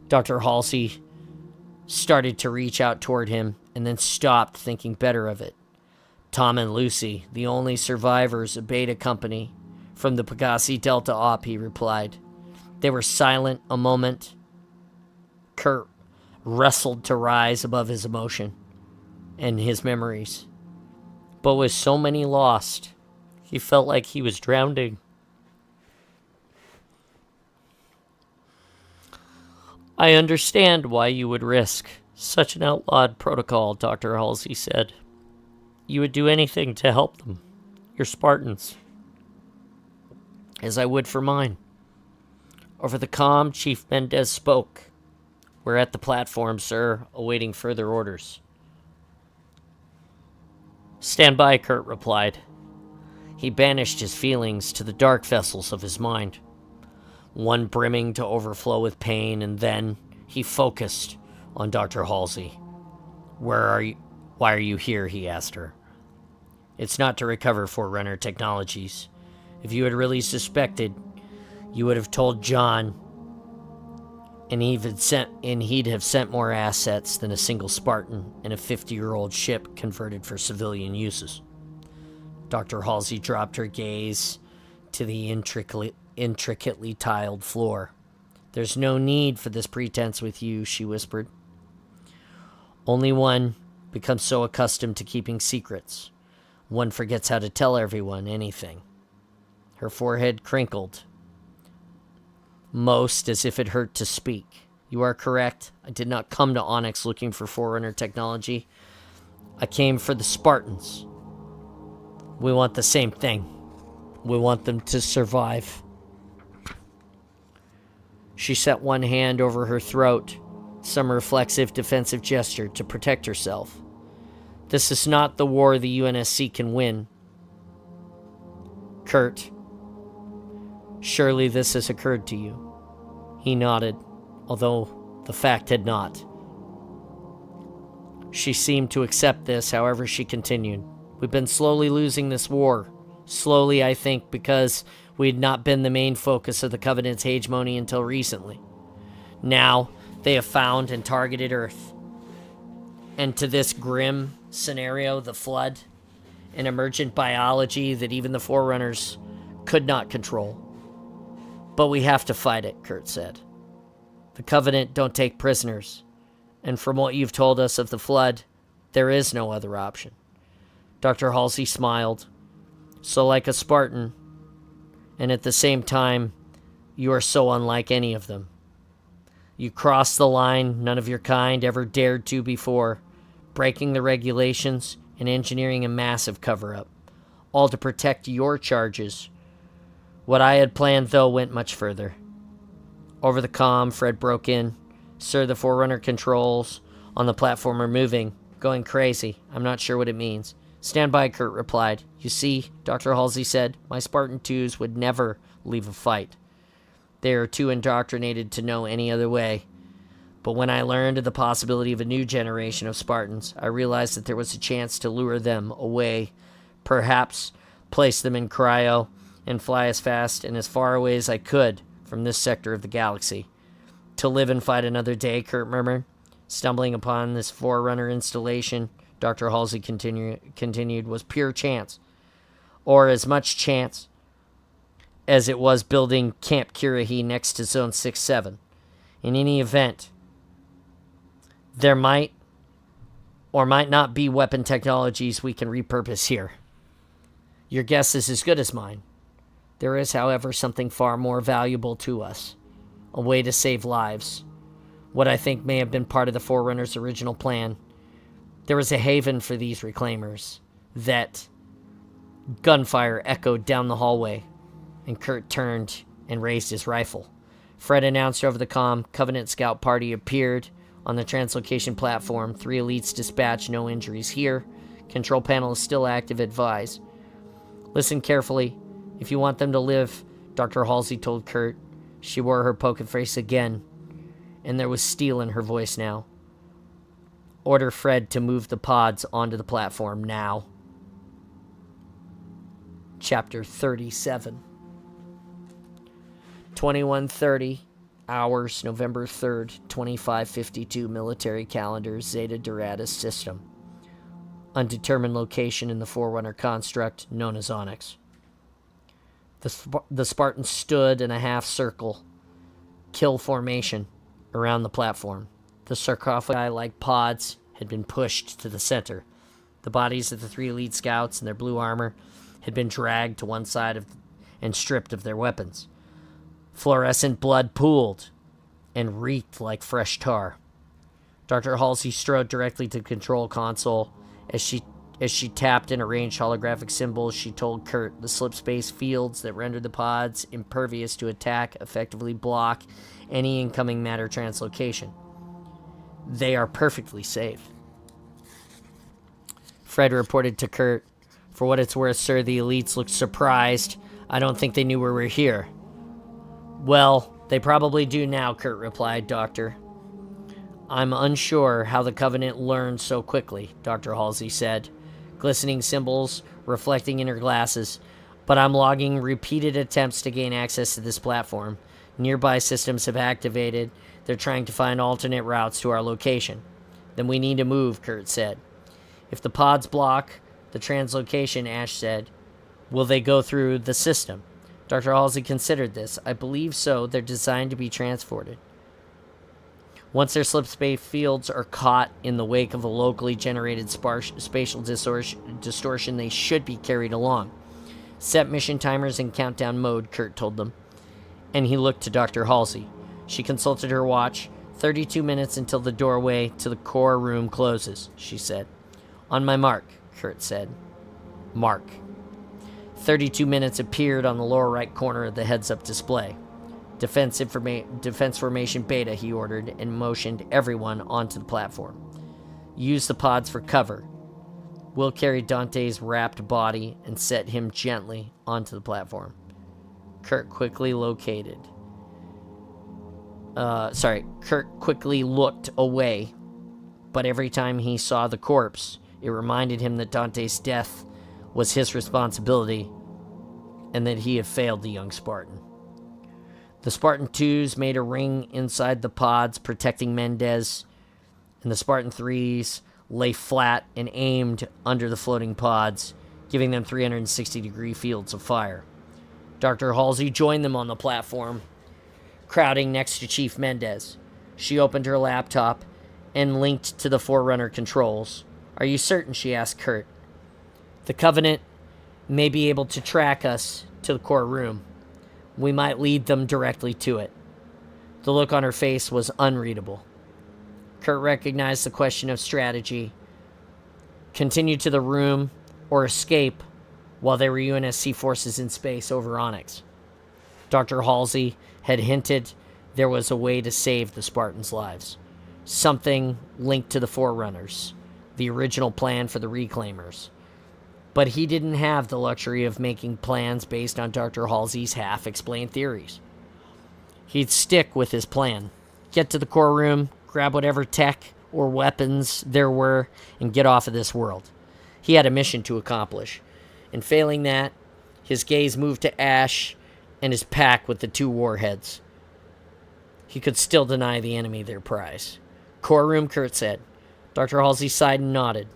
Dr. Halsey started to reach out toward him and then stopped, thinking better of it. Tom and Lucy, the only survivors of Beta Company from the Pegasi Delta Op, he replied. They were silent a moment. Kurt wrestled to rise above his emotion and his memories. But with so many lost, he felt like he was drowning. I understand why you would risk such an outlawed protocol, Dr. Halsey said. You would do anything to help them, your Spartans, as I would for mine. Over the comm, Chief Mendez spoke. We're at the platform, sir, awaiting further orders. Stand by, Kurt replied. He banished his feelings to the dark vessels of his mind, one brimming to overflow with pain, and then he focused on Dr. Halsey. Where are you? Why are you here? He asked her. It's not to recover Forerunner technologies. If you had really suspected, you would have told John. and he'd have sent more assets than a single Spartan and a 50-year-old ship converted for civilian uses. Dr. Halsey dropped her gaze to the intricately tiled floor. "There's no need for this pretense with you," she whispered. "Only one becomes so accustomed to keeping secrets. One forgets how to tell everyone anything." Her forehead crinkled, most as if it hurt to speak. "You are correct. I did not come to Onyx looking for Forerunner technology. I came for the Spartans. We want the same thing. We want them to survive." She set one hand over her throat, some reflexive defensive gesture to protect herself. "This is not the war the UNSC can win. Kurt, surely this has occurred to you." He nodded, although the fact had not. She seemed to accept this, however she continued. "We've been slowly losing this war. Slowly, I think, because we had not been the main focus of the Covenant's hegemony until recently. Now, they have found and targeted Earth. And to this grim scenario, the Flood, an emergent biology that even the Forerunners could not control. But we have to fight it," Kurt said. "The Covenant don't take prisoners. And from what you've told us of the Flood, there is no other option." Dr. Halsey smiled. "So like a Spartan, and at the same time, you are so unlike any of them. You crossed the line none of your kind ever dared to before, breaking the regulations and engineering a massive cover-up, all to protect your charges. What I had planned, though, went much further." Over the comm, Fred broke in. "Sir, the Forerunner controls on the platform are moving, going crazy. I'm not sure what it means." "Stand by," Kurt replied. "You see," Dr. Halsey said, "my Spartan 2s would never leave a fight. They are too indoctrinated to know any other way. But when I learned of the possibility of a new generation of Spartans, I realized that there was a chance to lure them away, perhaps place them in cryo, and fly as fast and as far away as I could from this sector of the galaxy." "To live and fight another day," Kurt murmured. "Stumbling upon this Forerunner installation," Dr. Halsey continued, "was pure chance. Or as much chance as it was building Camp Kirahi next to Zone 6-7. In any event, there might or might not be weapon technologies we can repurpose here. Your guess is as good as mine. There is, however, something far more valuable to us. A way to save lives. What I think may have been part of the Forerunner's original plan. There was a haven for these reclaimers. That..." Gunfire echoed down the hallway, and Kurt turned and raised his rifle. Fred announced over the comm, "Covenant scout party appeared on the translocation platform. 3 elites dispatched, no injuries here. Control panel is still active, advise." "Listen carefully. If you want them to live," Dr. Halsey told Kurt. She wore her poker face again, and there was steel in her voice now. "Order Fred to move the pods onto the platform now." Chapter 37. 21:30 hours, November 3rd, 2552 military calendar, Zeta Doradus system. Undetermined location in the Forerunner construct known as Onyx. The Spartans stood in a half-circle, kill formation, around the platform. The sarcophagi-like pods had been pushed to the center. The bodies of the 3 elite scouts in their blue armor had been dragged to one side and stripped of their weapons. Fluorescent blood pooled and reeked like fresh tar. Dr. Halsey strode directly to the control console. As she tapped and arranged holographic symbols, she told Kurt the slip space fields that rendered the pods impervious to attack effectively block any incoming matter translocation. They are perfectly safe. Fred reported to Kurt, "For what it's worth, sir, the elites looked surprised. I don't think they knew we were here." "Well, they probably do now," Kurt replied, "Doctor." "I'm unsure how the Covenant learned so quickly," Dr. Halsey said, glistening symbols reflecting in her glasses. "But I'm logging repeated attempts to gain access to this platform. Nearby systems have activated. They're trying to find alternate routes to our location. Then we need to move, Kurt said. If the pods block the translocation, Ash said, will they go through the system? Dr. Halsey considered this. I believe so. They're designed to be transported. Once their slip-space fields are caught in the wake of a locally generated spatial distortion, they should be carried along. Set mission timers in countdown mode, Kurt told them. And he looked to Dr. Halsey. She consulted her watch. 32 minutes until the doorway to the core room closes, she said. On my mark, Kurt said. Mark. 32 minutes appeared on the lower right corner of the heads-up display. Defense formation beta, he ordered, and motioned everyone onto the platform. Use the pods for cover. We'll carry Dante's wrapped body and set him gently onto the platform. Kurt quickly looked away, but every time he saw the corpse, it reminded him that Dante's death was his responsibility and that he had failed the young Spartan. The Spartan 2s made a ring inside the pods protecting Mendez, and the Spartan 3s lay flat and aimed under the floating pods, giving them 360-degree fields of fire. Dr. Halsey joined them on the platform, crowding next to Chief Mendez. She opened her laptop and linked to the Forerunner controls. Are you certain? She asked Kurt. The Covenant may be able to track us to the core room. We might lead them directly to it. The look on her face was unreadable. Kurt recognized the question of strategy. Continue to the room or escape while there were UNSC forces in space over Onyx. Dr. Halsey had hinted there was a way to save the Spartans' lives. Something linked to the Forerunners, the original plan for the Reclaimers. But he didn't have the luxury of making plans based on Dr. Halsey's half-explained theories. He'd stick with his plan. Get to the core room, grab whatever tech or weapons there were, and get off of this world. He had a mission to accomplish. And failing that, his gaze moved to Ash and his pack with the 2 warheads. He could still deny the enemy their prize. Core room, Kurt said. Dr. Halsey sighed and nodded.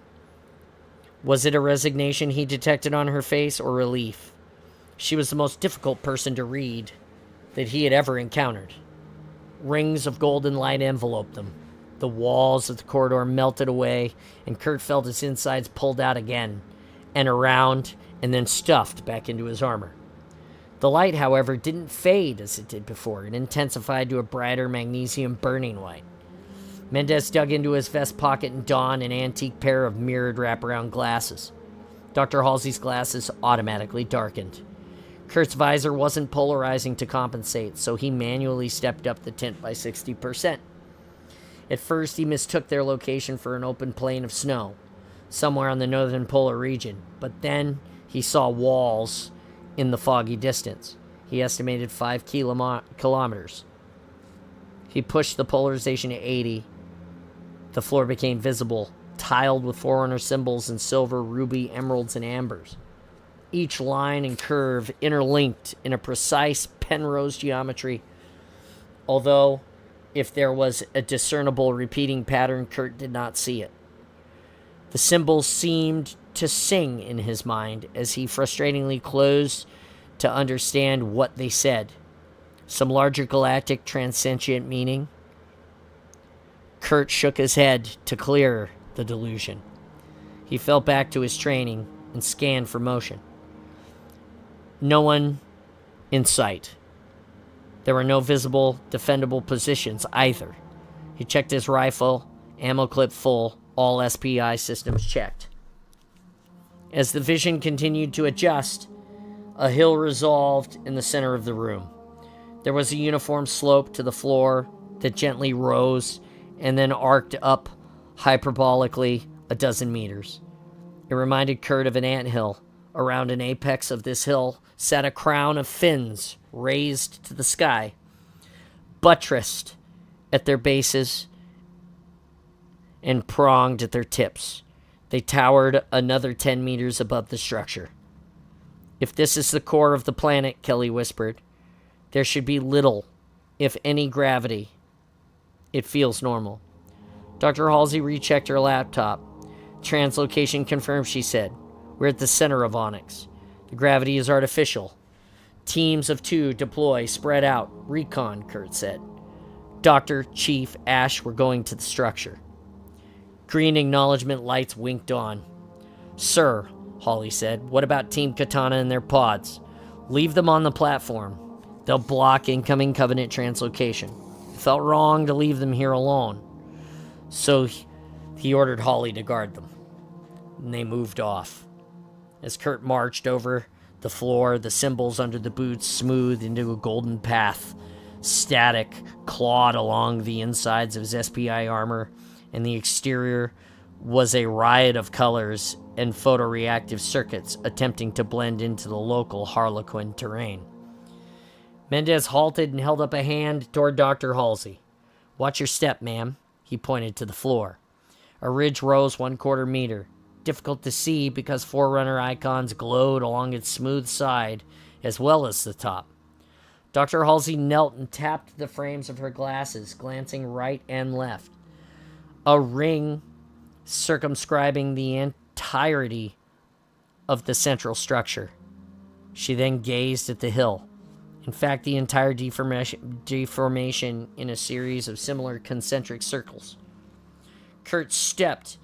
Was it a resignation he detected on her face or relief? She was the most difficult person to read that he had ever encountered. Rings of golden light enveloped them. The walls of the corridor melted away, and Kurt felt his insides pulled out again, and around, and then stuffed back into his armor. The light, however, didn't fade as it did before. It intensified to a brighter magnesium burning white. Mendez dug into his vest pocket and donned an antique pair of mirrored wraparound glasses. Dr. Halsey's glasses automatically darkened. Kurt's visor wasn't polarizing to compensate, so he manually stepped up the tint by 60%. At first, he mistook their location for an open plain of snow, somewhere on the northern polar region, but then he saw walls in the foggy distance. He estimated 5 kilometers. He pushed the polarization to 80. The floor became visible, tiled with Forerunner symbols in silver, ruby, emeralds, and ambers. Each line and curve interlinked in a precise Penrose geometry. Although, if there was a discernible repeating pattern, Kurt did not see it. The symbols seemed to sing in his mind as he frustratingly closed to understand what they said. Some larger galactic transcendent meaning? Kurt shook his head to clear the delusion. He fell back to his training and scanned for motion. No one in sight. There were no visible, defendable positions either. He checked his rifle, ammo clip full, all SPI systems checked. As the vision continued to adjust, a hill resolved in the center of the room. There was a uniform slope to the floor that gently rose and then arced up hyperbolically a dozen meters. It reminded Kurt of an anthill. Around an apex of this hill sat a crown of fins raised to the sky, buttressed at their bases and pronged at their tips. They towered another 10 meters above the structure. If this is the core of the planet, Kelly whispered, there should be little, if any, gravity. It feels normal. Dr. Halsey rechecked her laptop. Translocation confirmed, she said. We're at the center of Onyx. The gravity is artificial. Teams of 2 deploy, spread out. Recon, Kurt said. Doctor, Chief, Ash were going to the structure. Green acknowledgement lights winked on. Sir, Hawley said, what about Team Katana and their pods? Leave them on the platform. They'll block incoming Covenant translocation. It felt wrong to leave them here alone. So he ordered Hawley to guard them. And they moved off. As Kurt marched over the floor, the symbols under the boots smoothed into a golden path. Static clawed along the insides of his SPI armor, and the exterior was a riot of colors and photoreactive circuits attempting to blend into the local Harlequin terrain. Mendez halted and held up a hand toward Dr. Halsey. Watch your step, ma'am. He pointed to the floor. A ridge rose 1/4 meter. Difficult to see because Forerunner icons glowed along its smooth side as well as the top. Dr. Halsey knelt and tapped the frames of her glasses, glancing right and left. A ring circumscribing the entirety of the central structure. She then gazed at the hill. In fact, the entire deformation in a series of similar concentric circles. Kurt stepped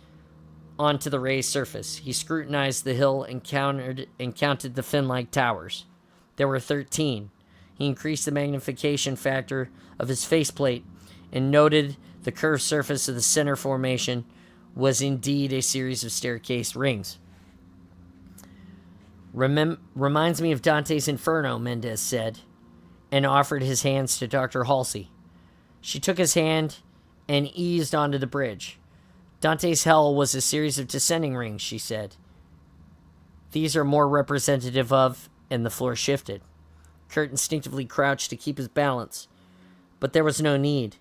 onto the raised surface. He scrutinized the hill and counted the fin-like towers. There were 13. He increased the magnification factor of his faceplate and noted the curved surface of the center formation was indeed a series of staircase rings. Reminds me of Dante's Inferno, Mendez said, and offered his hands to Dr. Halsey. She took his hand and eased onto the bridge. Dante's Hell was a series of descending rings, she said. These are more representative of, and the floor shifted. Kurt instinctively crouched to keep his balance, but there was no need.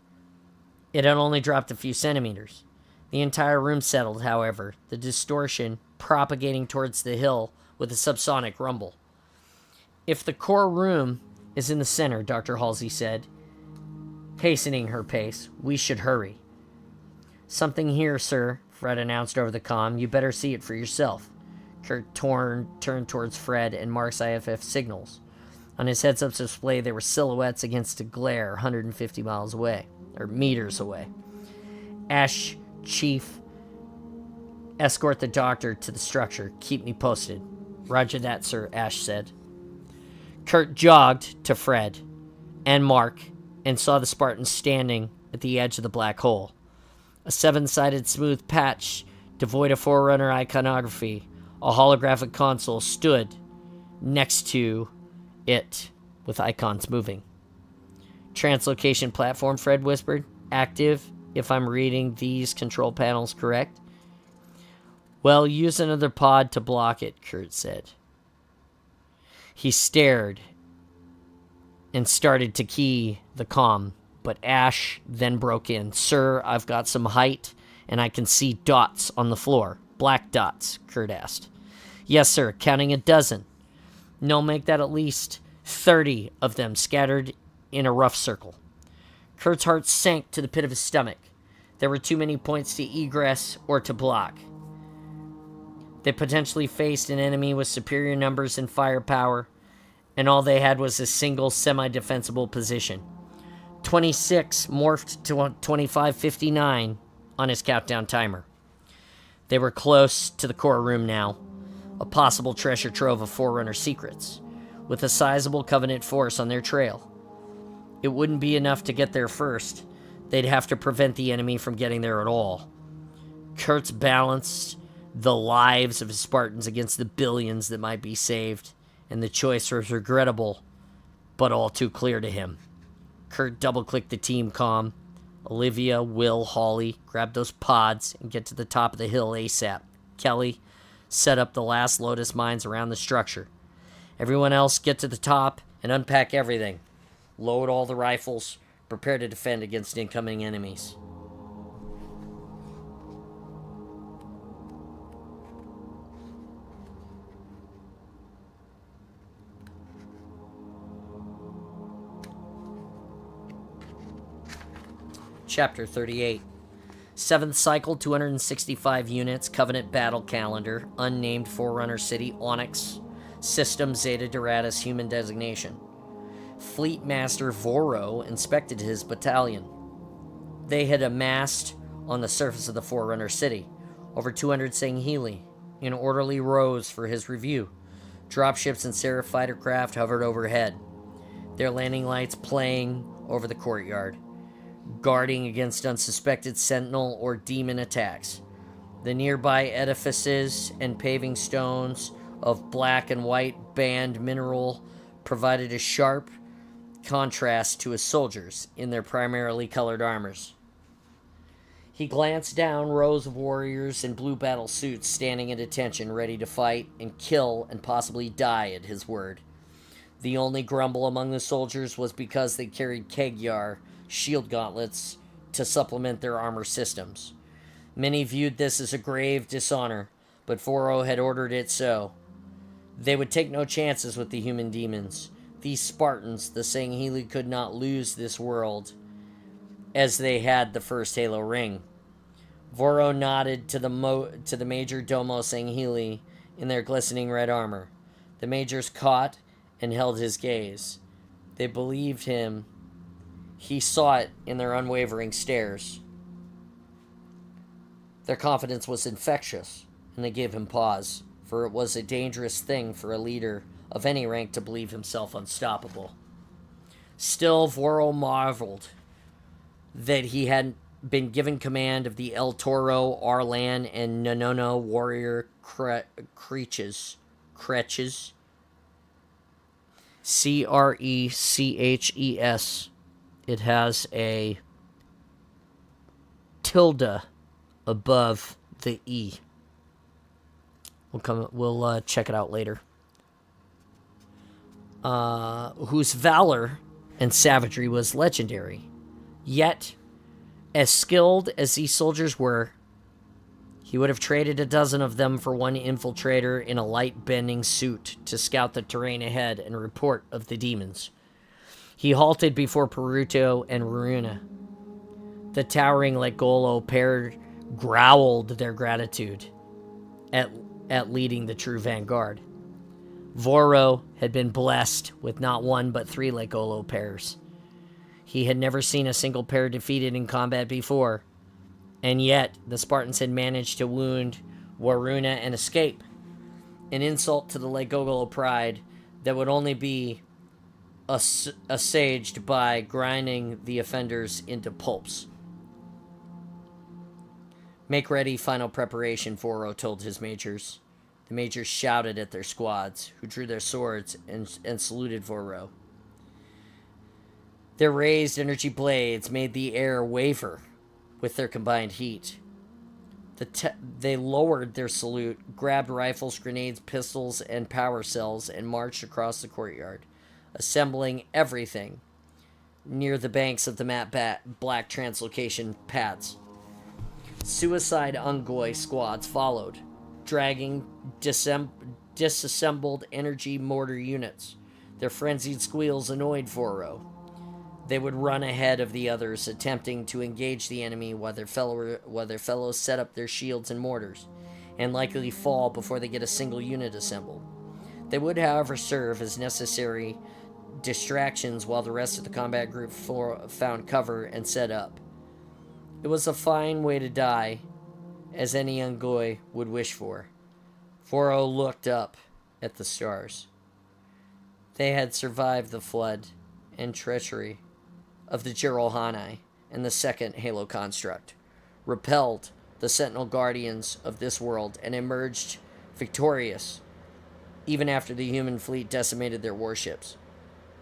It had only dropped a few centimeters. The entire room settled, however, the distortion propagating towards the hill with a subsonic rumble. If the core room is in the center, Dr. Halsey said, hastening her pace, we should hurry. Something here, sir, Fred announced over the comm. You better see it for yourself. Kurt turned towards Fred and Mark's IFF signals. On his heads-up display, there were silhouettes against a glare 150 miles away, or meters away. Ash, Chief, escort the doctor to the structure. Keep me posted. Roger that, sir, Ash said. Kurt jogged to Fred and Mark and saw the Spartans standing at the edge of the black hole. A 7-sided smooth patch, devoid of Forerunner iconography, a holographic console stood next to it, with icons moving. Translocation platform, Fred whispered. Active, if I'm reading these control panels correct. Well, use another pod to block it, Kurt said. He stared and started to key the comm, but Ash then broke in. Sir, I've got some height, and I can see dots on the floor. Black dots, Kurt asked. Yes, sir, counting a dozen. No, make that at least 30 of them scattered in a rough circle. Kurt's heart sank to the pit of his stomach. There were too many points to egress or to block. They potentially faced an enemy with superior numbers and firepower, and all they had was a single semi-defensible position. 26 morphed to 25:59 on his countdown timer. They were close to the core room now, a possible treasure trove of Forerunner secrets, with a sizable Covenant force on their trail. It wouldn't be enough to get there first. They'd have to prevent the enemy from getting there at all. Kurtz balanced the lives of his Spartans against the billions that might be saved, and the choice was regrettable, but all too clear to him. Kurt double-clicked the team comm. Olivia, Will, Hawley, grab those pods and get to the top of the hill ASAP. Kelly, set up the last Lotus mines around the structure. Everyone else, get to the top and unpack everything. Load all the rifles. Prepare to defend against incoming enemies. Chapter 38. 7th cycle, 265 units, Covenant Battle Calendar, unnamed Forerunner City, Onyx, System Zeta Doradus, human designation. Fleet Master Voro inspected his battalion. They had amassed on the surface of the Forerunner City, over 200 Sangheli, in orderly rows for his review. Dropships and Seraph fighter craft hovered overhead, their landing lights playing over the courtyard, guarding against unsuspected sentinel or demon attacks. The nearby edifices and paving stones of black and white band mineral provided a sharp contrast to his soldiers in their primarily colored armors. He glanced down rows of warriors in blue battle suits standing at attention, ready to fight and kill and possibly die at his word. The only grumble among the soldiers was because they carried Kegyar shield gauntlets to supplement their armor systems. Many viewed this as a grave dishonor, but Voro had ordered it so. They would take no chances with the human demons. These Spartans, the Sangheli, could not lose this world, as they had the first Halo ring. Voro nodded to the Major Domo Sangheli in their glistening red armor. The Majors caught and held his gaze. They believed him. He saw it in their unwavering stares. Their confidence was infectious, and they gave him pause, for it was a dangerous thing for a leader of any rank to believe himself unstoppable. Still, Voro marveled that he had been given command of the El Toro, Arlan, and Nonono warrior creches. Creches. It has a tilde above the E. We'll check it out later. Whose valor and savagery was legendary. Yet, as skilled as these soldiers were, he would have traded a dozen of them for one infiltrator in a light bending suit to scout the terrain ahead and report of the demons. He halted before Peruto and Runa. The towering Legolo pair growled their gratitude at leading the true vanguard. Voro had been blessed with not one but 3 Legolo pairs. He had never seen a single pair defeated in combat before, and yet the Spartans had managed to wound Waruna and escape. An insult to the Legolo pride that would only be assuaged by grinding the offenders into pulps. Make ready, final preparation, Voro told his majors. The majors shouted at their squads, who drew their swords and saluted Voro. Their raised energy blades made the air waver with their combined heat. They lowered their salute, grabbed rifles, grenades, pistols, and power cells, and marched across the courtyard, assembling everything near the banks of the matte black translocation pads. Suicide Ungoi squads followed, dragging disassembled energy mortar units. Their frenzied squeals annoyed Voro. They would run ahead of the others, attempting to engage the enemy while their fellows set up their shields and mortars, and likely fall before they get a single unit assembled. They would, however, serve as necessary distractions while the rest of the combat group found cover and set up. It was a fine way to die, as any Ungoi would wish for. Voro looked up at the stars. They had survived the flood and treachery of the Jerohani and the second Halo construct, repelled the Sentinel Guardians of this world, and emerged victorious, even after the human fleet decimated their warships.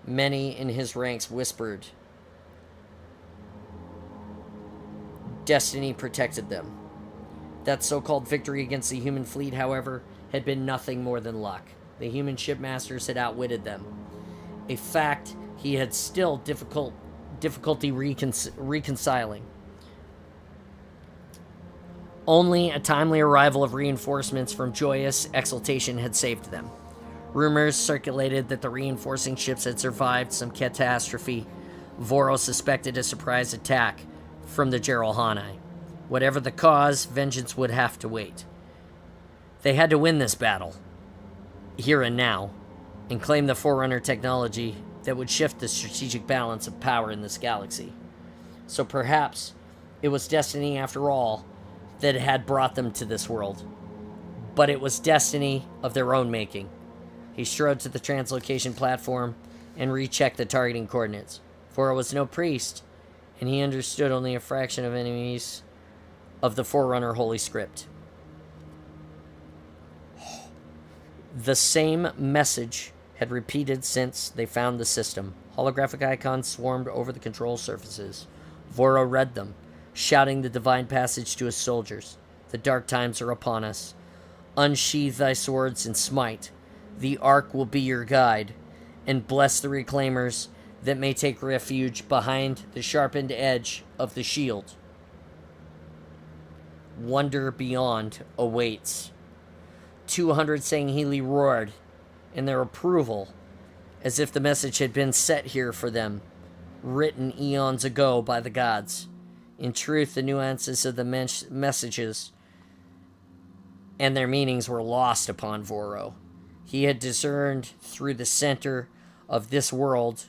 Many in his ranks whispered, destiny protected them. That so-called victory against the human fleet, however, had been nothing more than luck. The human shipmasters had outwitted them, a fact he had still difficulty reconciling. Only a timely arrival of reinforcements from joyous exultation had saved them. Rumors circulated that the reinforcing ships had survived some catastrophe. Voro suspected a surprise attack from the Jerohani. Whatever the cause, vengeance would have to wait. They had to win this battle, here and now, and claim the Forerunner technology that would shift the strategic balance of power in this galaxy. So perhaps it was destiny after all that had brought them to this world. But it was destiny of their own making. He strode to the translocation platform and rechecked the targeting coordinates. Vora was no priest, and he understood only a fraction of enemies of the Forerunner Holy Script. The same message had repeated since they found the system. Holographic icons swarmed over the control surfaces. Vora read them, shouting the divine passage to his soldiers. The dark times are upon us. Unsheathe thy swords and smite. The Ark will be your guide. And bless the reclaimers that may take refuge behind the sharpened edge of the shield. Wonder beyond awaits. 200 Sangheili roared in their approval, as if the message had been set here for them, written eons ago by the gods. In truth, the nuances of the messages and their meanings were lost upon Voro. He had discerned through the center of this world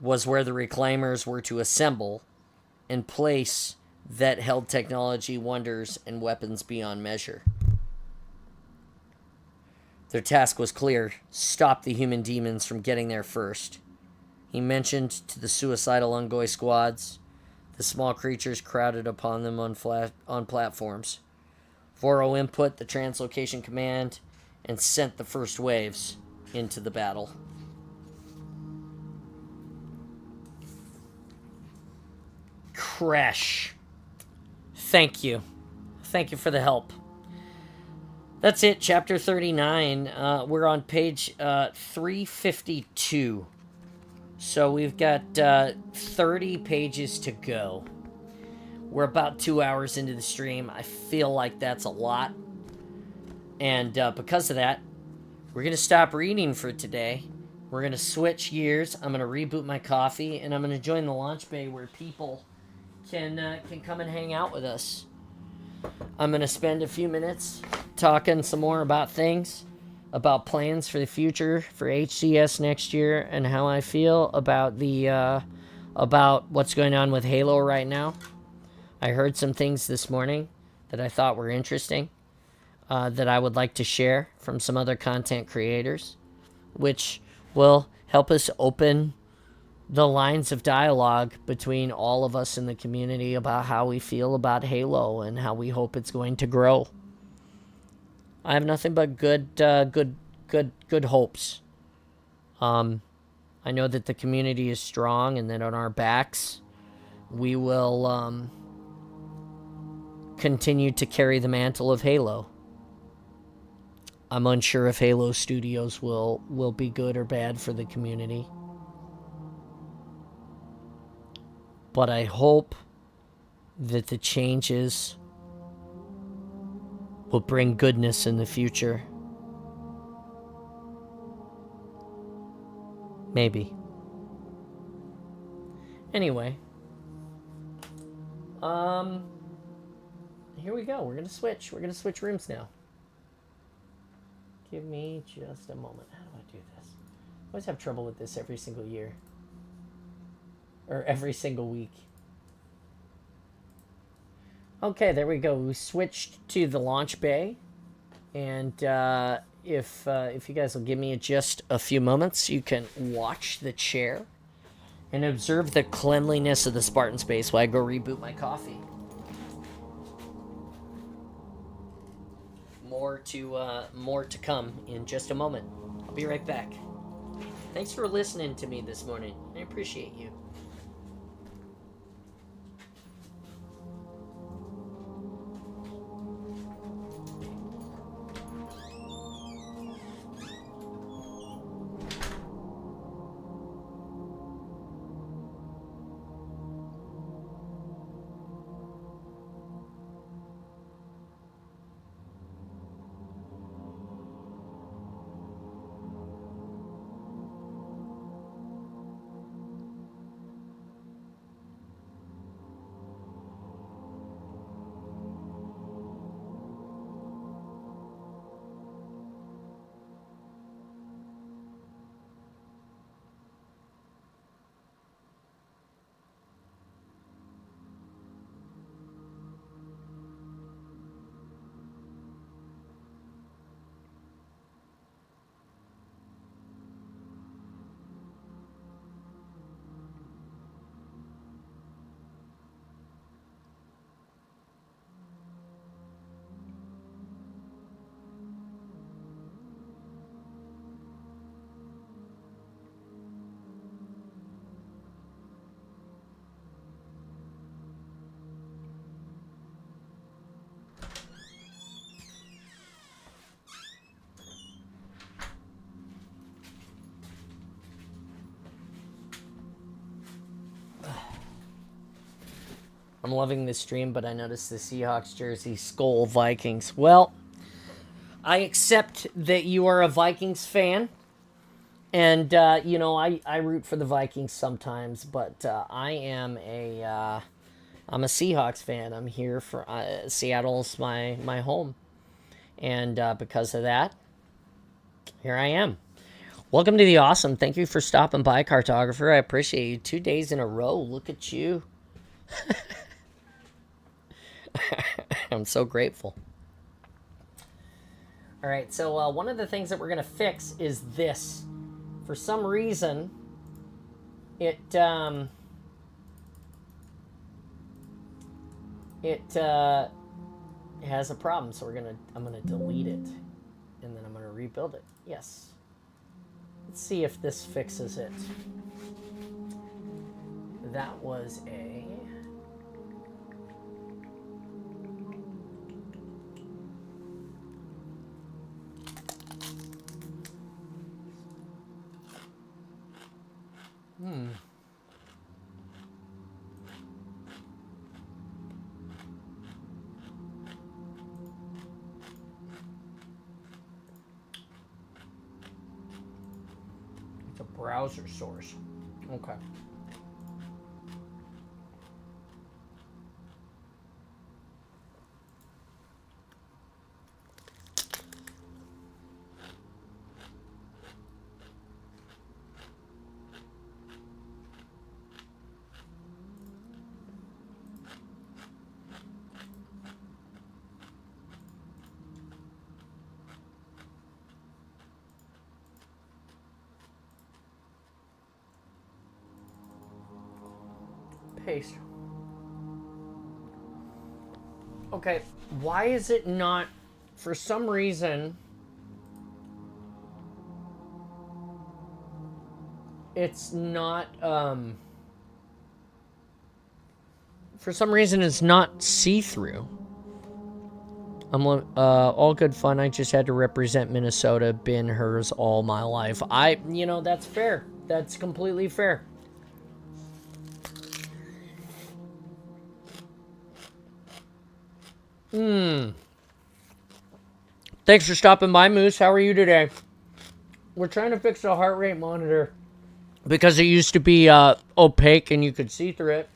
was where the Reclaimers were to assemble and place that held technology, wonders, and weapons beyond measure. Their task was clear: stop the human demons from getting there first. He mentioned to the suicidal Ungoi squads, the small creatures crowded upon them on platforms. Voro input the translocation command and sent the first waves into the battle. Crash. Thank you. Thank you for the help. That's it, chapter 39. We're on page 352. So we've got 30 pages to go. We're about 2 hours into the stream. I feel like that's a lot. And because of that, we're going to stop reading for today. We're going to switch gears. I'm going to reboot my coffee, and I'm going to join the launch bay where people can come and hang out with us. I'm going to spend a few minutes talking some more about things, about plans for the future for HCS next year, and how I feel about the about what's going on with Halo right now. I heard some things this morning that I thought were interesting, that I would like to share from some other content creators, which will help us open the lines of dialogue between all of us in the community about how we feel about Halo and how we hope it's going to grow. I have nothing but good hopes. I know that the community is strong and that on our backs we will continue to carry the mantle of Halo. I'm unsure if Halo Studios will be good or bad for the community. But I hope that the changes will bring goodness in the future. Maybe. Anyway. Here we go. We're going to switch. We're going to switch rooms now. Give me just a moment. How do I do this? I always have trouble with this every single year. Or every single week. Okay, there we go. We switched to the launch bay. And if you guys will give me just a few moments, you can watch the chair and observe the cleanliness of the Spartan space while I go reboot my coffee. More to come in just a moment. I'll be right back. Thanks for listening to me this morning. I appreciate you. I'm loving this stream, but I noticed the Seahawks jersey, Skull Vikings. Well, I accept that you are a Vikings fan. And, I root for the Vikings sometimes, but I'm a Seahawks fan. I'm here for Seattle's my home. And because of that, here I am. Welcome to the awesome. Thank you for stopping by, Cartographer. I appreciate you. 2 days in a row. Look at you. I'm so grateful. All right, so one of the things that we're going to fix is this. For some reason, it has a problem. So I'm gonna delete it, and then I'm gonna rebuild it. Yes. Let's see if this fixes it. That was a... It's a browser source. Okay. Paste. Okay, why is it not, for some reason, it's not, for some reason it's not see-through. I'm all good fun. I just had to represent Minnesota, been hers all my life. That's fair. That's completely fair. Thanks for stopping by, Moose. How are you today? We're trying to fix the heart rate monitor because it used to be opaque and you could see through it.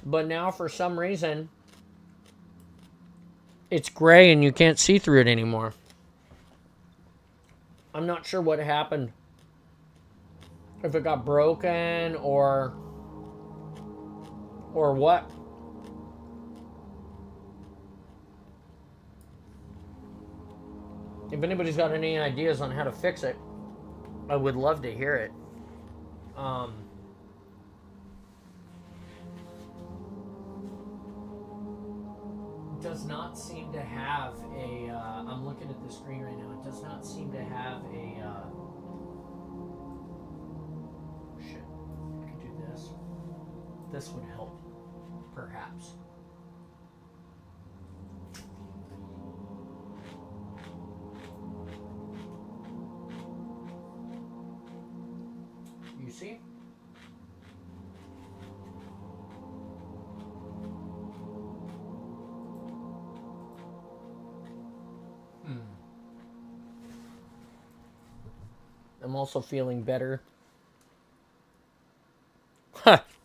But now, for some reason, it's gray and you can't see through it anymore. I'm not sure what happened. If it got broken or what. If anybody's got any ideas on how to fix it, I would love to hear it. Does not seem to have a, I'm looking at the screen right now, it does not seem to have a, shit, I could do this. This would help, perhaps. You see? I'm also feeling better.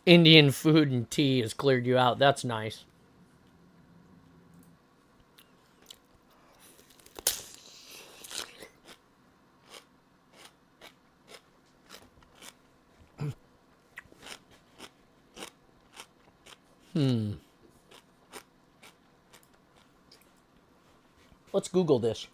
Indian food and tea has cleared you out. That's nice. Let's Google this.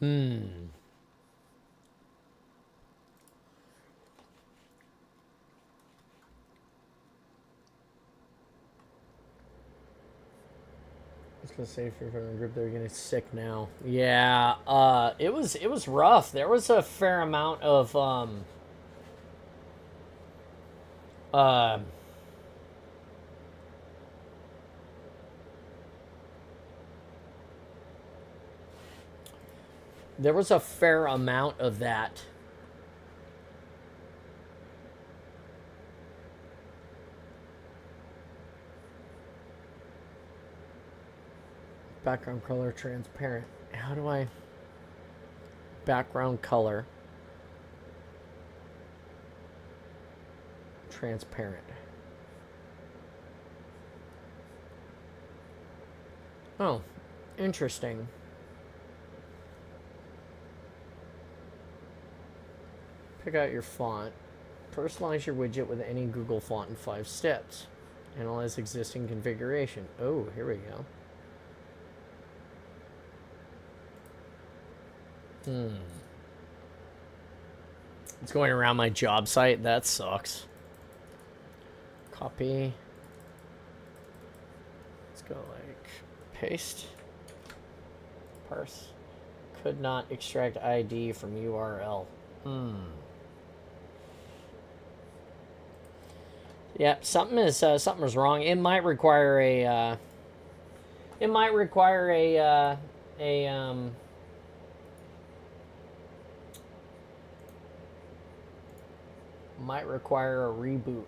Hmm. I was gonna say if you're from a group, they're getting sick now. Yeah. It was rough. There was a fair amount of uh there was a fair amount of that. Background color transparent. How do I background color transparent? Oh, interesting. Pick out your font. Personalize your widget with any Google font in 5 steps. Analyze existing configuration. Oh, here we go. It's going around my job site. That sucks. Copy. Let's go like paste. Parse. Could not extract ID from URL. Yeah, something is wrong. It might require a a might require a reboot.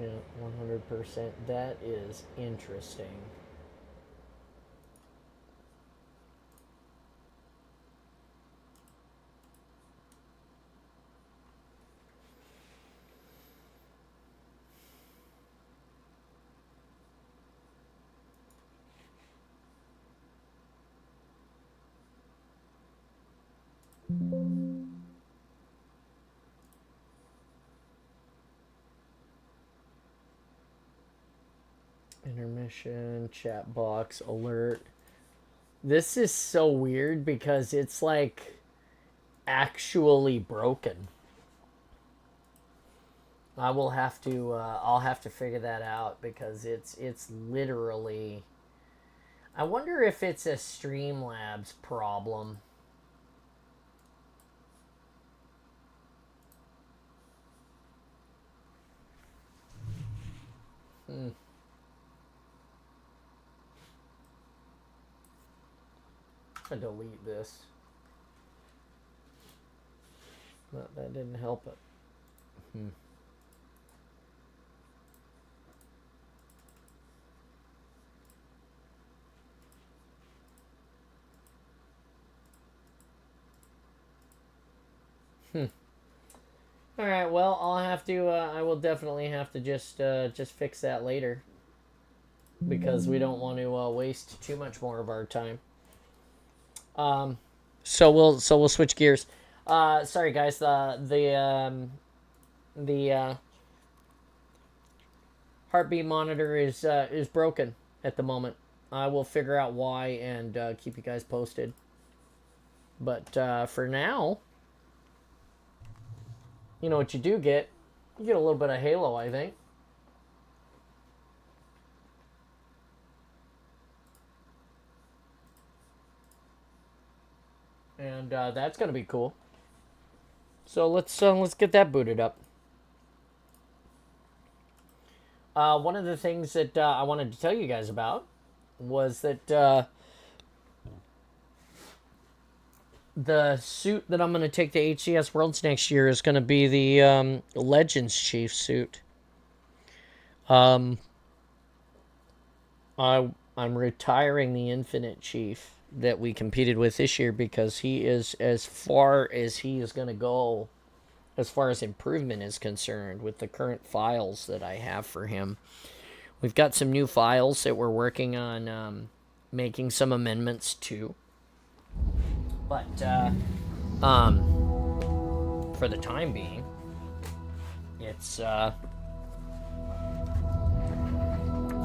Yeah, 100%. That is interesting. Intermission, chat box, alert. This is so weird because it's like actually broken. I'll have to figure that out because it's literally. I wonder if it's a Streamlabs problem. I delete this. No, that didn't help it. All right. Well, I'll have to. I will definitely have to just fix that later because we don't want to waste too much more of our time. So we'll switch gears. Sorry guys. The heartbeat monitor is broken at the moment. I will figure out why and keep you guys posted. But for now, you know what you do get? You get a little bit of Halo, I think. And that's gonna be cool. So let's get that booted up. One of the things that I wanted to tell you guys about was that the suit that I'm going to take to HCS Worlds next year is going to be the Legends Chief suit. I'm retiring the Infinite Chief that we competed with this year because he is as far as he is going to go as far as improvement is concerned with the current files that I have for him. We've got some new files that we're working on making some amendments to. But for the time being, It's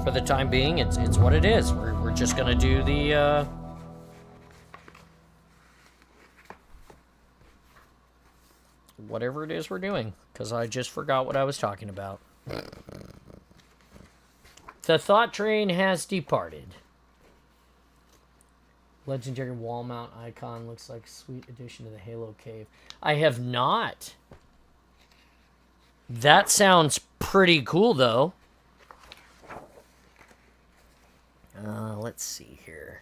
for the time being, it's what it is. We're just gonna do the whatever it is we're doing, because I just forgot what I was talking about. The thought train has departed. Legendary wall mount icon looks like a sweet addition to the Halo cave. I have not. That sounds pretty cool, though. Let's see here.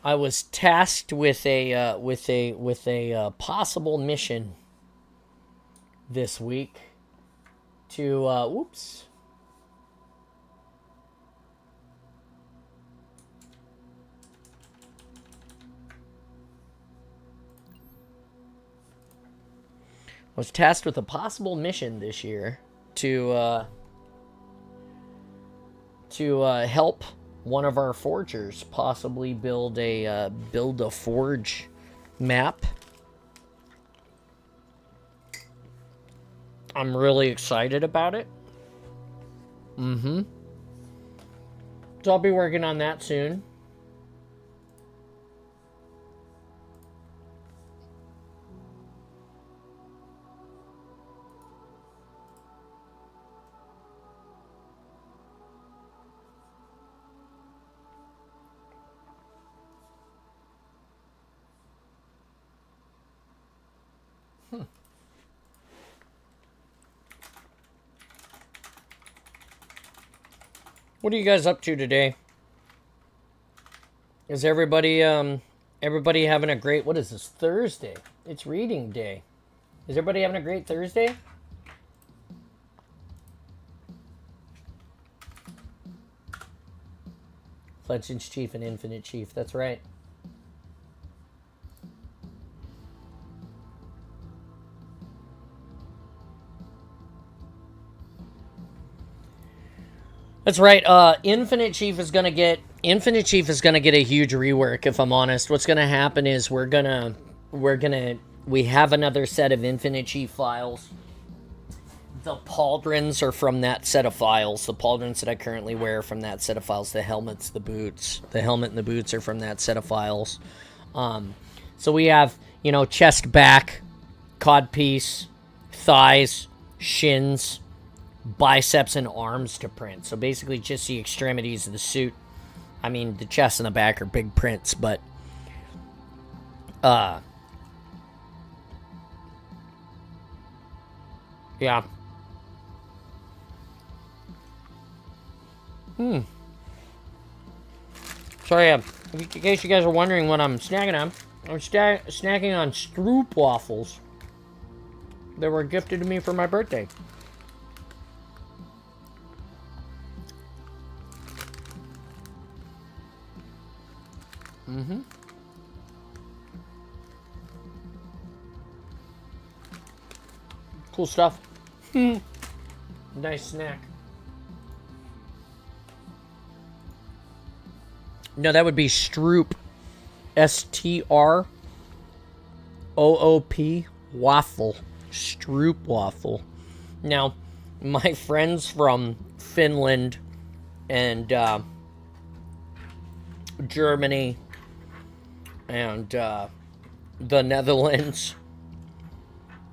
I was tasked with a possible mission this week to whoops. I was tasked with a possible mission this year to help one of our forgers possibly build a forge map. I'm really excited about it. So I'll be working on that soon. What are you guys up to today? Is everybody having a great, what is this, Thursday? It's reading day. Is everybody having a great Thursday? Legends Chief and Infinite Chief, that's right. That's right. Infinite Chief is gonna get a huge rework. If I'm honest, what's gonna happen is we have another set of Infinite Chief files. The pauldrons are from that set of files. The pauldrons that I currently wear are from that set of files. The helmets, the boots, the helmet and the boots are from that set of files. So we have, chest, back, codpiece, thighs, shins, biceps, and arms to print. So basically just the extremities of the suit. I mean, the chest and the back are big prints, but yeah. Sorry, in case you guys are wondering what I'm snacking on, I'm snacking on Stroop waffles that were gifted to me for my birthday. Cool stuff. Nice snack. No, that would be Stroop. Stroop waffle. Stroop waffle. Now, my friends from Finland and Germany and the Netherlands,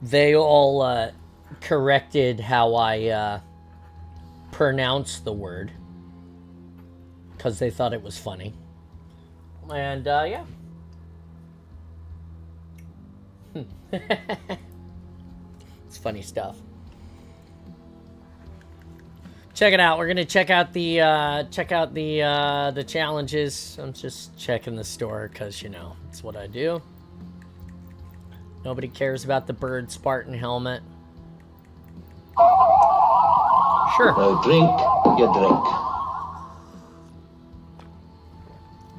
they all corrected how I pronounce the word because they thought it was funny. And yeah. It's funny stuff. Check it out. We're gonna check out the challenges. I'm just checking the store because it's what I do. Nobody cares about the bird Spartan helmet. Sure. No drink, you drink.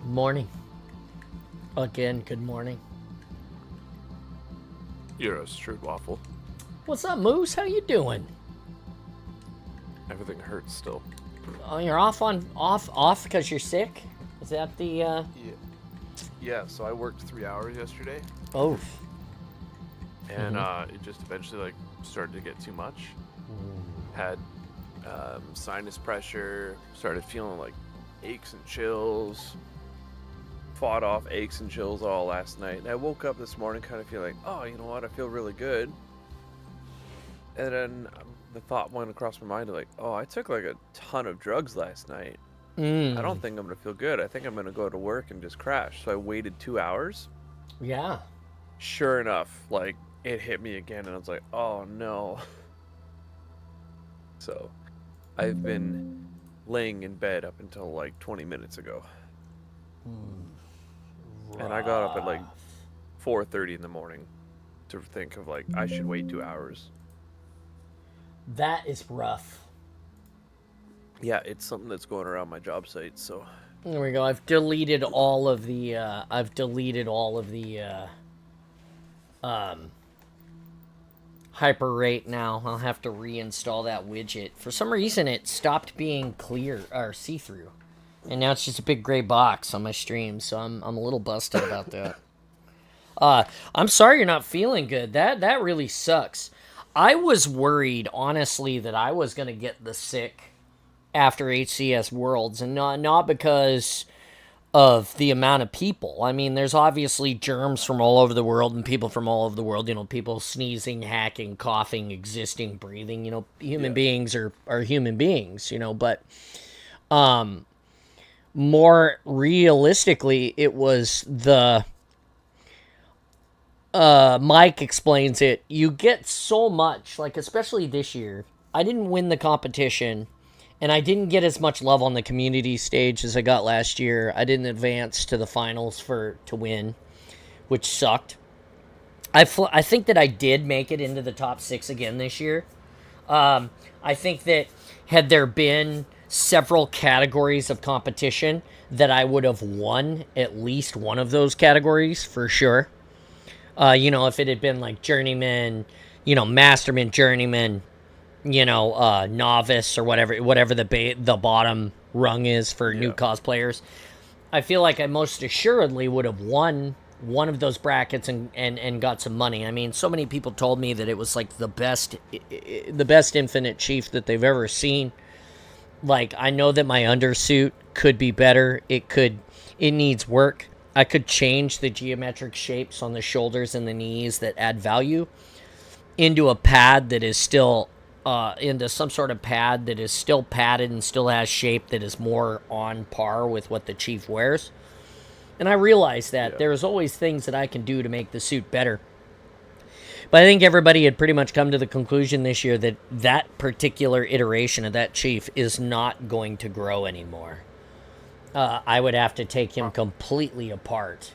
Morning. Again, good morning. You're a strudwaffle. What's up, Moose? How you doing? Everything hurts still. Oh, you're off because you're sick? Is that the, Yeah. Yeah, so I worked 3 hours yesterday, Oh. and it just eventually, like, started to get too much. Had sinus pressure, started feeling, like, aches and chills. Fought off aches and chills all last night. And I woke up this morning kind of feeling, oh, you know what, I feel really good. And then the thought went across my mind, like, oh, I took, like, a ton of drugs last night. I don't think I'm going to feel good. I think I'm going to go to work and just crash. So I waited 2 hours. Yeah. Sure enough, like, it hit me again, and I was like, oh, no. So I've been laying in bed up until, like, 20 minutes ago. And I got up at, like, 4:30 in the morning to think of, like, I should wait 2 hours. That is rough. Yeah, it's something that's going around my job site, so... There we go. I've deleted all of the, hyper rate now. I'll have to reinstall that widget. For some reason, it stopped being clear, or see-through. And now it's just a big gray box on my stream, so I'm a little busted about that. I'm sorry you're not feeling good. That really sucks. I was worried, honestly, that I was going to get the sick after HCS Worlds, and not because of the amount of people. I mean, there's obviously germs from all over the world and people from all over the world, people sneezing, hacking, coughing, existing, breathing, human beings are human beings, but more realistically, it was the Mike explains it. You get so much, like, especially this year. I didn't win the competition, and I didn't get as much love on the community stage as I got last year. I didn't advance to the finals to win, which sucked. I think that I did make it into the top 6 again this year. I think that had there been several categories of competition, that I would have won at least one of those categories for sure. If it had been like journeyman, masterman, journeyman, novice or whatever the bottom rung is for new cosplayers, I feel like I most assuredly would have won one of those brackets and got some money. I mean, so many people told me that it was like the best Infinite Chief that they've ever seen. Like, I know that my undersuit could be better. It needs work. I could change the geometric shapes on the shoulders and the knees that add value into a pad that is still into some sort of pad that is still padded and still has shape that is more on par with what the Chief wears. And I realize that there's always things that I can do to make the suit better. But I think everybody had pretty much come to the conclusion this year that that particular iteration of that Chief is not going to grow anymore. I would have to take him completely apart.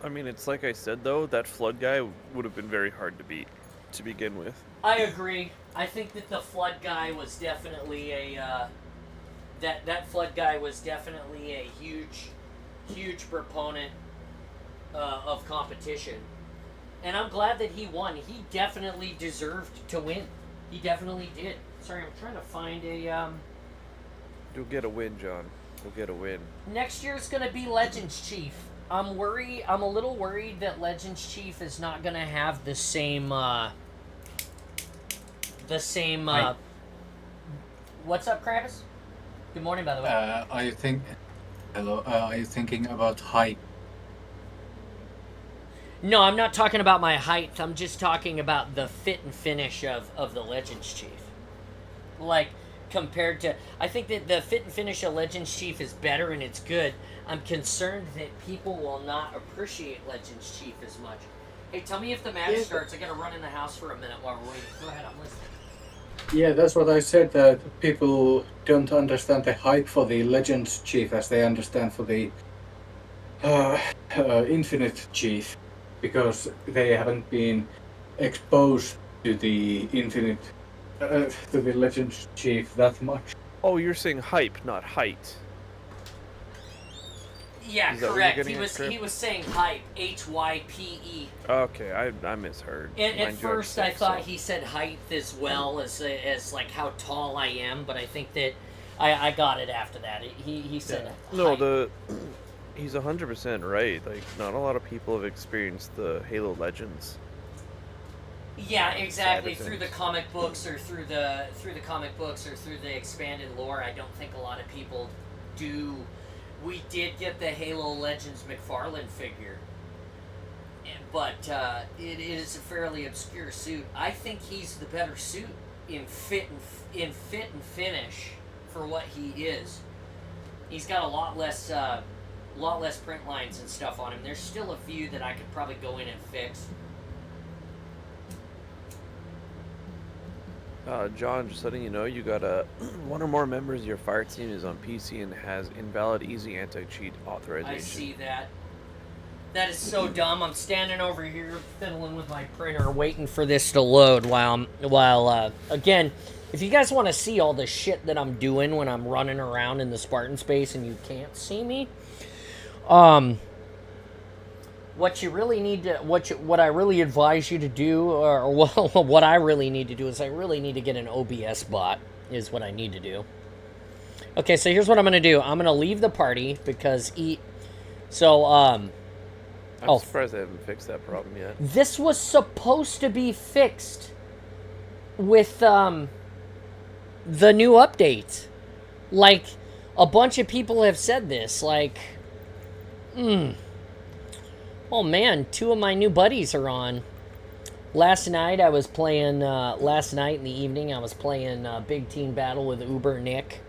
I mean, it's like I said, though, that Flood guy would have been very hard to beat to begin with. I agree. I think that the Flood guy was definitely that Flood guy was definitely a huge proponent of competition. And I'm glad that he won. He definitely deserved to win. He definitely did. Sorry, I'm trying to find a... You'll get a win, John. You'll get a win. Next year's going to be Legends Chief. I'm a little worried that Legends Chief is not going to have the same... What's up, Kravis? Good morning, by the way. Are you thinking about height? No, I'm not talking about my height. I'm just talking about the fit and finish of the Legends Chief. Like, compared to... I think that the fit and finish of Legends Chief is better and it's good. I'm concerned that people will not appreciate Legends Chief as much. Hey, tell me if the match starts. I gotta run in the house for a minute while we're waiting. Go ahead, I'm listening. Yeah, that's what I said, that people don't understand the hype for the Legends Chief as they understand for the Infinite Chief, because they haven't been exposed to the to the Legends Chief that much. Oh, you're saying hype, not height. Yeah, Is that what you're correct. getting He at, was Crip? he was saying hype, HYPE. Okay, I misheard. And at Mind you, I'm first, I 6, thought so- he said height as well as like how tall I am, but I think that I got it after that. He said No, height. he's 100% right. Like, not a lot of people have experienced the Halo Legends. Yeah, exactly. side of Through the things. comic books or through the comic books or through the expanded lore, I don't think a lot of people do. We did get the Halo Legends McFarlane figure, but it is a fairly obscure suit. I think he's the better suit in fit and finish for what he is. He's got a lot less print lines and stuff on him. There's still a few that I could probably go in and fix. John, just letting you know, you got a one or more members of your fire team is on PC and has invalid easy anti-cheat authorization. I see that. That is so dumb. I'm standing over here fiddling with my printer, waiting for this to load. While again, if you guys want to see all the shit that I'm doing when I'm running around in the Spartan space and you can't see me, what you really need to, what I really advise you to do, or what I really need to do is I really need to get an OBS bot, is what I need to do. Okay, so here's what I'm gonna do. I'm gonna leave the party because I'm surprised they haven't fixed that problem yet. this was supposed to be fixed with the new update. Like, a bunch of people have said this. Like, oh man, 2 of my new buddies are on. Last night in the evening, I was playing Big Team Battle with Uber Nick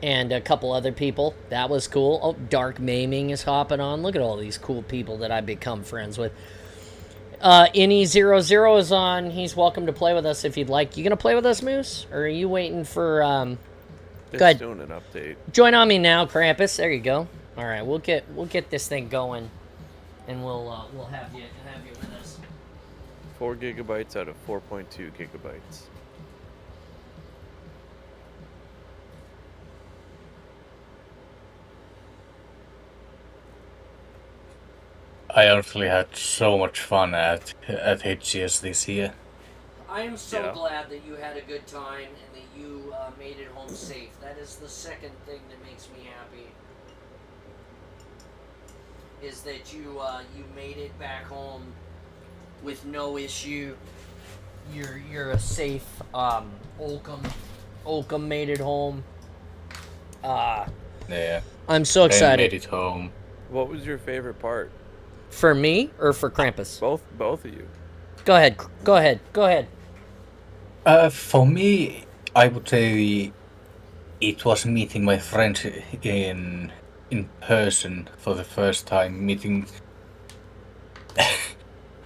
and a couple other people. That was cool. Oh, Dark Maiming is hopping on. Look at all these cool people that I've become friends with. Innie00 is on. He's welcome to play with us if you'd like. You gonna play with us, Moose? Or are you waiting for It's go ahead. doing an update. Join on me now, Krampus. There you go. All right, we'll get this thing going, and we'll have you with us. 4 gigabytes out of 4.2 gigabytes. I honestly had so much fun at HCS this year. I am so Yeah. glad that you had a good time and that you made it home safe. That is the second thing that makes me happy. Is that you made it back home with no issue. You're a safe. Olcom made it home. Yeah, I'm so Ben excited. made it home. What was your favorite part? For me or for Krampus? Both of you. Go ahead. For me, I would say it was meeting my friends in person for the first time. Meeting.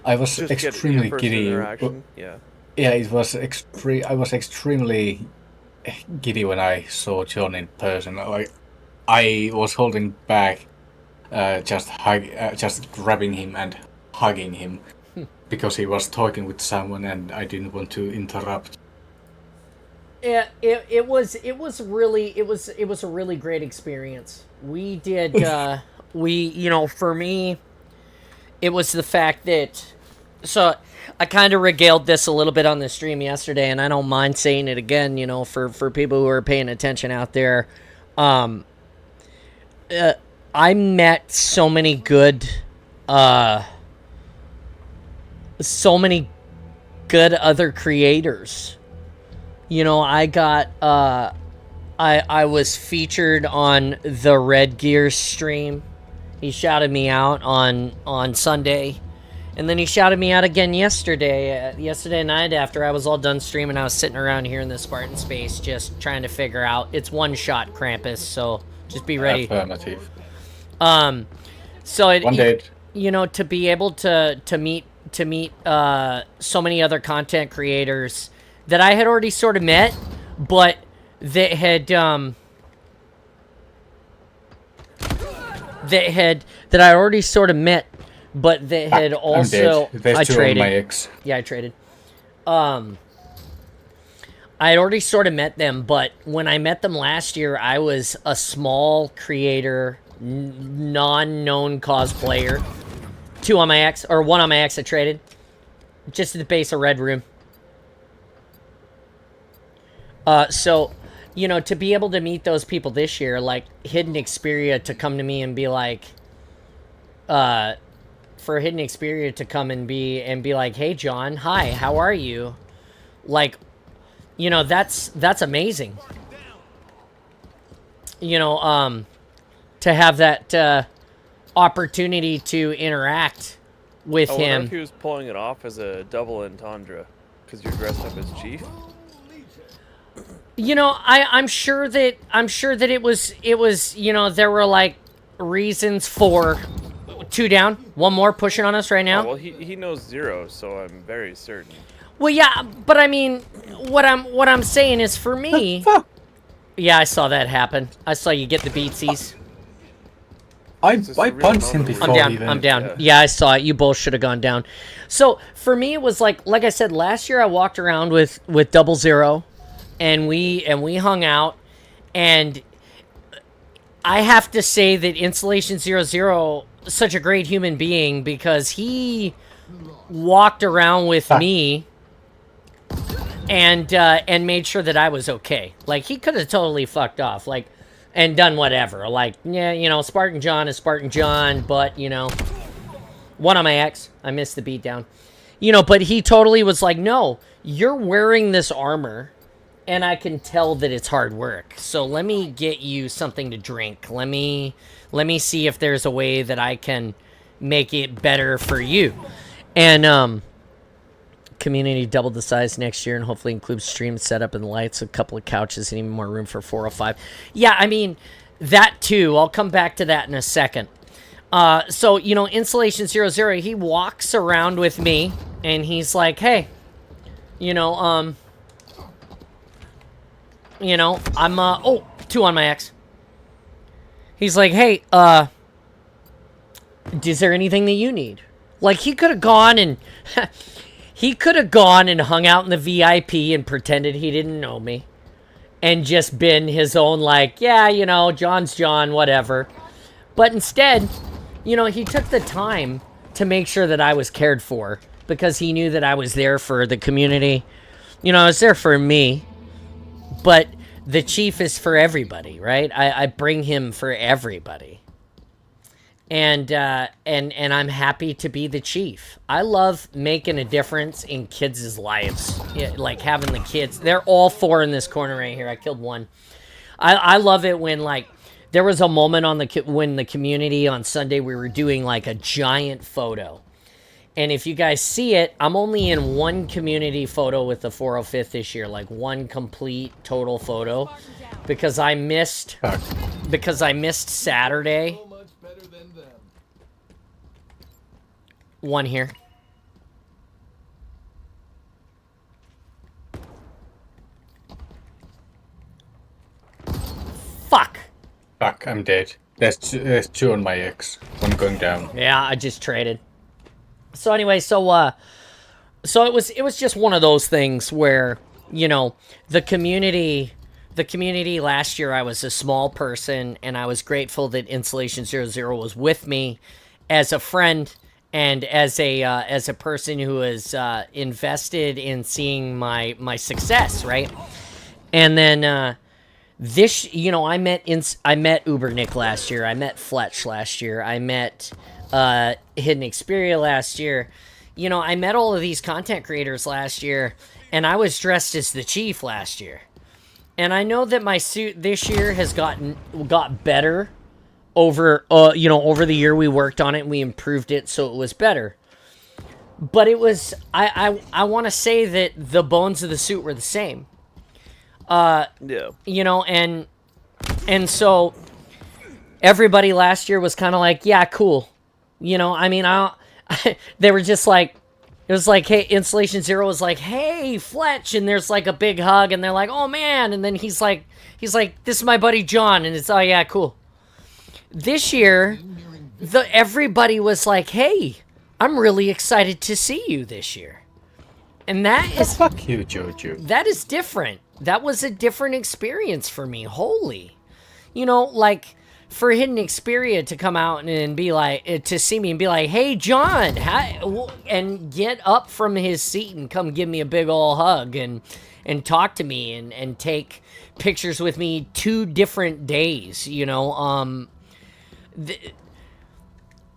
I was Just getting extremely your first giddy. interaction. Yeah. Yeah, it was I was extremely giddy when I saw John in person. Like, I was holding back, just grabbing him and hugging him because he was talking with someone and I didn't want to interrupt. Yeah, it was a really great experience. We did for me, it was the fact that, so I kind of regaled this a little bit on the stream yesterday, and I don't mind saying it again, for people who are paying attention out there. I met so many good other creators. I got I was featured on the Red Gear stream. He shouted me out on Sunday, and then he shouted me out again yesterday night after I was all done streaming. I was sitting around here in the Spartan space just trying to figure out. It's one shot, Krampus, so just be ready. Affirmative. So One day. to be able to meet so many other content creators that I had already sort of met, but that I already sort of met, but that had also There's two on my ex. Yeah, I traded. I had already sort of met them, but when I met them last year, I was a small creator non-known cosplayer. 2 on my X, or 1 on my X I traded. Just at the base of Red Room. So, you know, to be able to meet those people this year, like Hidden Xperia to come to me and be like, for Hidden Xperia to come and be like, hey John, hi, how are you? Like, you know, that's amazing. You know, to have that opportunity to interact with I wonder him. if he was pulling it off as a double entendre because you're dressed up as Chief. You know, I'm sure that it was, you know, there were like reasons for 2 down, 1 more pushing on us right now. Oh, well, he knows 0, so I'm very certain. Well, yeah, but I mean, what I'm saying is, for me, yeah, I saw that happen. I saw you get the beatsies. I just a real punched him moment where before I'm even. I'm down. Yeah, I saw it. You both should have gone down. So for me, it was like I said, last year I walked around with 00, and we hung out, and I have to say that Installation 00, such a great human being, because he walked around with me and made sure that I was okay. Like, he could have totally fucked off, like, and done whatever. Like, yeah, you know, Spartan John is Spartan John, but, you know, 1 on my X. I missed the beatdown. You know, but he totally was like, no, you're wearing this armor, and I can tell that it's hard work. So let me get you something to drink. Let me see if there's a way that I can make it better for you. And community doubled the size next year, and hopefully includes stream setup and lights, a couple of couches, and even more room for 405. Yeah, I mean, that too. I'll come back to that in a second. So, you know, Installation 00, he walks around with me, and he's like, hey, you know, I'm, 2 on my X. He's like, hey, is there anything that you need? Like, he could have gone and hung out in the VIP and pretended he didn't know me, and just been his own, like, yeah, you know, John's John, whatever. But instead, you know, he took the time to make sure that I was cared for, because he knew that I was there for the community. You know, I was there for me, but the chief is for everybody, right? I bring him for everybody. And I'm happy to be the chief. I love making a difference in kids' lives. Yeah, like having the kids. They're all 4 in this corner right here. I killed 1. I love it when, like, there was a moment when the community on Sunday, we were doing like a giant photo. And if you guys see it, I'm only in 1 community photo with the 405th this year, like 1 complete total photo, because I missed Saturday. 1 here. Fuck. Fuck, I'm dead. There's 2 on my X. 1 going down. Yeah, I just traded. So anyway, so it was just one of those things where, you know, the community last year, I was a small person, and I was grateful that Installation 00 was with me as a friend and as a person who is invested in seeing my success, right? And then this, you know, I met Uber Nick last year. I met Fletch last year. I met Hidden Xperia last year. You know, I met all of these content creators last year, and I was dressed as the chief last year. And I know that my suit this year has got better over over the year we worked on it, and we improved it so it was better. But it was I want to say that the bones of the suit were the same. Yeah. You know, and so everybody last year was kind of like, yeah, cool. You know, I mean, they were just like, it was like, hey, Installation 00 was like, hey, Fletch, and there's like a big hug, and they're like, oh man, and then he's like, this is my buddy John, and it's, oh yeah, cool. This year, everybody was like, hey, I'm really excited to see you this year. And that is... Fuck you, Jojo. That is different. That was a different experience for me. Holy. You know, like, for Hidden Xperia to come out and be like, to see me and be like, hey, John, and get up from his seat and come give me a big ol' hug and talk to me and take pictures with me 2 different days, you know.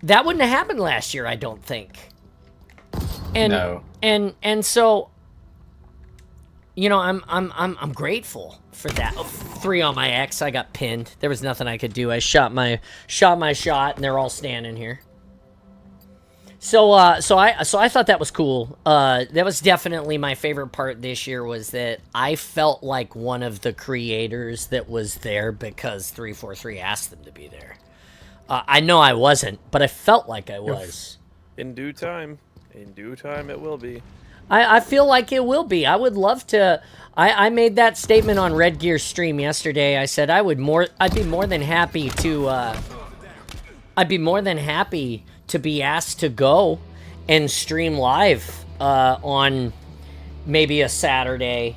That wouldn't have happened last year, I don't think. And, No. And so, you know, I'm grateful for that. 3 on my X. I got pinned. There was nothing I could do. I shot my shot, and they're all standing here. So I thought that was cool. That was definitely my favorite part this year, was that I felt like one of the creators that was there because 343 asked them to be there. I know I wasn't, but I felt like I was. In due time. In due time, it will be. I feel like it will be. I would love to. I made that statement on Red Gear stream yesterday. I said I'd be more than happy to. I'd be more than happy to be asked to go and stream live on maybe a Saturday,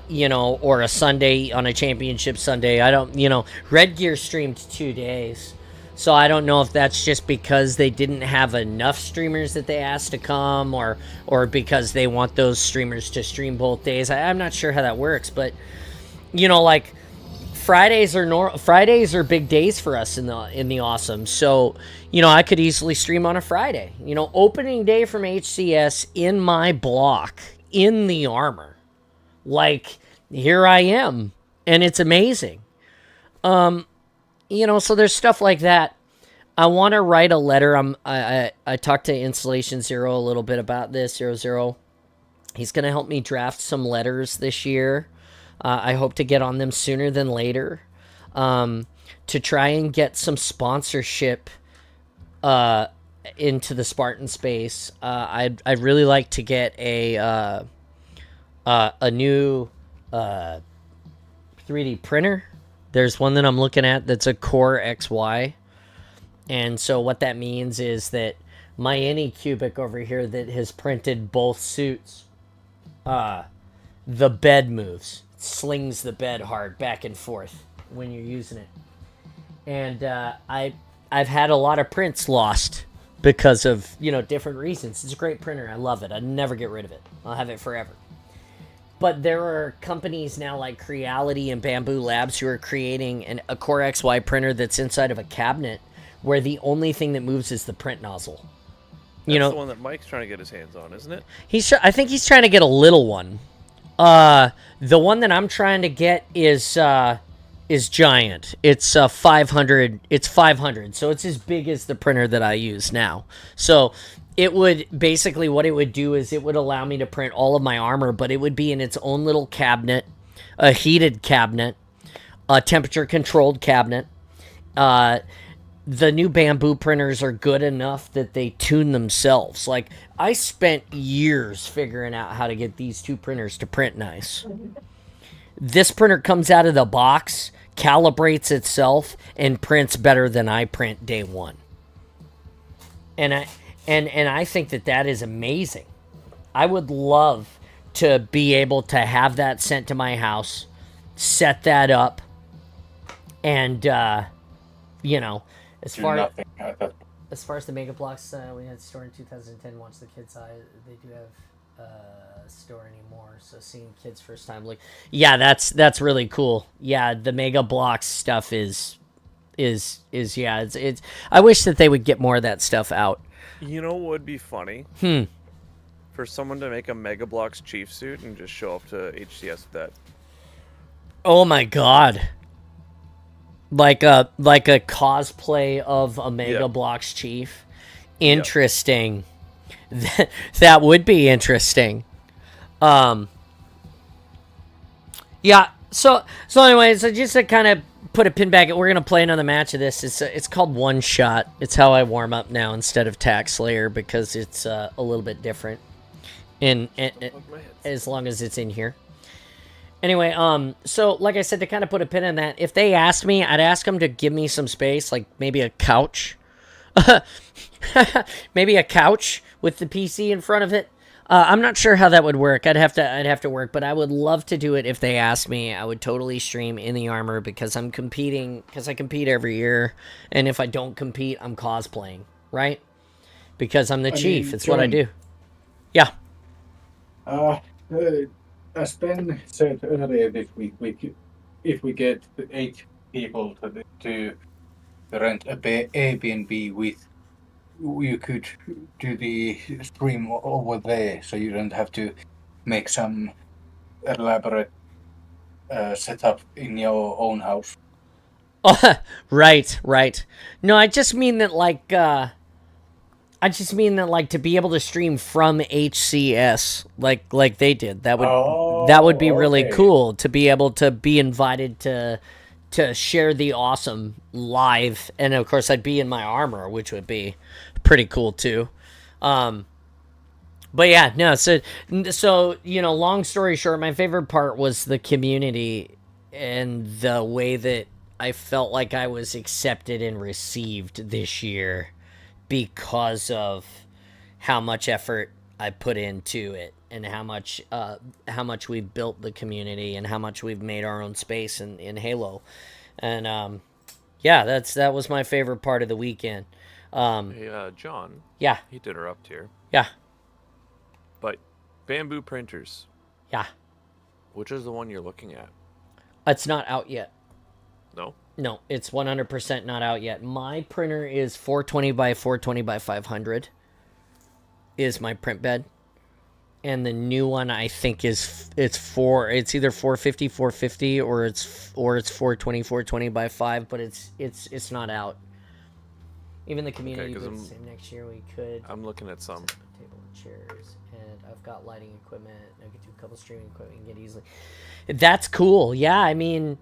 you know, or a Sunday on a championship Sunday. I don't, you know, Red Gear streamed 2 days. So I don't know if that's just because they didn't have enough streamers that they asked to come, or because they want those streamers to stream both days. I'm not sure how that works, but you know, like Fridays are big days for us in the awesome. So, you know, I could easily stream on a Friday. You know, opening day from HCS in my block in the armor. Like, here I am, and it's amazing. You know, so there's stuff like that. I want to write a letter. I talked to Installation Zero a little bit about this. 00. He's going to help me draft some letters this year. I hope to get on them sooner than later, to try and get some sponsorship into the Spartan space. I'd really like to get a new 3D printer. There's one that I'm looking at that's a Core XY. And so what that means is that my Anycubic over here that has printed both suits, the bed moves. It slings the bed hard back and forth when you're using it. And I've had a lot of prints lost because of, you know, different reasons. It's a great printer. I love it. I'd never get rid of it. I'll have it forever. But there are companies now like Creality and Bamboo Labs who are creating a Core XY printer that's inside of a cabinet where the only thing that moves is the print nozzle. That's the one that Mike's trying to get his hands on, isn't it? I think he's trying to get a little one. The one that I'm trying to get is giant. It's 500. It's 500, so it's as big as the printer that I use now. So it would basically, what it would do is it would allow me to print all of my armor, but it would be in its own little cabinet, a heated cabinet, a temperature controlled cabinet. The new Bamboo printers are good enough that they tune themselves. Like, I spent years figuring out how to get these 2 printers to print nice. This printer comes out of the box, calibrates itself, and prints better than I print day one. And I think that is amazing. I would love to be able to have that sent to my house, set that up, and, you know, as far as the Mega Blocks we had store in 2010, watch the kids' eye. They do have store anymore, so seeing kids first time, like, yeah, that's really cool. Yeah, the Mega Blocks stuff is yeah, it's I wish that they would get more of that stuff out. You know what would be funny? For someone to make a Mega Bloks chief suit and just show up to HCS with that. Oh my god. Like a cosplay of a Mega Bloks chief. Interesting. Yep. That would be interesting. Yeah. So anyways, just to kind of put a pin back, we're gonna play another match of this. It's called One Shot. It's how I warm up now instead of Tax Slayer because it's a little bit different. And as long as it's in here. Anyway, so like I said, to kind of put a pin in that, if they asked me, I'd ask them to give me some space, like maybe a couch. Maybe a couch with the PC in front of it. I'm not sure how that would work. I'd have to work, but I would love to do it if they asked me. I would totally stream in the armor because I'm competing, because I compete every year, and if I don't compete, I'm cosplaying, right? Because I'm the chief. It's what I do. Yeah. As Ben said earlier this week, if we get 8 people to rent a Airbnb with, you could do the stream over there, so you don't have to make some elaborate setup in your own house. Oh, right. No, I just mean that to be able to stream from HCS like they did. That would be really cool to be able to be invited to share the awesome live, and of course I'd be in my armor, which would be pretty cool too. But yeah, no, so long story short, my favorite part was the community and the way that I felt like I was accepted and received this year because of how much effort I put into it and how much we've built the community and how much we've made our own space in Halo. And that was my favorite part of the weekend. Hey, John. Yeah. He did interrupt here. Yeah. But bamboo printers. Yeah. Which is the one you're looking at? It's not out yet. No? No, it's 100% not out yet. My printer is 420 by 420 by 500 is my print bed. And the new one I think it's either 450 or it's 420 by 5, but it's not out. Even the community would say next year we could. I'm looking at some table and chairs, and I've got lighting equipment. I could do a couple streaming equipment and get easily. That's cool. Yeah, I mean,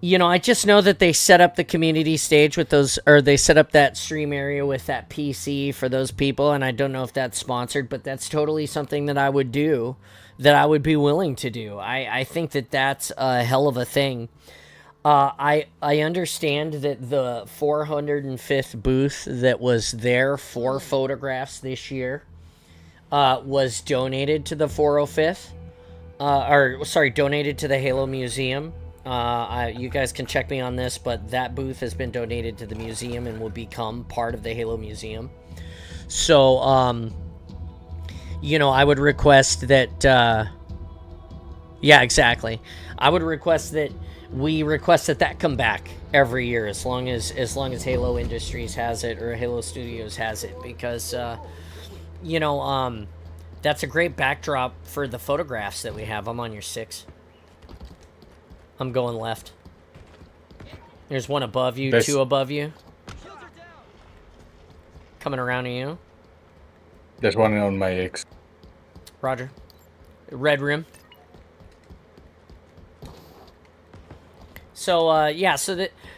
I just know that they set up the community stage with those, or they set up that stream area with that PC for those people, and I don't know if that's sponsored, but that's totally something that I would do, that I would be willing to do. I think that that's a hell of a thing. I understand that the 405th booth that was there for photographs this year was donated to the 405th, donated to the Halo Museum. You guys can check me on this, but that booth has been donated to the museum and will become part of the Halo Museum. So, I would request that, yeah, exactly. I would request that that come back every year as long as Halo Industries has it or Halo Studios has it, because, that's a great backdrop for the photographs that we have. I'm on your 6. I'm going left. There's one above you, 2 above you. Coming around to you. There's one on my X. Roger. Red rim. So,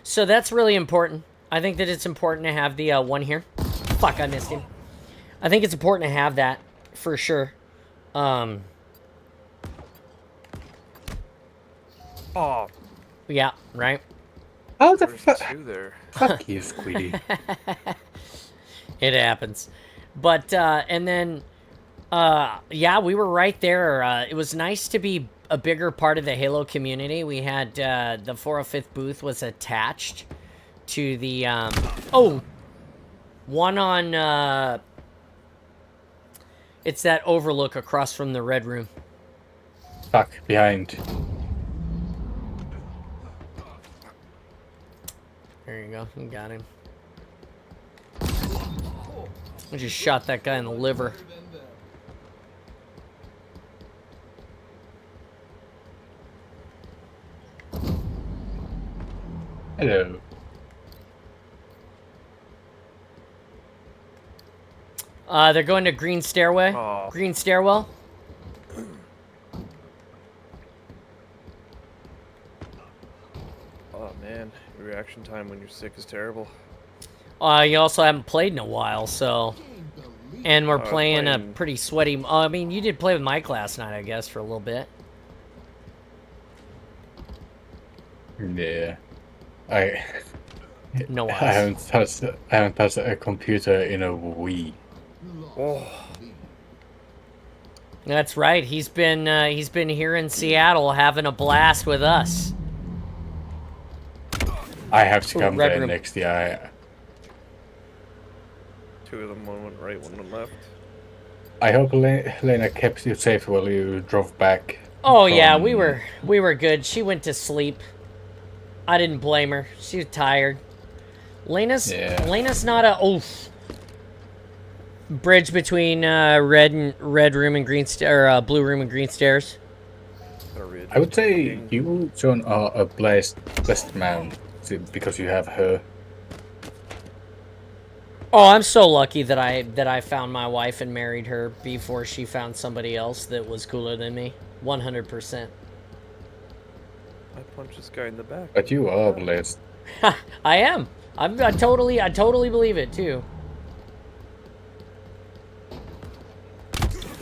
so that's really important. I think that it's important to have the one here. Fuck, I missed him. I think it's important to have that, for sure. Oh. Yeah, right? How the fuck? There. Fuck you, Squiddy. It happens. But, and then, we were right there. It was nice to be a bigger part of the Halo community. We had, the 405th booth was attached to the, one on, it's that overlook across from the red room. Fuck, behind. There you go. You got him. I just shot that guy in the liver. Hello. They're going to green stairway. Oh. Green stairwell. Oh man, your reaction time when you're sick is terrible. You also haven't played in a while, so. And we're playing a playing- pretty sweaty. I mean, you did play with Mike last night, I guess, for a little bit. Yeah. No I eyes. haven't touched a computer in a week. Oh. That's right. He's been here in Seattle having a blast with us. I have to Ooh, come red there room. next year. Two of them, one went right, one went left. I hope Lena kept you safe while you drove back. Oh yeah, from- we were good. She went to sleep. I didn't blame her. She was tired. Lena's not a oof. Bridge between red room and green blue room and green stairs. I would say you, John, are a blessed man because you have her. Oh, I'm so lucky that I found my wife and married her before she found somebody else that was cooler than me. 100%. I punched this guy in the back. But you are blessed. I am. I totally believe it too.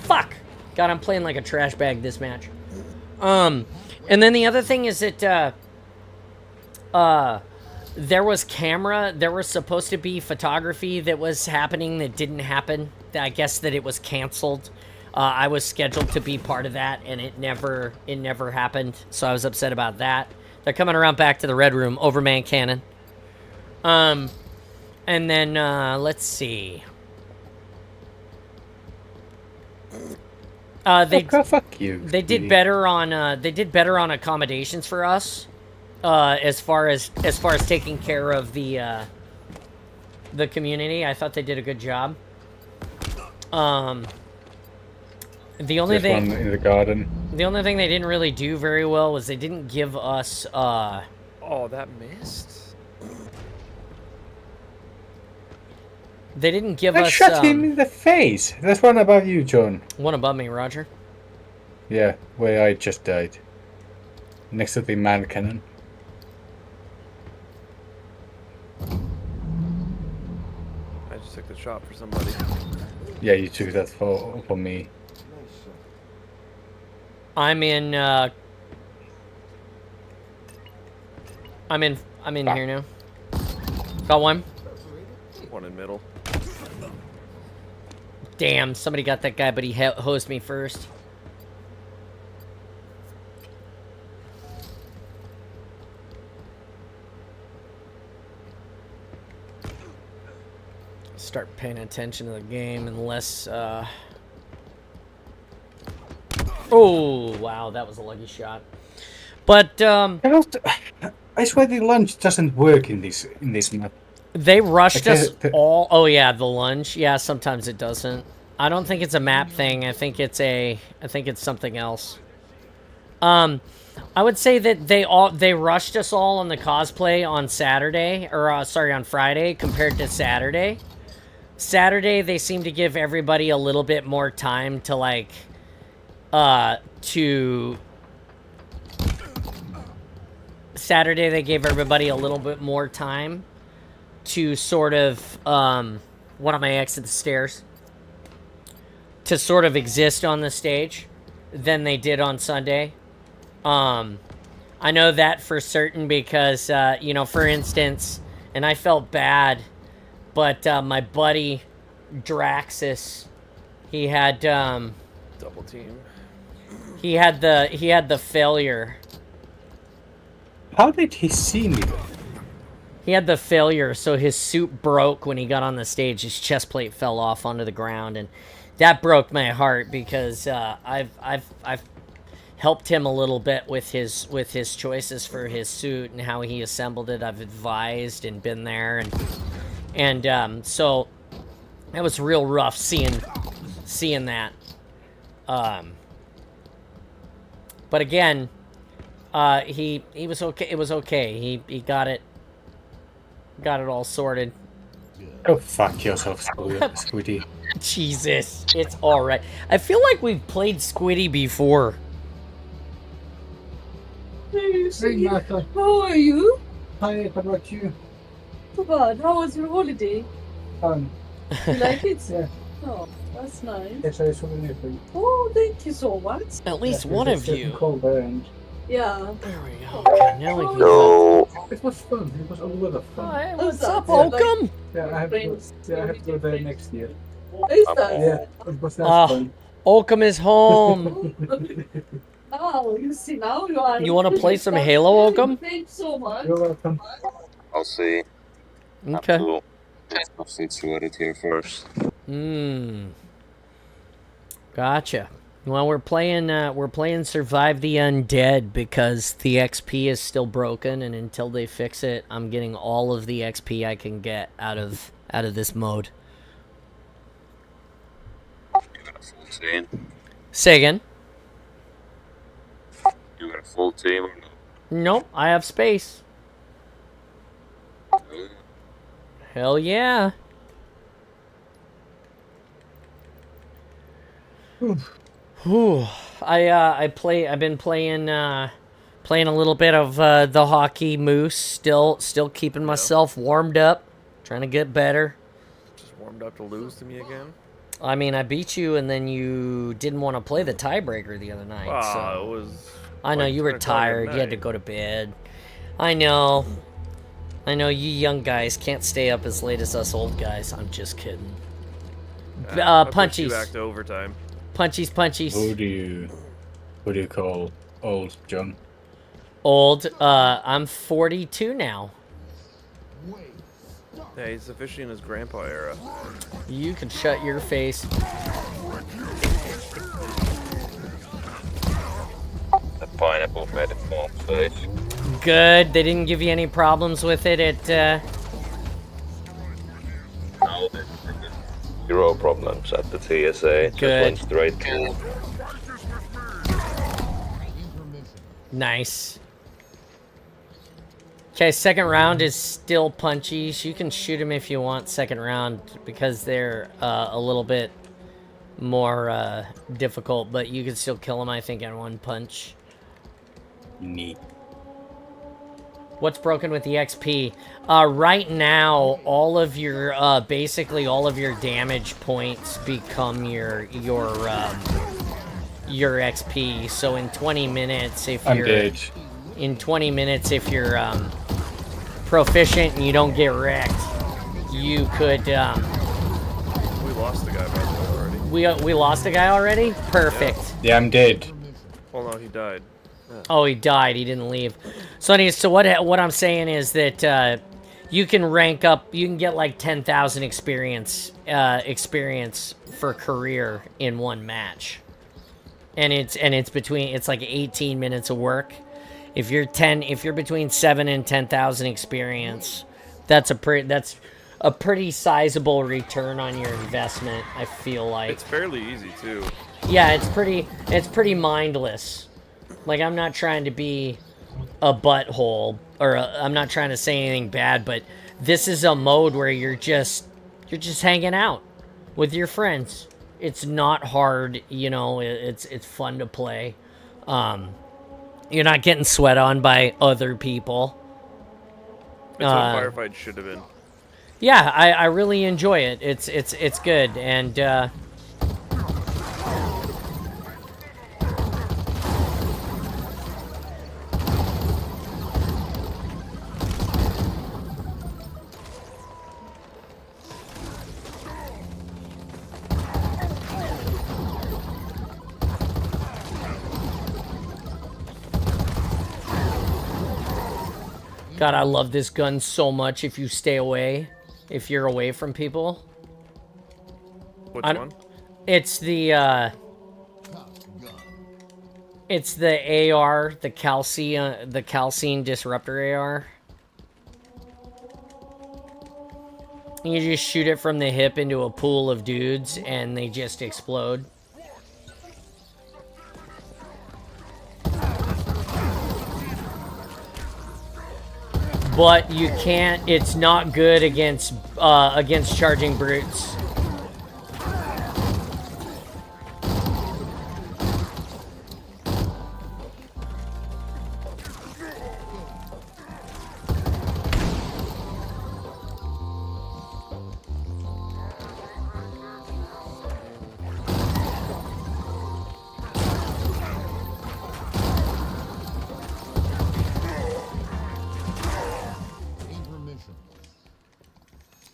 Fuck. God, I'm playing like a trash bag this match. And then the other thing is that there was supposed to be photography that was happening that didn't happen. I guess that it was canceled. I was scheduled to be part of that, and it never happened. So I was upset about that. They're coming around back to the red room, Overman Cannon. And then let's see. Fuck you. They did better on accommodations for us. As far as taking care of the community, I thought they did a good job. The only thing one in the garden. The only thing they didn't really do very well was they didn't give us Oh, that missed. they didn't give I us shot him in the face. There's one above you, John. one above me, Roger. Yeah, where I just died. Next to the man cannon. I just took the shot for somebody. Yeah, you took that for me. I'm in here now. Got one. One in middle. Damn, somebody got that guy, but he hosed me first. Start paying attention to the game unless oh wow, that was a lucky shot. But I swear the lunge doesn't work in this map. they rushed us all. Oh yeah, the lunge. Yeah, sometimes it doesn't. I don't think it's a map thing. I think it's something else. I would say that they rushed us all on the cosplay on Saturday, or on Friday compared to Saturday. Saturday they seemed to give everybody a little bit more time to Saturday they gave everybody a little bit more time to sort of one of my exit the stairs to sort of exist on the stage than they did on Sunday. I know that for certain because for instance, and I felt bad, but my buddy Draxus, he had Double team. he had the failure. How did he see me? He had the failure, so his suit broke when he got on the stage. His chest plate fell off onto the ground, and that broke my heart because I've helped him a little bit with his choices for his suit and how he assembled it. I've advised and been there, and so that was real rough seeing that. But again, he was okay. It was okay. He got it all sorted. Oh, fuck yourself, Squiddy. Jesus, it's all right. I feel like we've played Squiddy before. Hey, Martha. How are you? Hi, how about you? Not bad. How was your holiday? Fun. You like it? Yeah. Oh, that's nice. Yes, I souvenir for you. Oh, thank you so much. At least one of you. Cold and Yeah. There we go. Okay, now we can. it was fun. It was a lot of fun. Hi, what's that? up, Yeah, like- Holcomb? Yeah, I have to go there next year. Is that? Yeah, it was that Oh. fun. Oakham is home. Oh, you see now you are. You want to play some Halo, Oakham? Thanks so much. You're welcome. I'll see. Okay. Cool. I'll see to edit here first. Gotcha. Well, we're playing Survive the Undead because the XP is still broken, and until they fix it, I'm getting all of the XP I can get out of this mode. You got a full team? Say again. You got a full team or no? Nope, I have space. Hell yeah. Whew. I've been playing playing a little bit of the hockey moose, still keeping myself warmed up, trying to get better. Just warmed up to lose to me again. I mean, I beat you, and then you didn't want to play the tiebreaker the other night. Ah, So it was. I know like you were 10 o'clock at tired. You had to night. go to bed. I know. I know you young guys can't stay up as late as us old guys. I'm just kidding. I pushed you Punchies. back to overtime. Punchies, punchies. Who do you call old, John? Old. I'm 42 now. Yeah, he's officially in his grandpa era. You can shut your face. The pineapple made it more face. Good. They didn't give you any problems with it at, No, zero problems at the TSA. Just Good. went straight to. Nice. Okay, second round is still punchies. You can shoot them if you want second round because they're a little bit more difficult, but you can still kill them, I think, in one punch. Neat. What's broken with the XP? Right now, all of your basically all of your damage points become your XP. So in 20 minutes, if I'm you're dead. in 20 minutes, if you're proficient and you don't get wrecked, you could. We lost the guy by the way already. We lost a guy already. Perfect. Yeah, I'm dead. Oh no, he died. Oh, he died. He didn't leave. So, anyways, so what I'm saying is that you can rank up. You can get like 10,000 experience for career in one match, and it's like 18 minutes of work. If you're between 7 and 10,000 experience, that's a pretty sizable return on your investment. I feel like It's fairly easy too. yeah, it's pretty mindless. Like, I'm not trying to be a butthole, or I'm not trying to say anything bad, but this is a mode where you're just hanging out with your friends. It's not hard, you know. It's fun to play. You're not getting sweat on by other people. It's what firefight should have been. Yeah, I really enjoy it. It's good, and God, I love this gun so much. If you stay away, if you're away from people, Which one? it's the AR, the calcine disruptor AR. You just shoot it from the hip into a pool of dudes, and they just explode. But you can't. It's not good against charging brutes.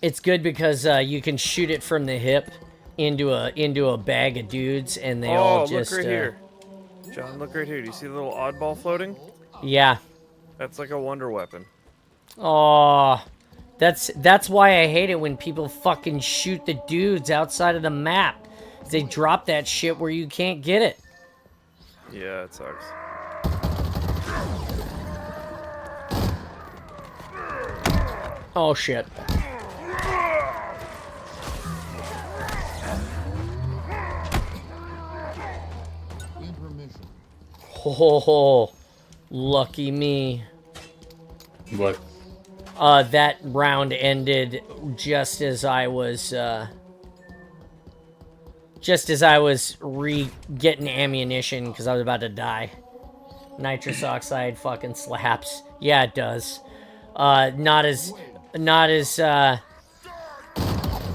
It's good because you can shoot it from the hip, into a bag of dudes, and they Oh, all just look right here. John, look right here. Do you see the little oddball floating? Yeah. That's like a wonder weapon. Oh, that's why I hate it when people fucking shoot the dudes outside of the map. They drop that shit where you can't get it. Yeah, it sucks. Oh shit. Oh, lucky me. What? That round ended just as I was getting ammunition because I was about to die. Nitrous oxide fucking slaps. Yeah, it does. Not as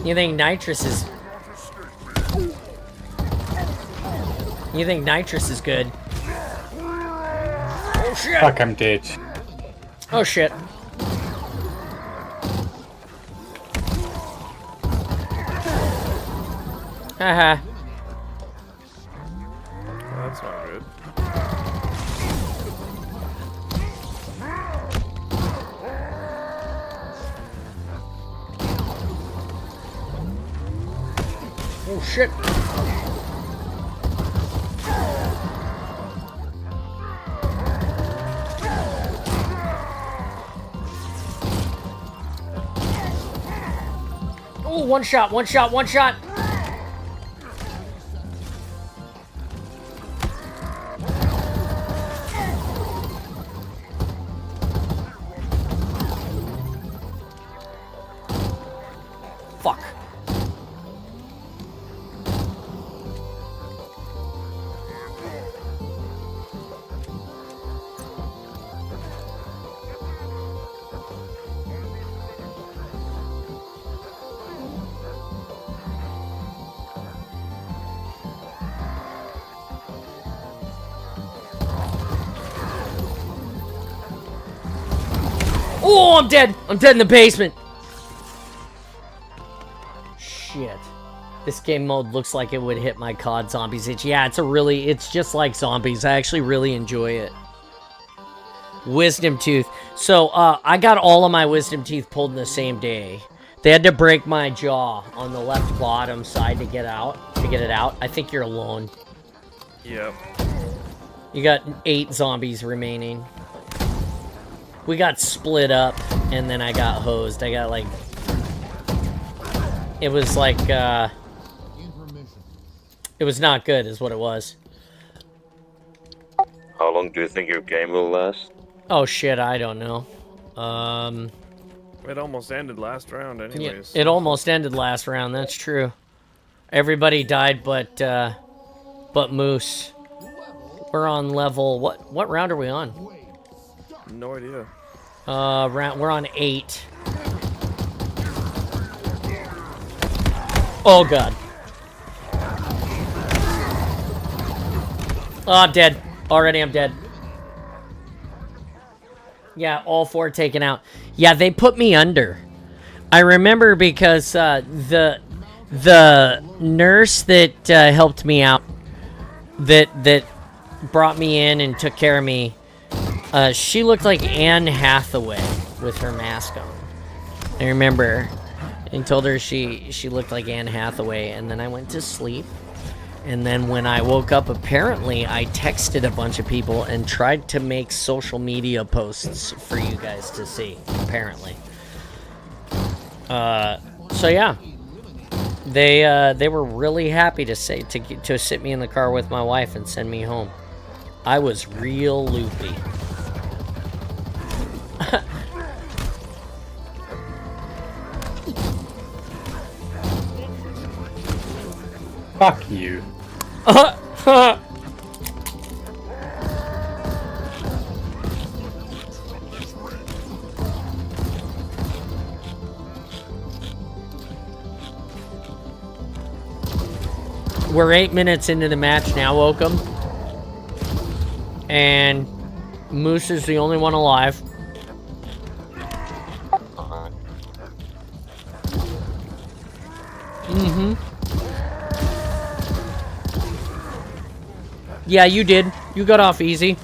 you think nitrous is good? Oh shit. Fuck, I'm dead. Oh shit. Haha. Well, that's not good. Oh shit. Oh, one shot, one shot, one shot. Fuck. Oh, I'm dead. I'm dead in the basement. Shit. This game mode looks like it would hit my COD zombies itch. Yeah, it's just like zombies. I actually really enjoy it. Wisdom tooth. So, I got all of my wisdom teeth pulled in the same day. They had to break my jaw on the left bottom side to get it out. I think you're alone. Yep. You got 8 zombies remaining. We got split up, and then I got hosed. I got, like... It was, like, It was not good, is what it was. How long do you think your game will last? Oh, shit, I don't know. It almost ended last round anyways. Yeah, it almost ended last round, that's true. Everybody died but Moose. We're on level... What round are we on? No idea. We're on 8. Oh god. Oh, I'm dead. Already I'm dead. Yeah, all 4 taken out. Yeah, they put me under. I remember because the nurse that helped me out, that brought me in and took care of me, she looked like Anne Hathaway with her mask on. I remember. And told her she looked like Anne Hathaway, and then I went to sleep. And then when I woke up, apparently I texted a bunch of people and tried to make social media posts for you guys to see, apparently. So yeah. They were really happy to sit me in the car with my wife and send me home. I was real loopy. Fuck you. We're 8 minutes into the match now, Oakham. And Moose is the only one alive. Yeah, you did. You got off easy.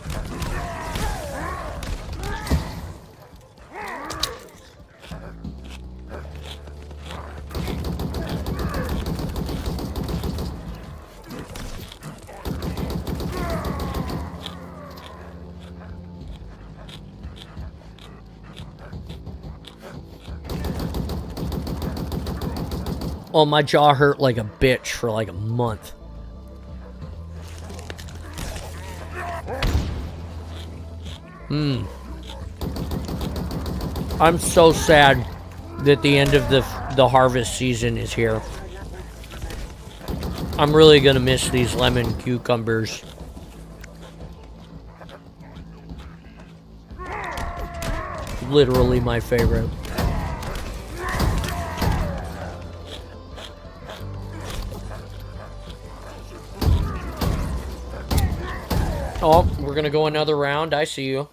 Oh, my jaw hurt like a bitch for like a month. I'm so sad that the end of the harvest season is here. I'm really gonna miss these lemon cucumbers. Literally my favorite. Oh, we're gonna go another round. I see you.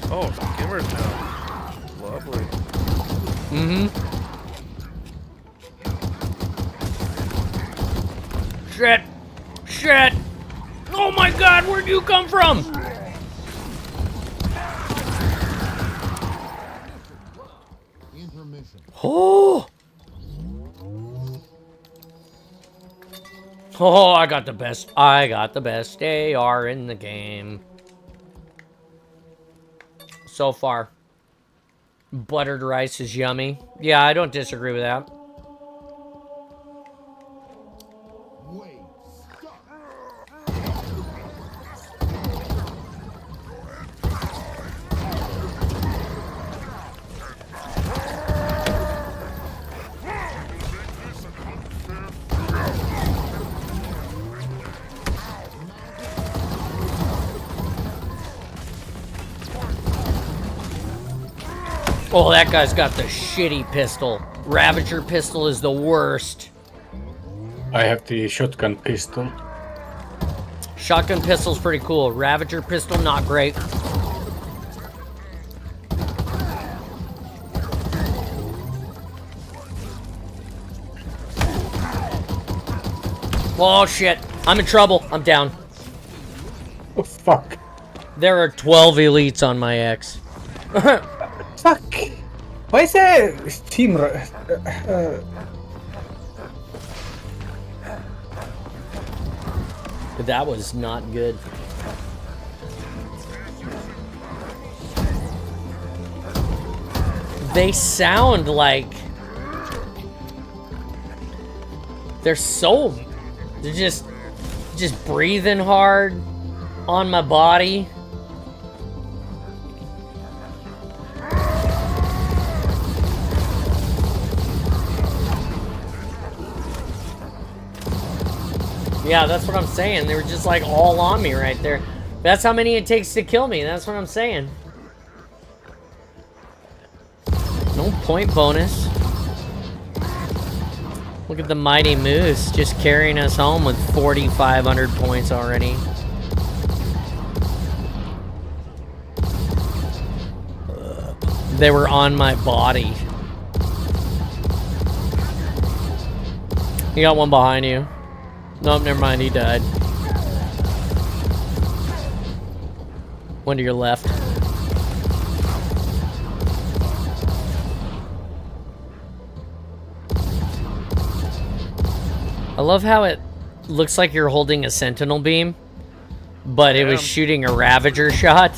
Oh, skimmers now. Lovely. Shit! Shit! Oh my god, where'd you come from? Oh! Oh, I got the best AR in the game. So far. Buttered rice is yummy. Yeah, I don't disagree with that. Oh, that guy's got the shitty pistol. Ravager pistol is the worst. I have the shotgun pistol. Shotgun pistol's pretty cool. Ravager pistol, not great. Oh, shit. I'm in trouble. I'm down. Oh, fuck. There are 12 elites on my X. Fuck. Why is there team... That was not good. They sound like... They're just breathing hard on my body. Yeah, that's what I'm saying. They were just like all on me right there. That's how many it takes to kill me. That's what I'm saying. No point bonus. Look at the mighty Moose just carrying us home with 4,500 points already. They were on my body. You got one behind you. Nope, never mind, he died. One to your left. I love how it looks like you're holding a sentinel beam, but it was shooting a Ravager shot.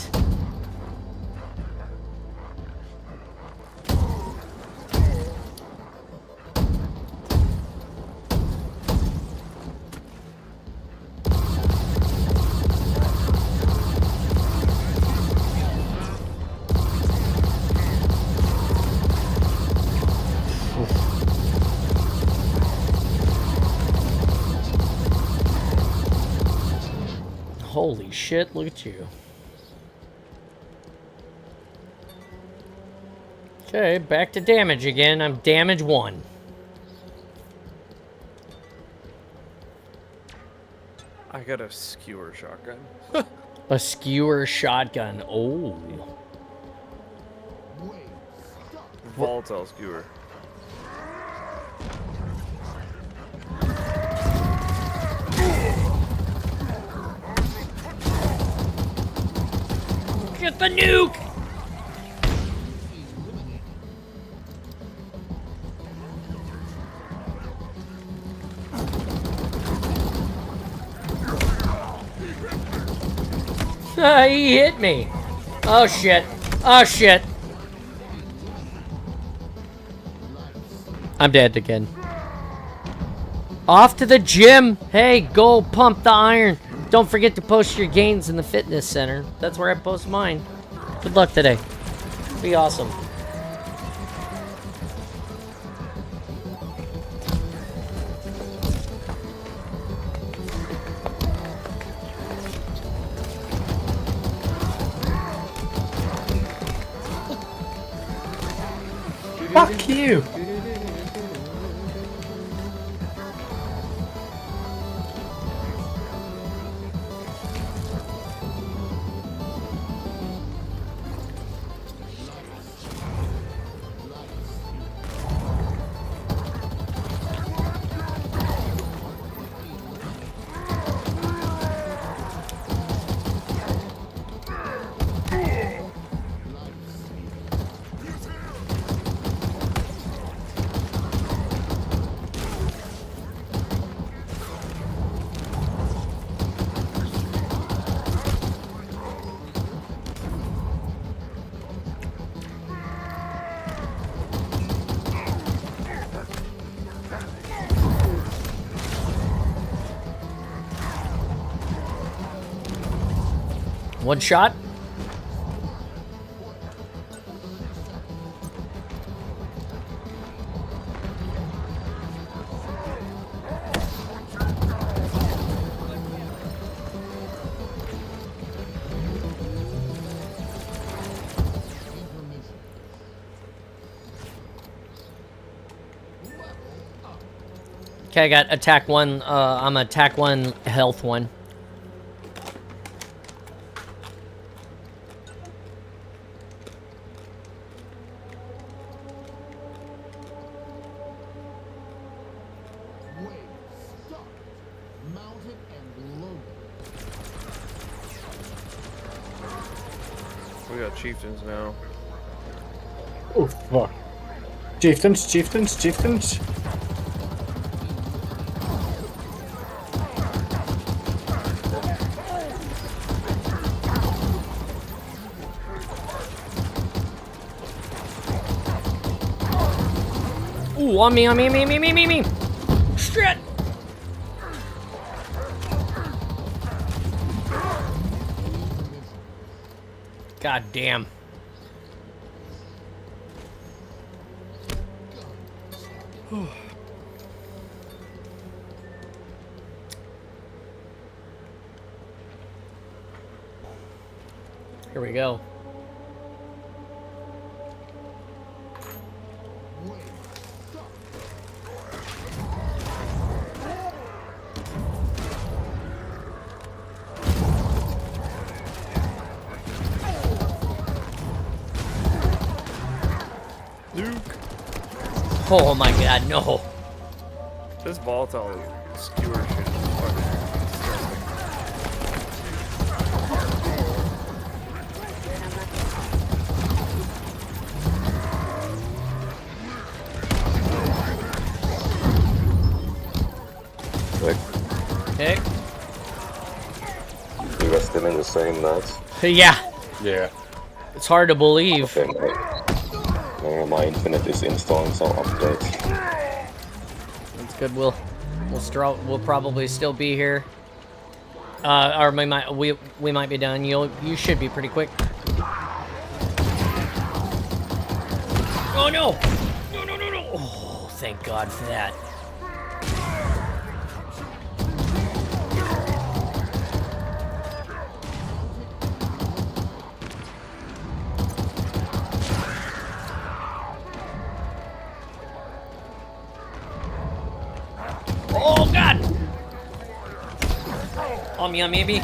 Holy shit, look at you. Okay, back to damage again. I'm damage 1. I got a skewer shotgun. A skewer shotgun. Oh. Volatile skewer. Get the nuke! He hit me. Oh shit. Oh shit. I'm dead again. Off to the gym. Hey, go pump the iron. Don't forget to post your gains in the fitness center. That's where I post mine. Good luck today. Be awesome. Fuck you! One shot. Okay, I got attack 1. I'm attack 1, health 1. We got chieftains now. Oh fuck. Chieftains, chieftains, chieftains. Ooh, on me. Shit! God damn. Here we go. Oh my god, no. This volatile skewer shit is fucking Like, Okay. you guys still in the same match? Yeah, Yeah. it's hard to believe. Okay, my Infinite is installing some updates. That's good. We'll probably still be here. Or we might be done. You should be pretty quick. Oh no! No! Oh, thank God for that. me, maybe.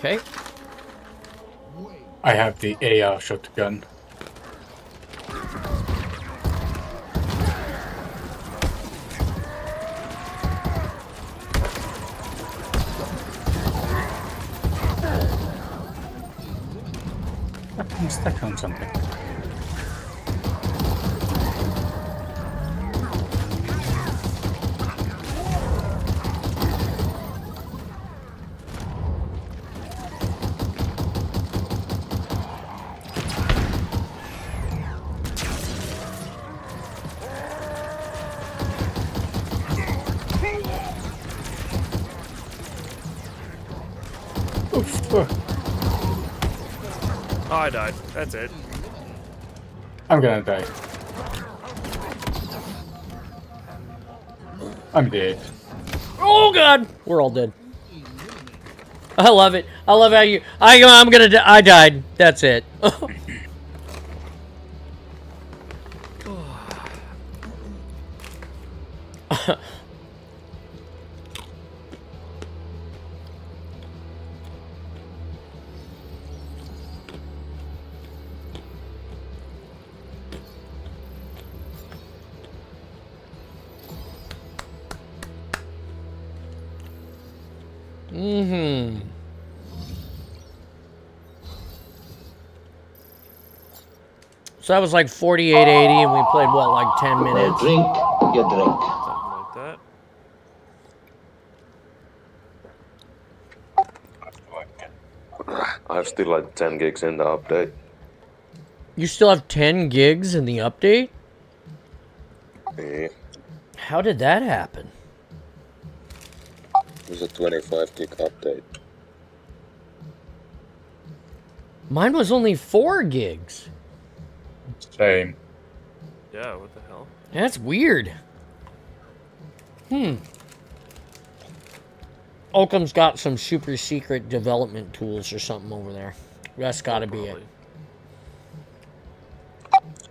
Okay. I have the AR shotgun. I'm stuck on something. Oof. Oh, I died. That's it. I'm gonna die. I'm dead. Oh god, we're all dead. I love it. I love how you. I'm gonna. I died. That's it. Mm-hmm. So that was like 4880, and we played what, like 10 minutes? Drink your drink. Something like that. I have still like 10 gigs in the update. You still have 10 gigs in the update? Yeah. How did that happen? It was a 25 gig update. Mine was only 4 gigs. Same. Yeah, what the hell? That's weird. Oakham's got some super secret development tools or something over there. That's gotta be it.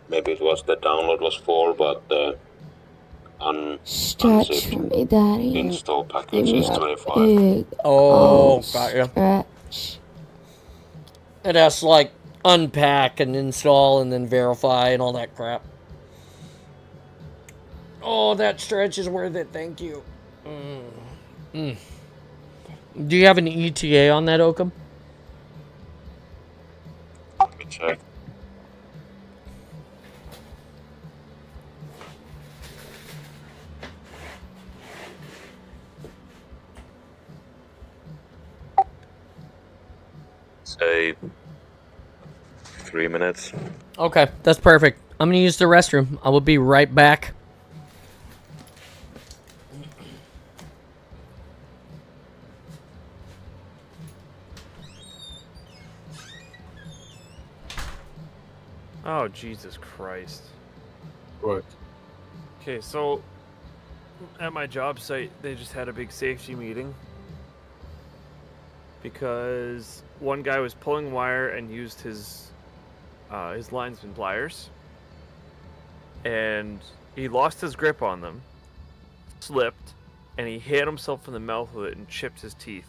Maybe it was the download was 4, but the Stretch for me, Daddy. install Give package me is a 25. big Oh, got ya. stretch. It has to like unpack and install and then verify and all that crap. Oh, that stretch is worth it. Thank you. Do you have an ETA on that, Oakham? Let me check. Say 3 minutes. Okay, that's perfect. I'm gonna use the restroom. I will be right back. Oh, Jesus Christ. What? Okay, so at my job site, they just had a big safety meeting because one guy was pulling wire and used his linesman pliers, and he lost his grip on them, slipped, and he hit himself in the mouth with it and chipped his teeth.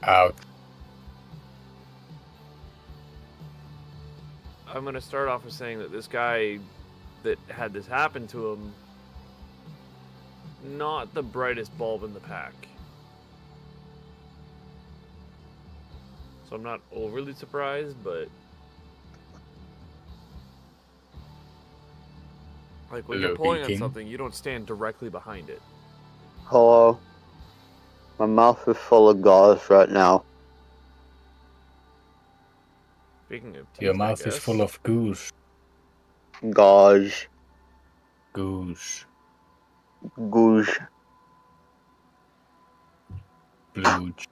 Out. I'm going to start off with saying that this guy that had this happen to him, not the brightest bulb in the pack. So I'm not overly surprised, but like when you're Hello, pulling on King. something, you don't stand directly behind it. Hello. My mouth is full of gauze right now. Speaking of teeth, Your I mouth is guess, full of goose. Gauze. Goose. Gouge. Blooge.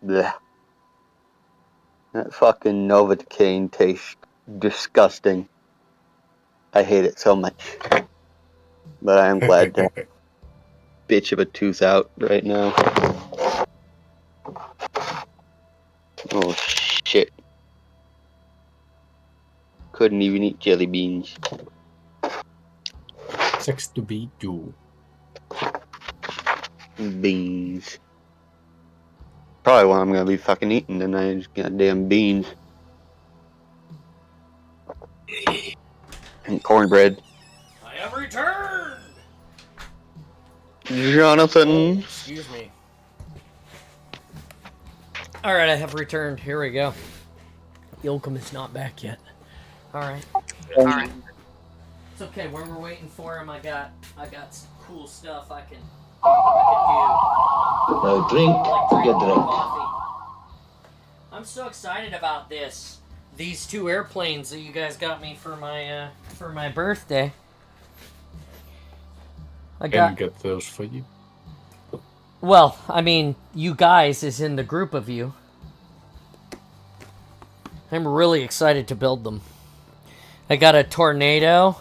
Blech. That fucking Novocaine tastes disgusting. I hate it so much. But I am glad to have a bitch of a tooth out right now. Oh shit. Couldn't even eat jelly beans. Sex to be you. Beans. Probably what I'm gonna be fucking eating tonight is goddamn beans. And cornbread. I have returned! Jonathan. Excuse me. Alright, I have returned. Here we go. Yoakum is not back yet. Alright. It's okay, when we're waiting for him, I got some cool stuff I can No drink, do. Like you drinking drink. coffee. I'm so excited about this. These 2 airplanes that you guys got me for my birthday. I Can got get those for you. Well, I mean, you guys is in the group of you. I'm really excited to build them. I got a Tornado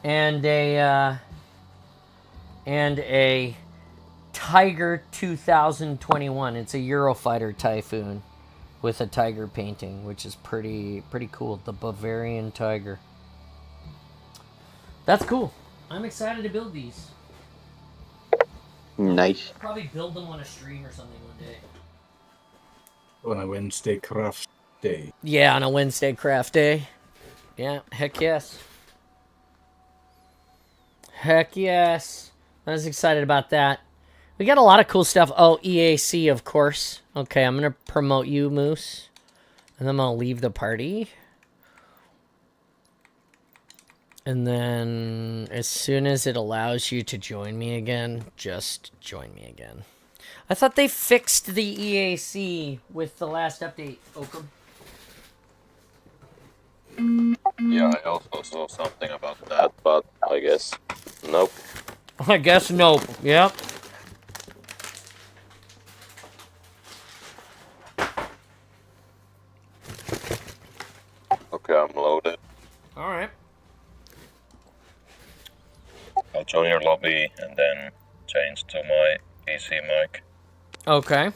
and a Tiger 2021. It's a Eurofighter Typhoon with a tiger painting, which is pretty cool. The Bavarian Tiger. That's cool. I'm excited to build these. Nice. Probably build them on a stream or something one day. On a Wednesday craft day. Yeah, on a Wednesday craft day. Yeah, heck yes. Heck yes. I was excited about that. We got a lot of cool stuff. Oh, EAC, of course. Okay, I'm going to promote you, Moose. And then I'll leave the party. And then as soon as it allows you to join me again, just join me again. I thought they fixed the EAC with the last update, Oakham. Yeah, I also saw something about that, but I guess nope. I guess nope. Yep. Okay, I'm loaded. All right. I'll join your lobby and then change to my PC mic. Okay.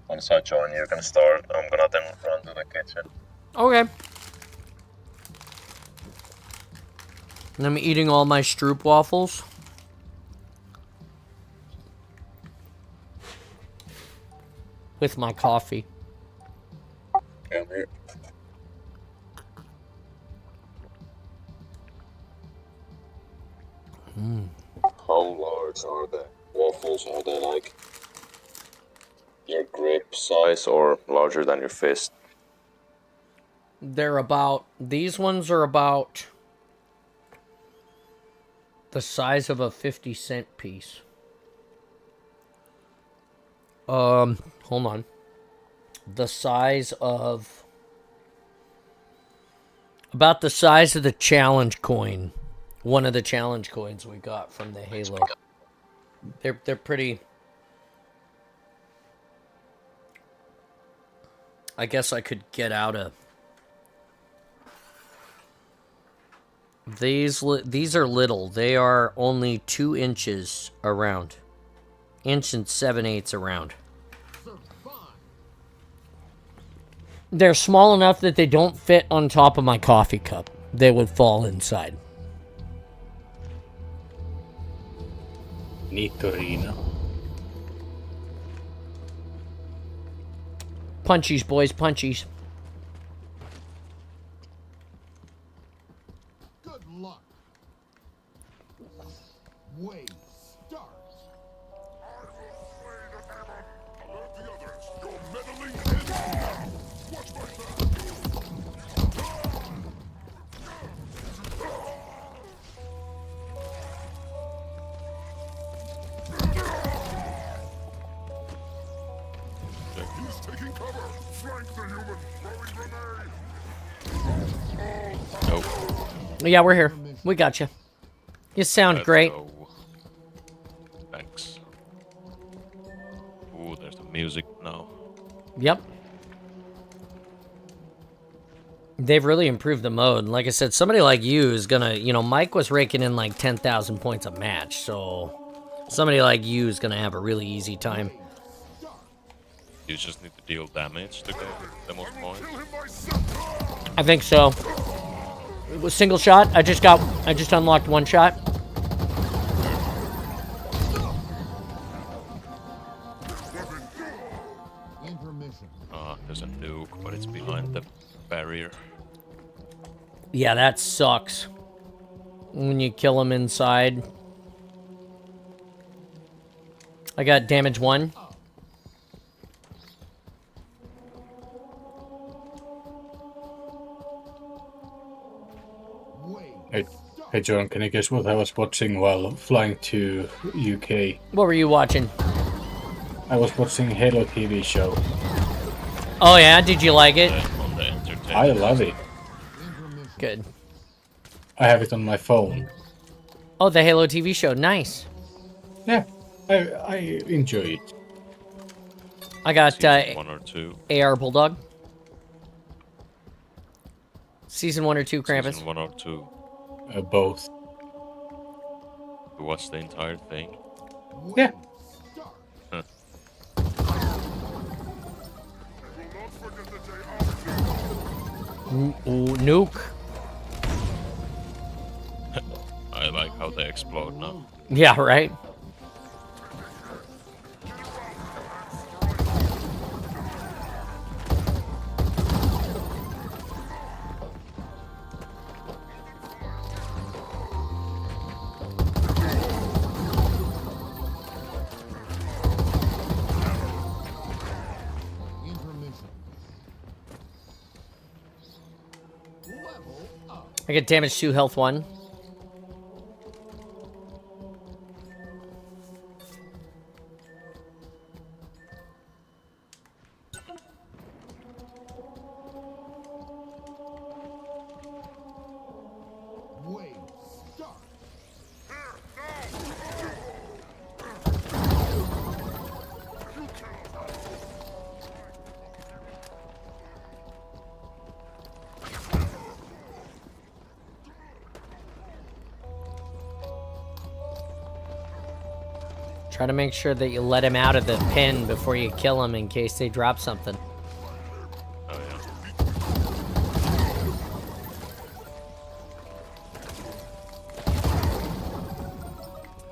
Once I join, you can start. I'm gonna then run to the kitchen. Okay. And I'm eating all my Stroop waffles. With my coffee. Come here. How large are the waffles? Are they like your grip size or larger than your fist? They're about... These ones are about... the size of a 50-cent piece. Hold on. The size of... about the size of the challenge coin. One of the challenge coins we got from the Halo. They're pretty... I guess I could get out a... These are little. They are only 2 inches around. Inch and 7/8 around. They're small enough that they don't fit on top of my coffee cup. They would fall inside. Nitorino. Punchies, boys, punchies. Good luck. Wave start. Yeah, we're here. We got you. You sound Let's great. go. Thanks. Ooh, there's the music now. Yep. They've really improved the mode. Like I said, somebody like you is gonna, Mike was raking in like 10,000 points a match, so somebody like you is gonna have a really easy time. You just need to deal damage to get the most points. I think so. It was single shot. I just unlocked one shot. Intermission. There's a nuke, but it's behind the barrier. Yeah, that sucks. When you kill him inside. I got damage 1. Hey John, can you guess what I was watching while flying to UK? What were you watching? I was watching Halo TV show. Oh yeah, did you like it? On the entertainment. I love it. Good. I have it on my phone. Oh, the Halo TV show. Nice. Yeah, I enjoy it. I got Season 1 or 2. AR Bulldog. Season 1 or 2, Krampus? Season 1 or 2. Both. You watched the entire thing. Yeah. Huh. Ooh, nuke. I like how they explode now. Yeah, right? I get damage 2, health 1. Try to make sure that you let him out of the pin before you kill him in case they drop something. Oh yeah.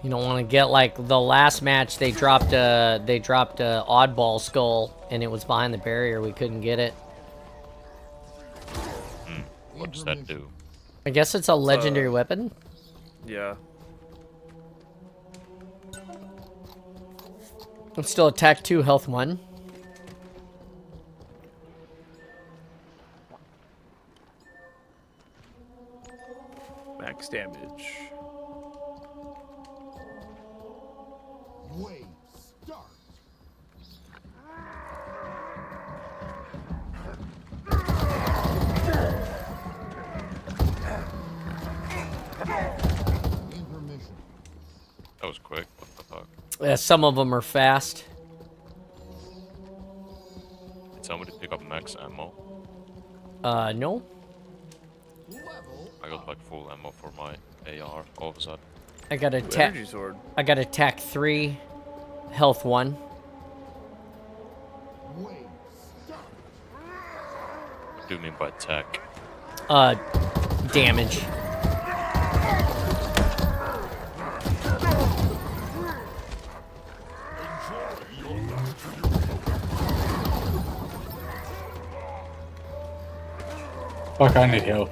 You don't want to get like the last match they dropped a oddball skull and it was behind the barrier. We couldn't get it. What does that do? I guess it's a legendary weapon. Yeah. I'm still attack 2, health 1. Max damage. Wave start. Intermission. That was quick. What the fuck? Yeah, some of them are fast. Did somebody pick up max ammo? No. I got like full ammo for my AR all of a sudden. I got Ooh, attack. energy sword. I got attack 3, health 1. Wave start. What do you mean by attack? Damage. Fuck, I need help.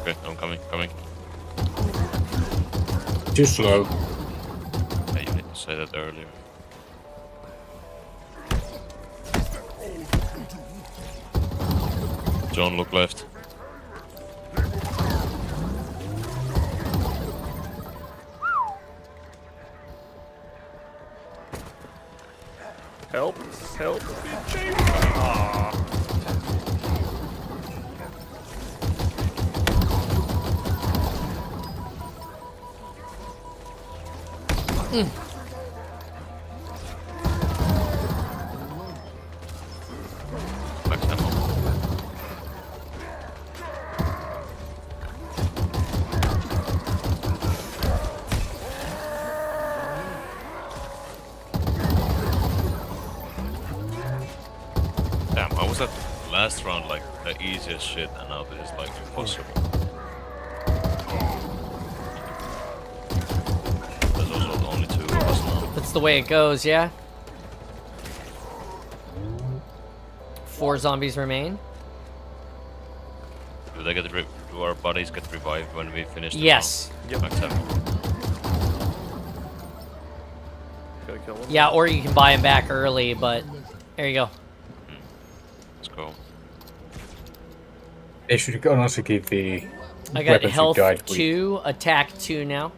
Okay, I'm coming. Too slow. Hey, you didn't say that earlier. John, look left. Help! Help! Max ammo. Damn, I was at last round like the easiest shit, and now this is like impossible. There's also only 2 of us now. That's the way it goes, yeah? 4 zombies remain? Do they get do our bodies get revived when we finish the Yes. round? Max ammo. Gotta kill one. Yeah, or you can buy them back early, but there you go. Let's go. They should honestly give the I got weapons health you died with. 2, attack 2 now.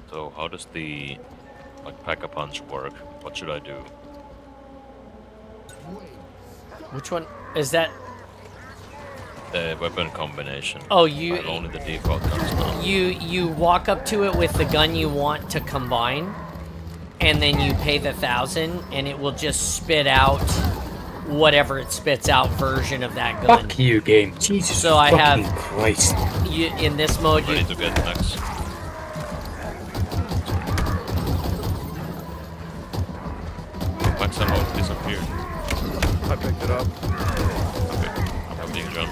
So how does the like pack-a-punch work? What should I do? Which one is that? The weapon combination. Oh, you only the default guns now. you walk up to it with the gun you want to combine, and then you pay the 1,000, and it will just spit out whatever it spits out version of that gun. Fuck you, game. Jesus So I fucking have- Christ. You, in this mode, Ready you to get Max. Max ammo disappeared. I picked it up. Okay. I'm being John.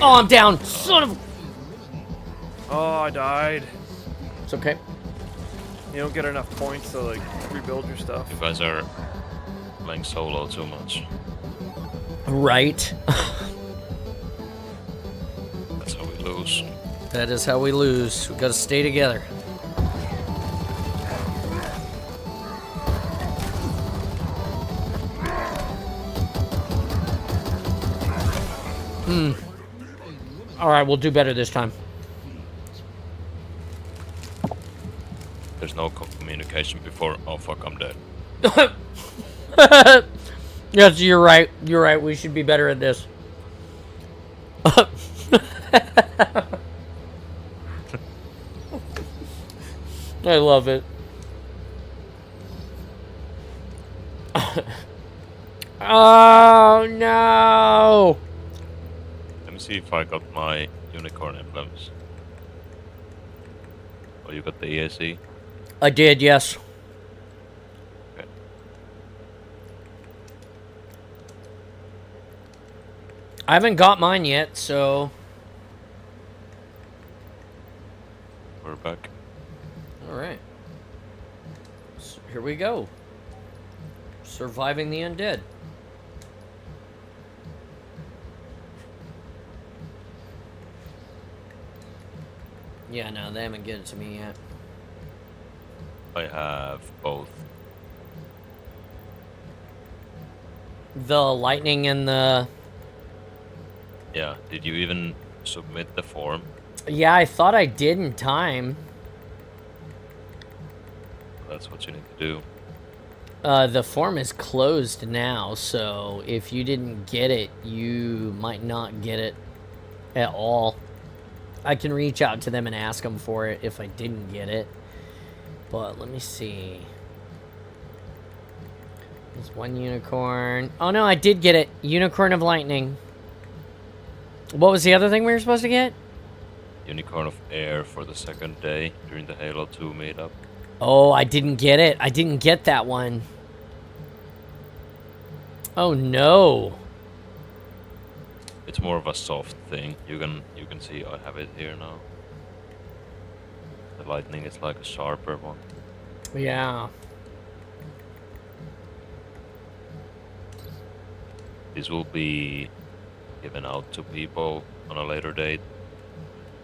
Oh, I'm down. Son of. Oh, I died. It's okay. You don't get enough points to like rebuild your stuff. You guys are playing solo too much. Right. That's how we lose. That is how we lose. We gotta stay together. Alright, we'll do better this time. There's no communication before. Oh fuck, I'm dead. Yes, you're right. You're right. We should be better at this. I love it. Oh no! Let me see if I got my unicorn emblems. Oh, you got the EAC? I did, yes. Okay. I haven't got mine yet, so We're back. all right. So here we go. Surviving the undead. Yeah, no, they haven't given it to me yet. I have both. The lightning and the... Yeah, did you even submit the form? Yeah, I thought I did in time. That's what you need to do. The form is closed now, so if you didn't get it, you might not get it at all. I can reach out to them and ask them for it if I didn't get it. But let me see. There's one unicorn. Oh no, I did get it. Unicorn of Lightning. What was the other thing we were supposed to get? Unicorn of Air for the second day during the Halo 2 meetup. Oh, I didn't get it. I didn't get that one. Oh no. It's more of a soft thing. You can see I have it here now. The lightning is like a sharper one. Yeah. This will be given out to people on a later date.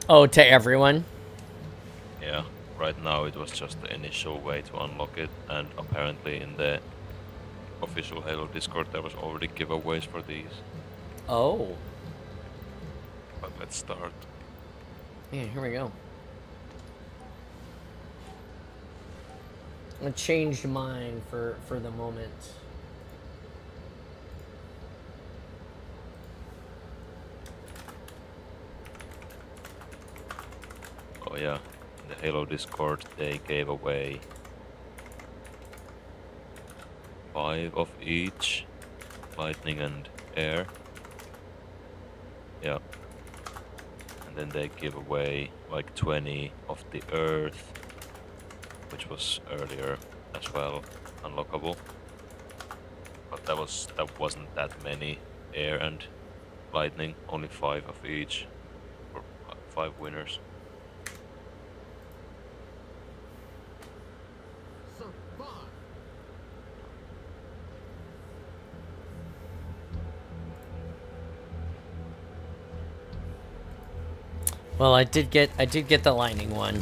Oh, to everyone? Yeah, right now it was just the initial way to unlock it, and apparently in the official Halo Discord there was already giveaways for these. Oh. But let's start. Yeah, here we go. I changed mine for the moment. But yeah, in the Halo Discord they gave away 5 of each, lightning and air. Yeah. And then they give away like 20 of the earth, which was earlier as well unlockable. But that wasn't that many air and lightning, only 5 of each for 5 winners. Survive. Well, I did get the lightning one.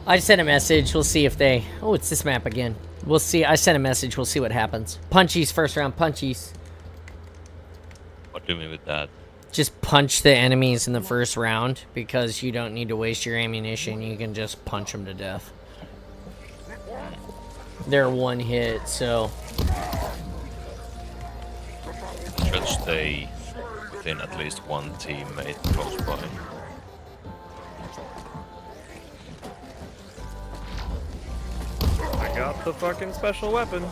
I sent a message. We'll see if they. Oh, it's this map again. We'll see. I sent a message. We'll see what happens. Punchies first round. Punchies. What do you mean with that? Just punch the enemies in the first round because you don't need to waste your ammunition. You can just punch them to death. They're one hit, so. Try to stay within at least one teammate close by. I got the fucking special weapon.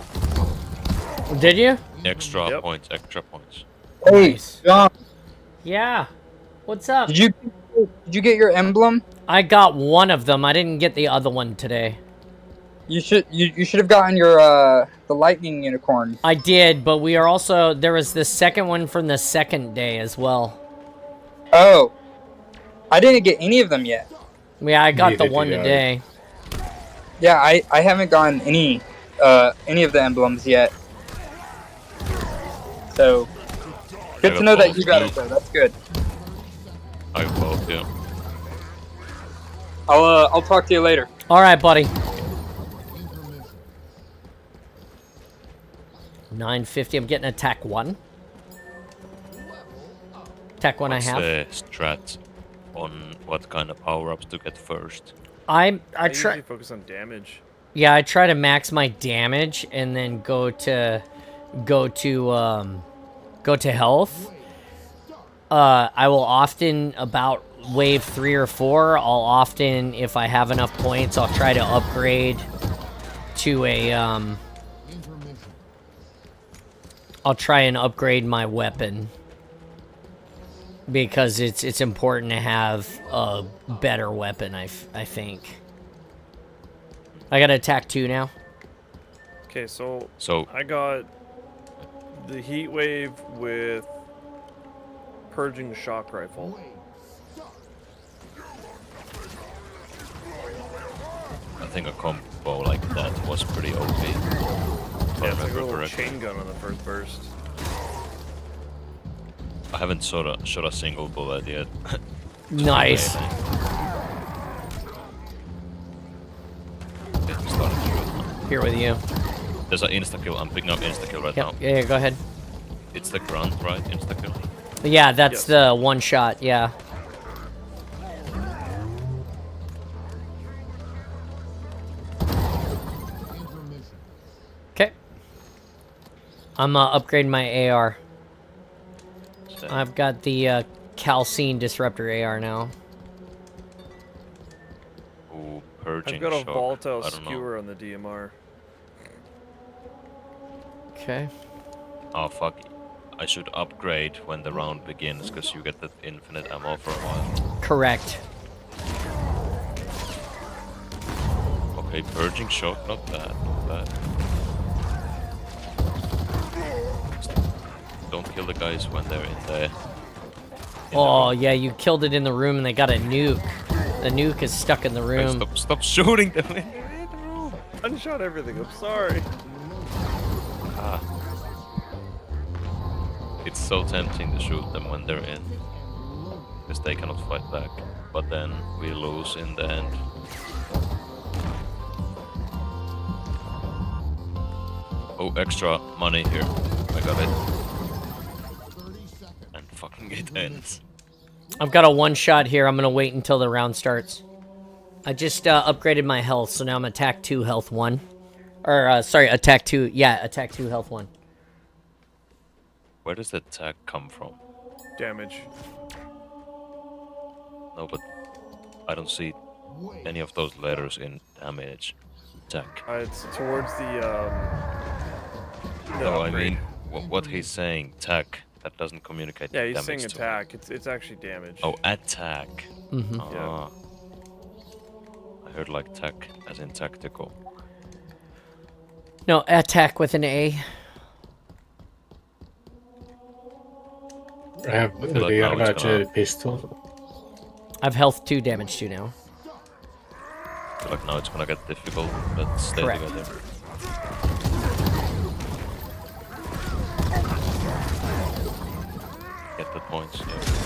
Did you? Extra Yep. points, extra points. Hey, Nice. John, Yeah. What's up? did you get your emblem? I got one of them. I didn't get the other one today. You should have gotten your the lightning unicorn. I did, but we are also there was the second one from the second day as well. Oh, I didn't get any of them yet. Yeah, I got the Neither one did I. today. Yeah, I haven't gotten any of the emblems yet. So good I to know got that you got both, it though. That's good. I got both, yeah. I'll talk to you later. All right, buddy. Intermission. 950. I'm getting attack 1. Attack 1 What's I have. the strat on what kind of power-ups to get first? I I try usually focus on damage. Yeah, I try to max my damage and then go to health. I will often about wave 3 or 4, I'll often, if I have enough points, I'll try to upgrade to a Intermission. I'll try and upgrade my weapon because it's important to have a better weapon. I think. I got attack 2 now. Okay, so So I got the heat wave with purging shock rifle. I think a combo like that was pretty OP. If I Yeah, it's like a remember little correctly. chain gun on the first burst. I haven't shot a single bullet yet. Nice. Okay, we started to shoot now. Here with you. There's an insta-kill. I'm picking up insta-kill right Yep. now. Yeah, go ahead. It's the grunt, right? Insta-kill. Yeah, that's Yes. the one shot. Yeah. Intermission. Okay. I'm upgrading my AR. So, I've got the calcine disruptor AR now. ooh, purging I've got a shock. volatile I don't know. skewer on the DMR. Okay. Oh fuck. I should upgrade when the round begins, because you get that infinite ammo for a while. Correct. Okay, purging shock, not bad, not bad. Don't kill the guys when they're in the... Oh, yeah, you killed it in the room and they got a nuke. The nuke is stuck in the room. Stop shooting them! Unshot everything, I'm sorry. Ah. It's so tempting to shoot them when they're in, because they cannot fight back. But then we lose in the end. Oh, extra money here. I got it. 30 seconds. And fucking it ends. I've got a one shot here. I'm gonna wait until the round starts. I just upgraded my health, so now I'm attack 2, health 1. Or, sorry, attack 2. Yeah, attack 2, health 1. Where does the attack come from? Damage. No, but I don't see any of those letters in damage. Attack. It's towards the No, I upgrade. mean what he's saying. Attack. That doesn't communicate. Yeah, he's damage saying to me. attack. It's actually damage. Oh, attack. Mm-hmm. Ah. I heard like tech, as in tactical. No, attack with an A. I have But the now it's gonna- pistol. I've health 2, damage 2 now. I feel like now it's gonna get difficult. Let's stay Correct. together. Get the points. Yeah.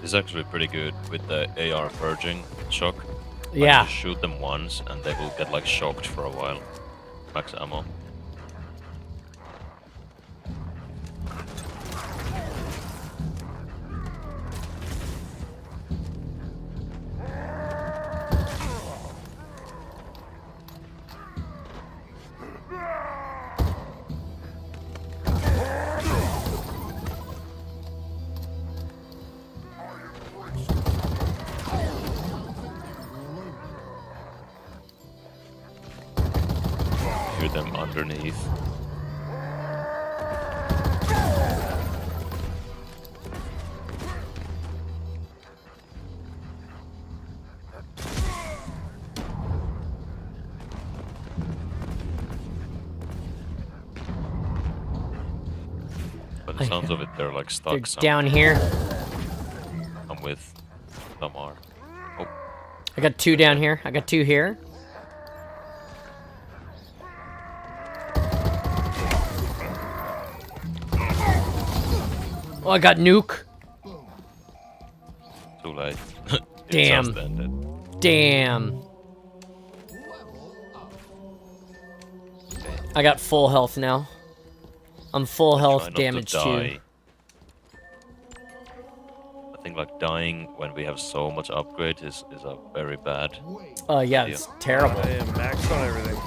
It's actually pretty good with the AR purging shock. Like, Yeah. you shoot them once and they will get like shocked for a while. Max ammo. Hear them underneath. By the sounds of it, they're like stuck They're somewhere. down here. I'm with Lamar. Oh, I got 2 down here. I got 2 here. Oh, I got nuke. too late. It Damn. just ended. Damn. I got full health now. I'm full Try health, not to damage 2. die. I think like dying when we have so much upgrade is a very bad. Yeah, it's terrible. I am maxed on everything.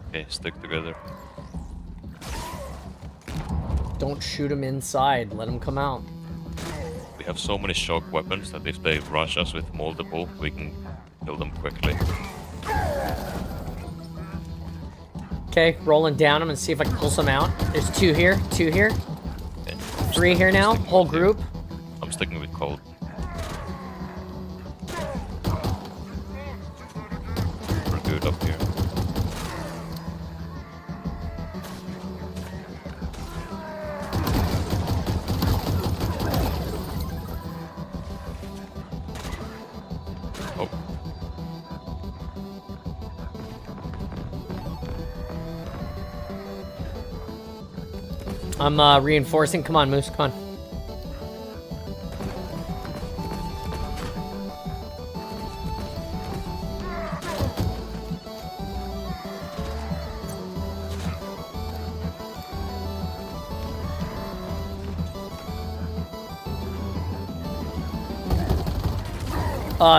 Okay, stick together. Don't shoot him inside. Let him come out. We have so many shock weapons that if they rush us with multiple, we can kill them quickly. Okay, rolling down him and see if I can pull some out. There's 2 here, 2 here, Okay. 3 here now. Whole group. I'm sticking with cold. We're good up here. Oh, I'm reinforcing. Come on, Moose. Come on.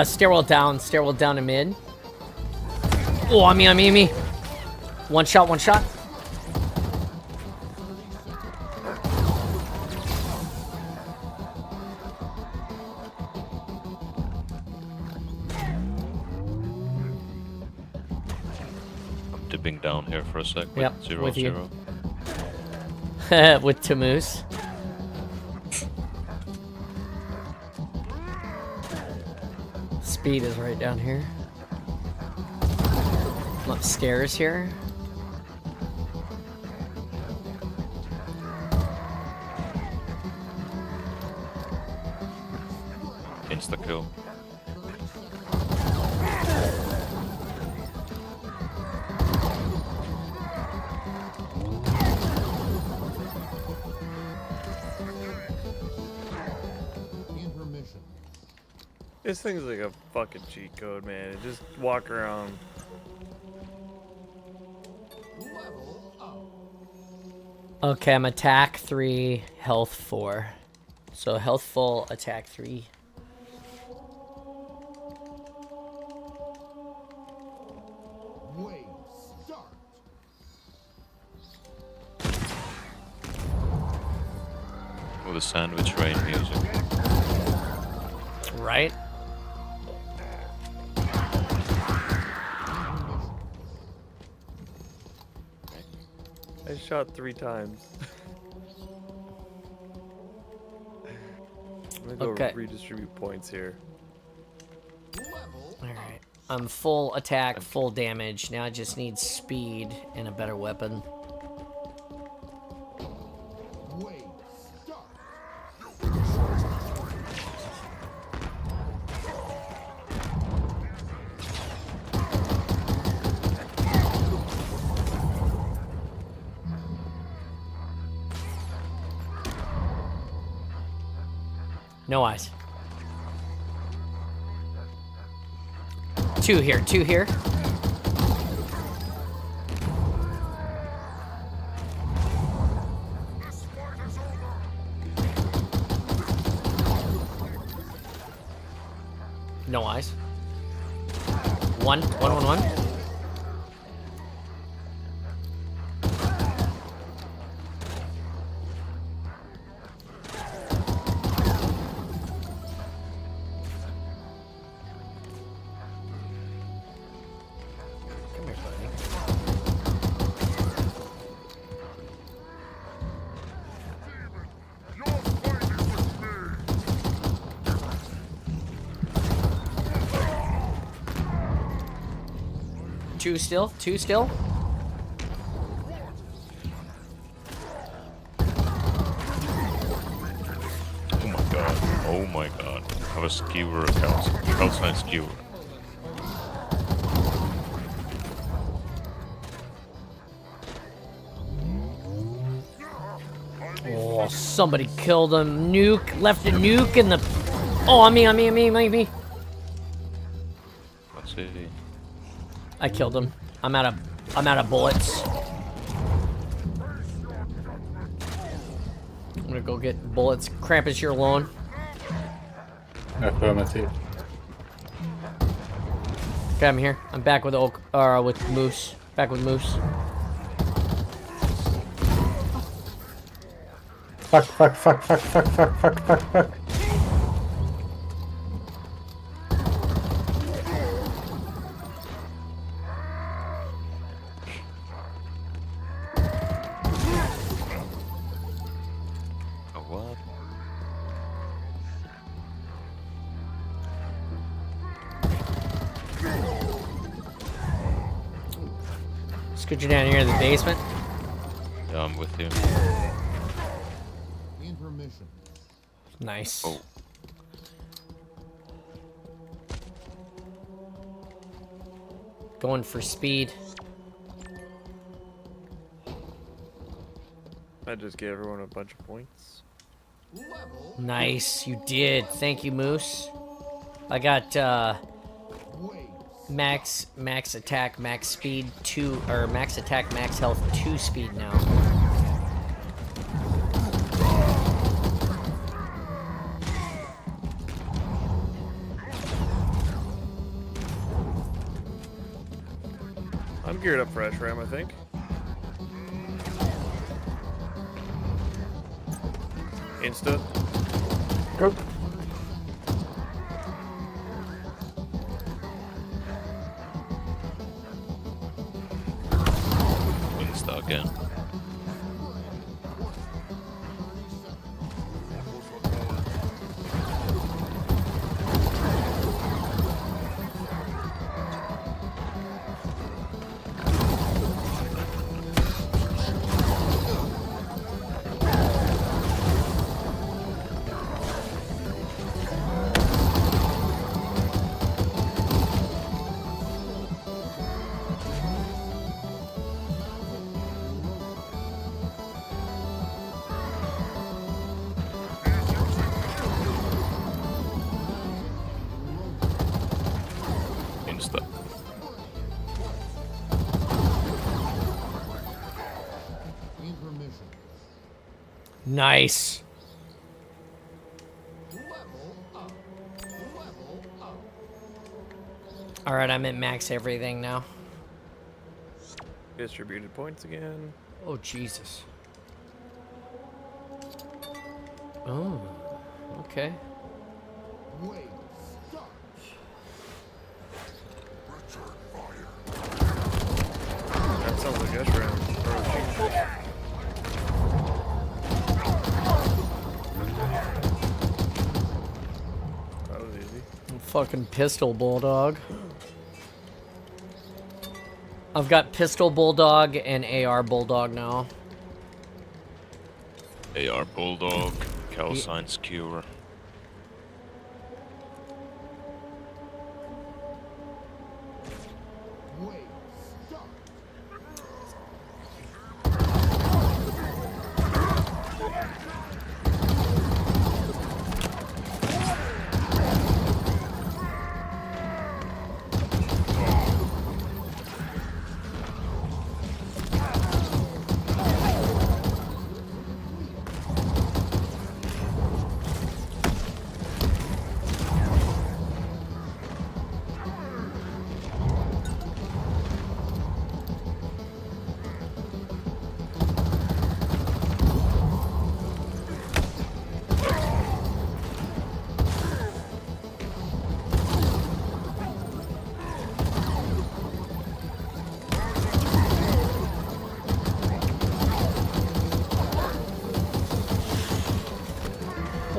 Stairwell down to mid. Oh, on me. One shot. I'm dipping down here for a sec. Yep, Zero, with you. 0. With Tamoose. Speed is right down here. I'm upstairs here. Insta kill. This thing's like a fucking cheat code, man. It just walk around. Level up. Okay, I'm attack 3, health 4. So health full, attack 3. Wave start. With the sandwich rain music. Right? I shot 3 times. I'm gonna go Okay. redistribute points here. Level Alright. I'm full attack, full damage. Now I just need speed and a better weapon. wave start. No eyes. 2 here, 2 here. No eyes. 1, 1, 1, 1. Come here, buddy. Two still, 2 still. Oh my god. Oh my god. I have a skewer account. Outside skewer. Oh, somebody killed him. Nuke, left a nuke in the... Oh, on me, on me, on me, on me. Let's see. I killed him. I'm out of bullets. I'm gonna go get bullets. Krampus, you're alone. Affirmative. Okay, I'm here. I'm back with Oak, or with Moose. Back with Moose. Fuck, fuck, fuck, fuck, fuck, fuck, fuck, fuck, fuck. A what? Scoot you down here in the basement. Yeah, I'm with you. Intermission. Nice. Oh. Going for speed. I just gave everyone a bunch of points. Level Nice, you did. Thank you, Moose. I got wave. max attack, max speed 2, or max attack, max health 2 speed now. I'm geared up for SRAM, I think. Insta. Go. Insta again. Nice. Level up. Level up. All right, I'm at max everything now. Distributed points again. Oh, Jesus. Oh, okay. Wave start. That sounds like us round. That was easy. Fucking pistol bulldog. I've got pistol bulldog and AR bulldog now. AR Bulldog, Calcine Skewer. Wave start.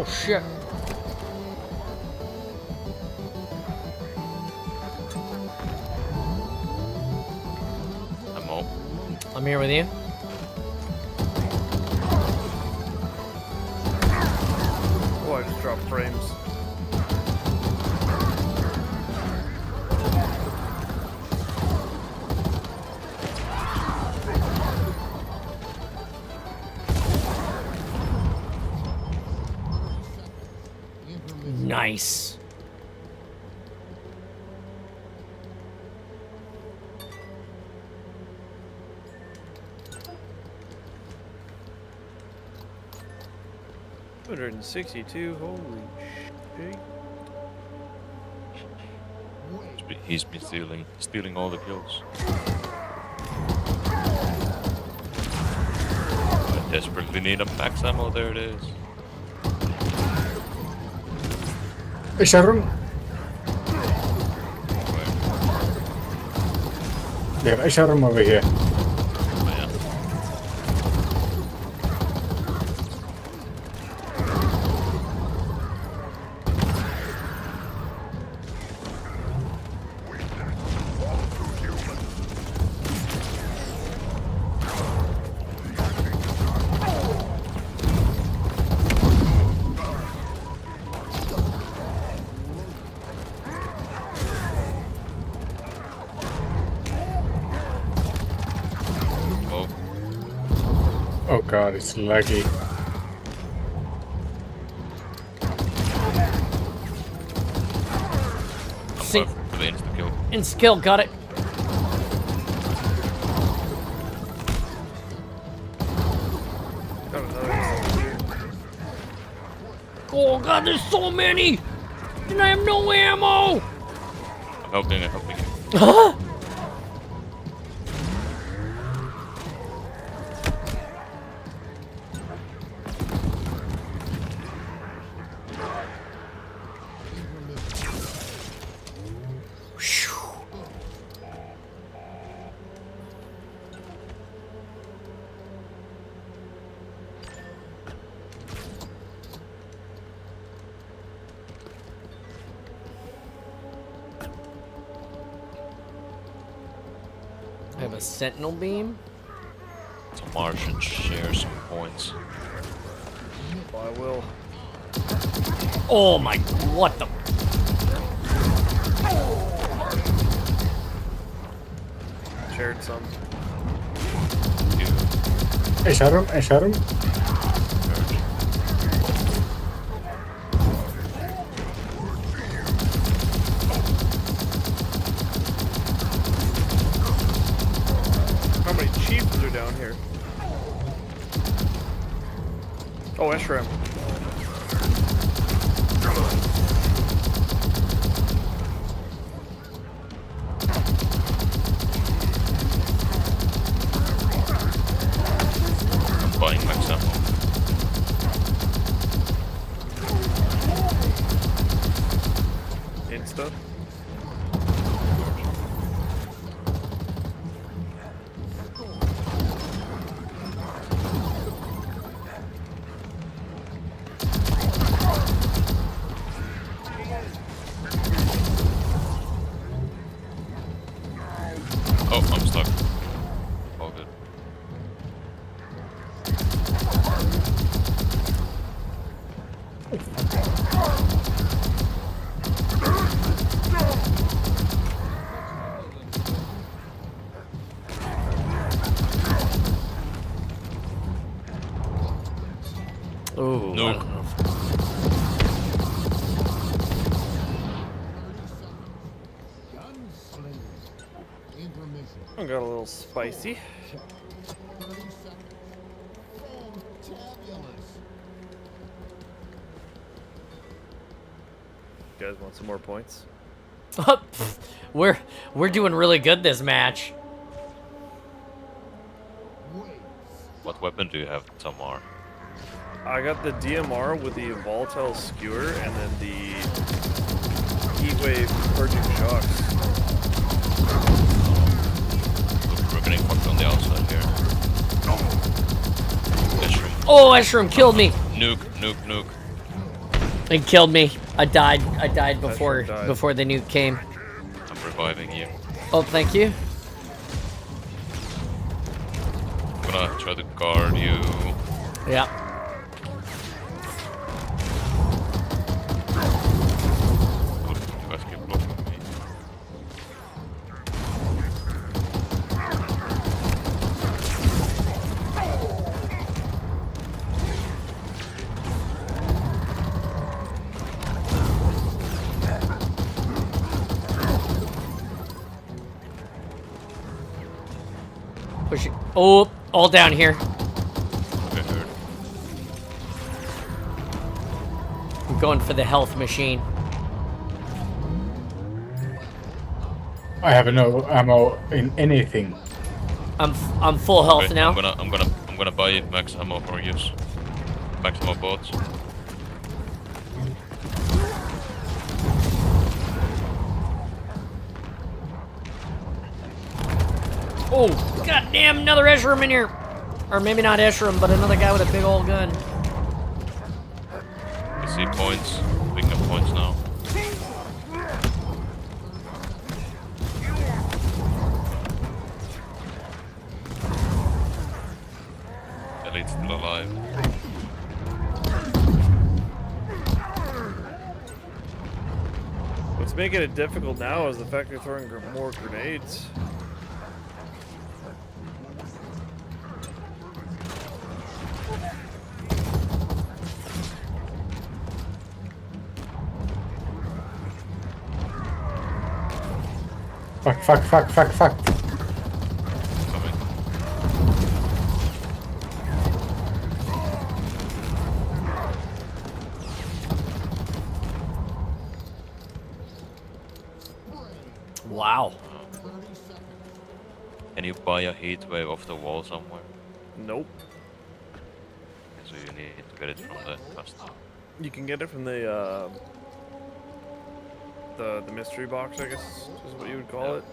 Oh, shit. I'm all. I'm here with you. Oh, I just dropped frames. Nice. $262. Holy shit. He's been stealing all the kills. I desperately need a max ammo. There it is. Hey, Sharon. Yeah, I shot him over here. Oh, yeah. Oh god, it's laggy. See, For the insta kill. insta-kill, got it. Got another. Oh god, there's so many! And I have no ammo! I'm helping you. Huh? I have a sentinel beam. So Martian share some points. Oh, I will. Oh my, what the? Shared some. I shot him, I shot him. How many chiefs are down here? mushroom. I'm buying max ammo. Insta. Oh, I'm stuck. All good. Ooh. Nuke. Gunslinger. Intermission. I got a little spicy. 30 seconds. Fantabulous. You guys want some more points? We're doing really good this match. Wait. What weapon do you have, Tamar? I got the DMR with the volatile skewer and then the heatwave purging shocks. We're getting fucked on the outside here. Mushroom. Oh, Eshram killed me. Nuke. It killed me. I died before died. before the nuke came. I'm reviving you. Oh, thank you. I'm gonna try to guard you. Yeah. You guys keep blocking me. Push it. Oh, all down here. Okay, heard. I'm going for the health machine. I have no ammo in anything. I'm full health Okay, now. I'm gonna buy max ammo for use. Max ammo bots. Oh, goddamn! Another Eshram in here. Or maybe not Eshram, but another guy with a big old gun. I see points. Picking up points now. Elite's still alive. What's making it difficult now is the fact they're throwing more grenades. Fuck. Coming. Wow. 30 seconds. Can you buy a heat wave off the wall somewhere? Nope. So you need to get it from the customer. You can get it from the mystery box, I guess is what you would call it.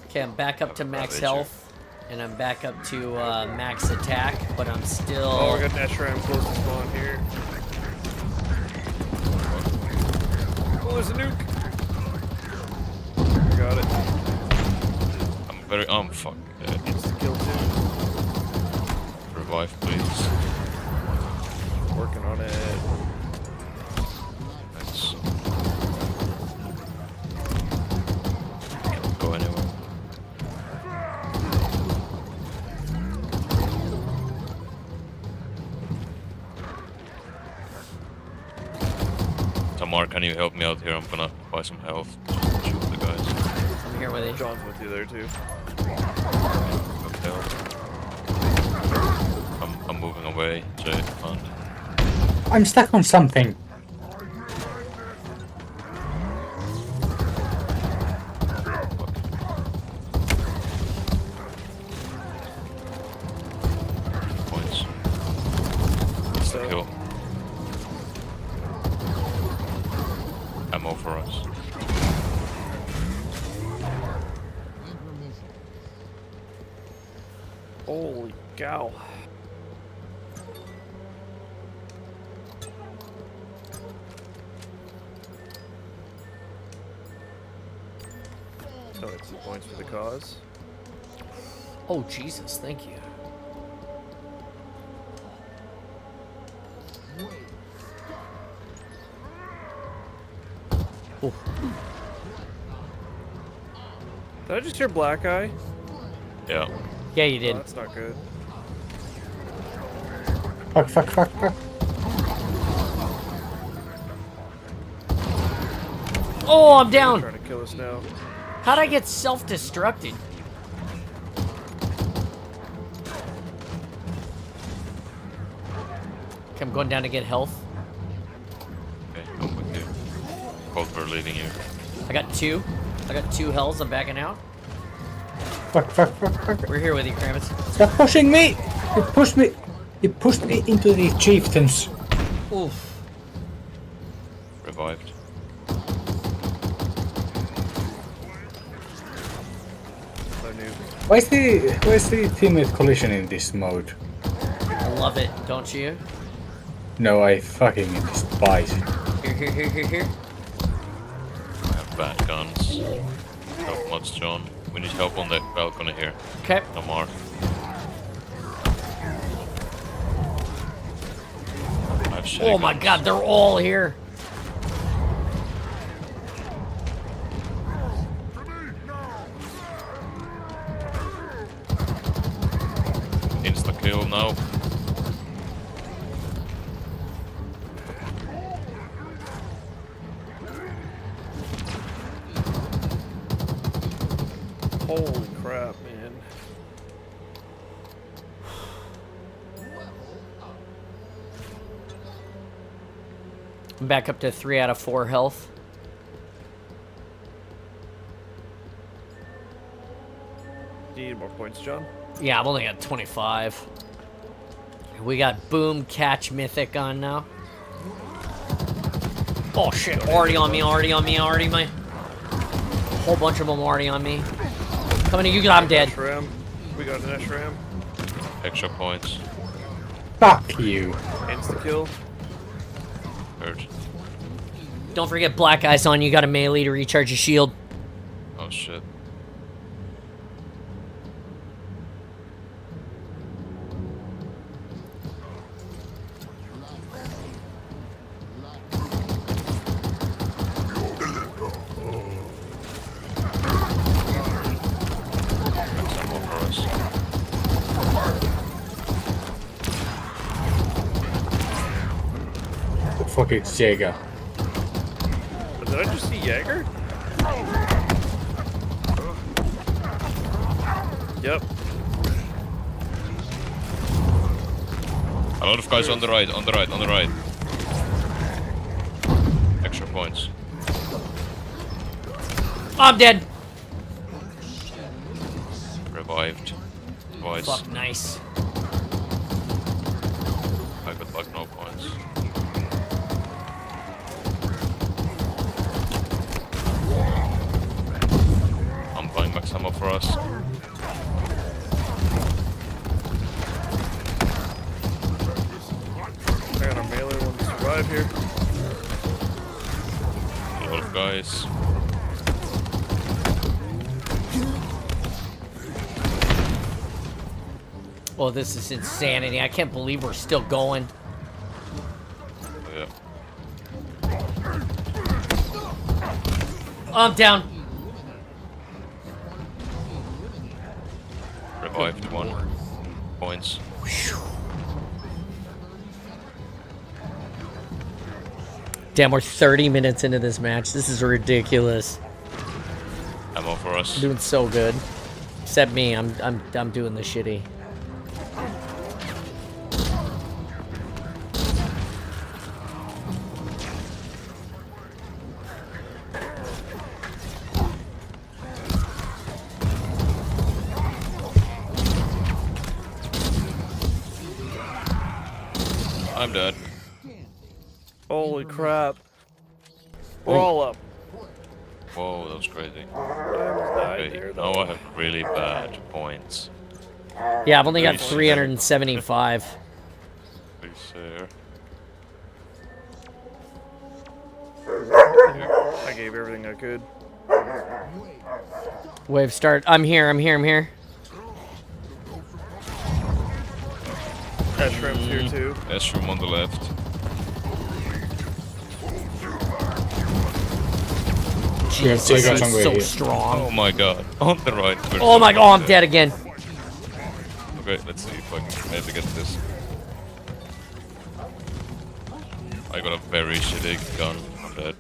Okay, I'm back up to max Ravage. health, and I'm back up to max attack, but I'm still. Oh, we got an Eshram close to spawn here. Oh, there's a nuke. Got it. I'm very fuck. Insta kill too. Revive, please. Working on it. Thanks. Can't go anywhere. Tamar, can you help me out here? I'm gonna buy some health. Shoot the guys. I'm here with you. John's with you there too. Got health. I'm I'm moving away, so you can't. I'm stuck on something. Points. It's the kill. Ammo for us. Intermission. Holy cow. Oh, it's 2 points for the cause. Oh, Jesus, thank you. Oh, Did I just hear black eye? Yeah. yeah, you Oh, did. that's not good. Fuck, fuck, fuck, fuck. Oh, I'm They're down. trying to kill us now. How'd I get self-destructed? Okay, I'm going down to get health. Okay, I'm with you. Both were leaving you. I got 2. I got 2 healths. I'm backing out. Fuck, fuck, fuck, fuck. We're here with you, Kravitz. Stop pushing me! You pushed me! You pushed me into the chieftains. Oof. Revived. No new. Why is the teammate collision in this mode? I love it, don't you? No, I fucking despise it. Here. I have bad guns. Help mods, John. We need help on that balcony here. Okay. No more. I have shitty Oh my guns. god, they're all here. Insta kill now. Holy crap, man. I'm back up to 3 out of 4 health. Do you need more points, John? Yeah, I've only got 25. We got Boom Catch Mythic on now. Oh shit, already on me. A whole bunch of them already on me. Coming to you, I'm dead. SRAM. We got an SRAM. Extra points. Fuck you. Insta kill. Hurt. Don't forget Black Ice on you. Got a melee to recharge your shield. Oh shit. That's ammo for us. The fuck is Jaeger? But did I just see Jaeger? Yep. A lot of guys on the right. Extra points. I'm dead. Revived. Twice. Fuck, nice. I got like no points. I'm buying max ammo for us. I got a melee one to survive here. A lot of guys. Oh, this is insanity. I can't believe we're still going. Yeah. I'm down. Revived 1. Points. Damn, we're 30 minutes into this match. This is ridiculous. Ammo for us. Doing so good. Except me. I'm doing the shitty. I'm dead. Holy crap. We're all up. Whoa, that was crazy. I almost died Okay, there, now though. I have really bad points. Yeah, I've only got Nice. 375. Please share. I gave everything I could. Wave start. I'm here. That shrimp's here too. Mushroom on the left. Jesus, I got he's somewhere so here. strong. Oh my god. On the right. Oh my god, I'm dead again. Okay, let's see if I can maybe get this. I got a very shitty gun. I'm dead.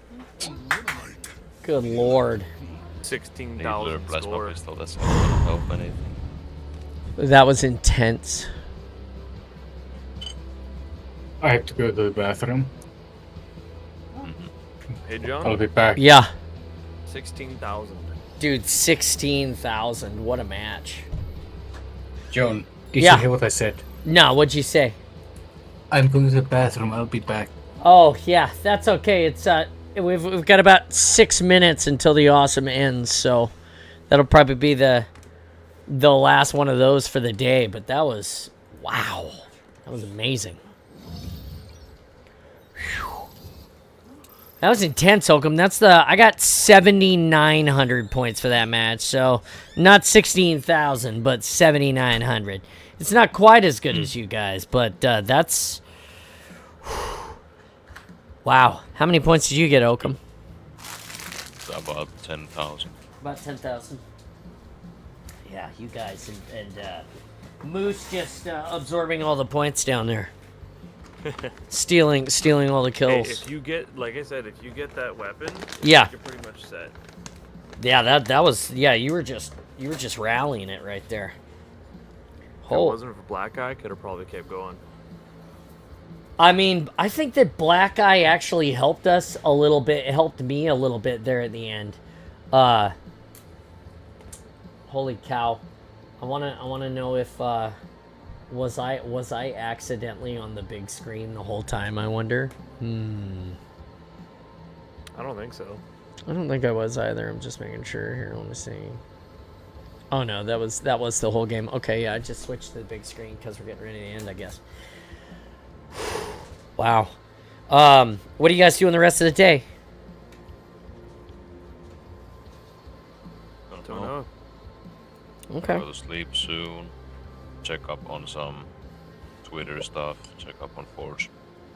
Good lord. Needler 16,000 plasma score. pistol, that's not gonna help anything. That was intense. I have to go to the bathroom. Hey, John. I'll be back. Yeah. 16,000. Dude, 16,000. What a match. John, did Yeah. you hear what I said? No, what'd you say? I'm going to the bathroom. I'll be back. Oh, yeah, that's okay. It's we've got about 6 minutes until the awesome ends, so that'll probably be the last one of those for the day, but that was wow. That was amazing. Whew. That was intense, Holcomb. I got 7,900 points for that match, so not 16,000, but 7,900. It's not quite as good as you guys, but that's wow. How many points did you get, Holcomb? About 10,000. About 10,000. Yeah, you guys and Moose just absorbing all the points down there. stealing all the Hey, kills. if you get, like I said, if you get that weapon, Yeah. you're pretty much set. Yeah, that was you were just rallying it right there. If it wasn't for Black Eye, could have probably kept going. I mean, I think that Black Eye actually helped us a little bit. It helped me a little bit there at the end. Holy cow. I wanna know if was I accidentally on the big screen the whole time, I wonder? I don't think so. I don't think I was either. I'm just making sure here. Let me see. Oh no, that was the whole game. Okay, yeah, I just switched to the big screen because we're getting ready to end, I guess. Wow. What do you guys doing the rest of the day? Don't know. Okay. Go to sleep soon. Check up on some Twitter stuff. Check up on Forge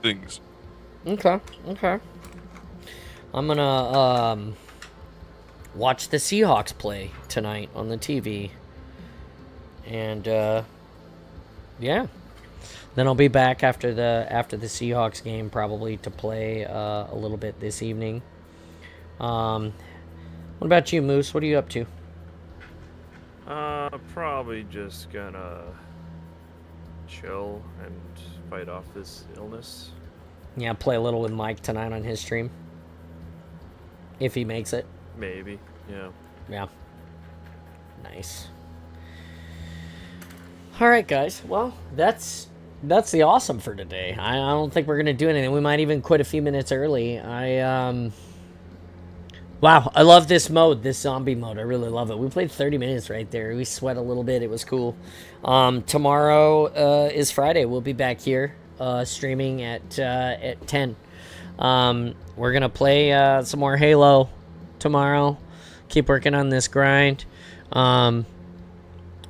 things. Okay. I'm gonna watch the Seahawks play tonight on the TV. And yeah. Then I'll be back after the Seahawks game probably to play a little bit this evening. What about you, Moose? What are you up to? Probably just gonna chill and fight off this illness. Yeah, play a little with Mike tonight on his stream. If he makes it. Maybe, yeah. Yeah. Nice. All right, guys. Well, that's the awesome for today. I don't think we're gonna do anything. We might even quit a few minutes early. Wow, I love this mode, this zombie mode. I really love it. We played 30 minutes right there. We sweat a little bit. It was cool. Tomorrow is Friday. We'll be back here streaming at 10. We're going to play some more Halo tomorrow. Keep working on this grind. Might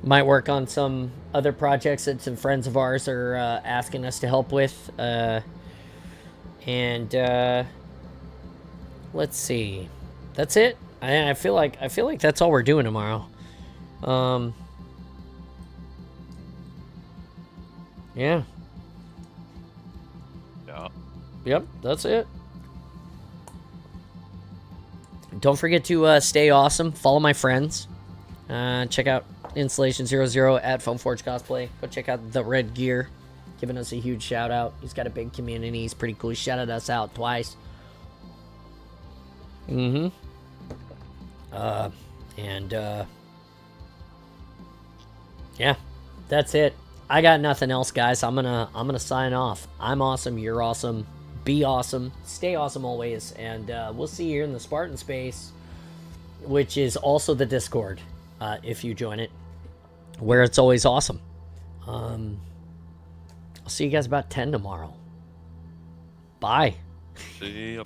work on some other projects that some friends of ours are asking us to help with. Let's see. That's it. I feel like that's all we're doing tomorrow. Yeah. Yeah. Yep, that's it. Don't forget to stay awesome. Follow my friends. Check out Installation 00 at Foam Forge Cosplay. Go check out the Red Gear. Giving us a huge shout out. He's got a big community. He's pretty cool. He shouted us out twice. Yeah, that's it. I got nothing else, guys. I'm gonna sign off. I'm awesome. You're awesome. Be awesome. Stay awesome always. And we'll see you here in the Spartan space, which is also the Discord, if you join it, where it's always awesome. I'll see you guys about 10 tomorrow. Bye. See ya.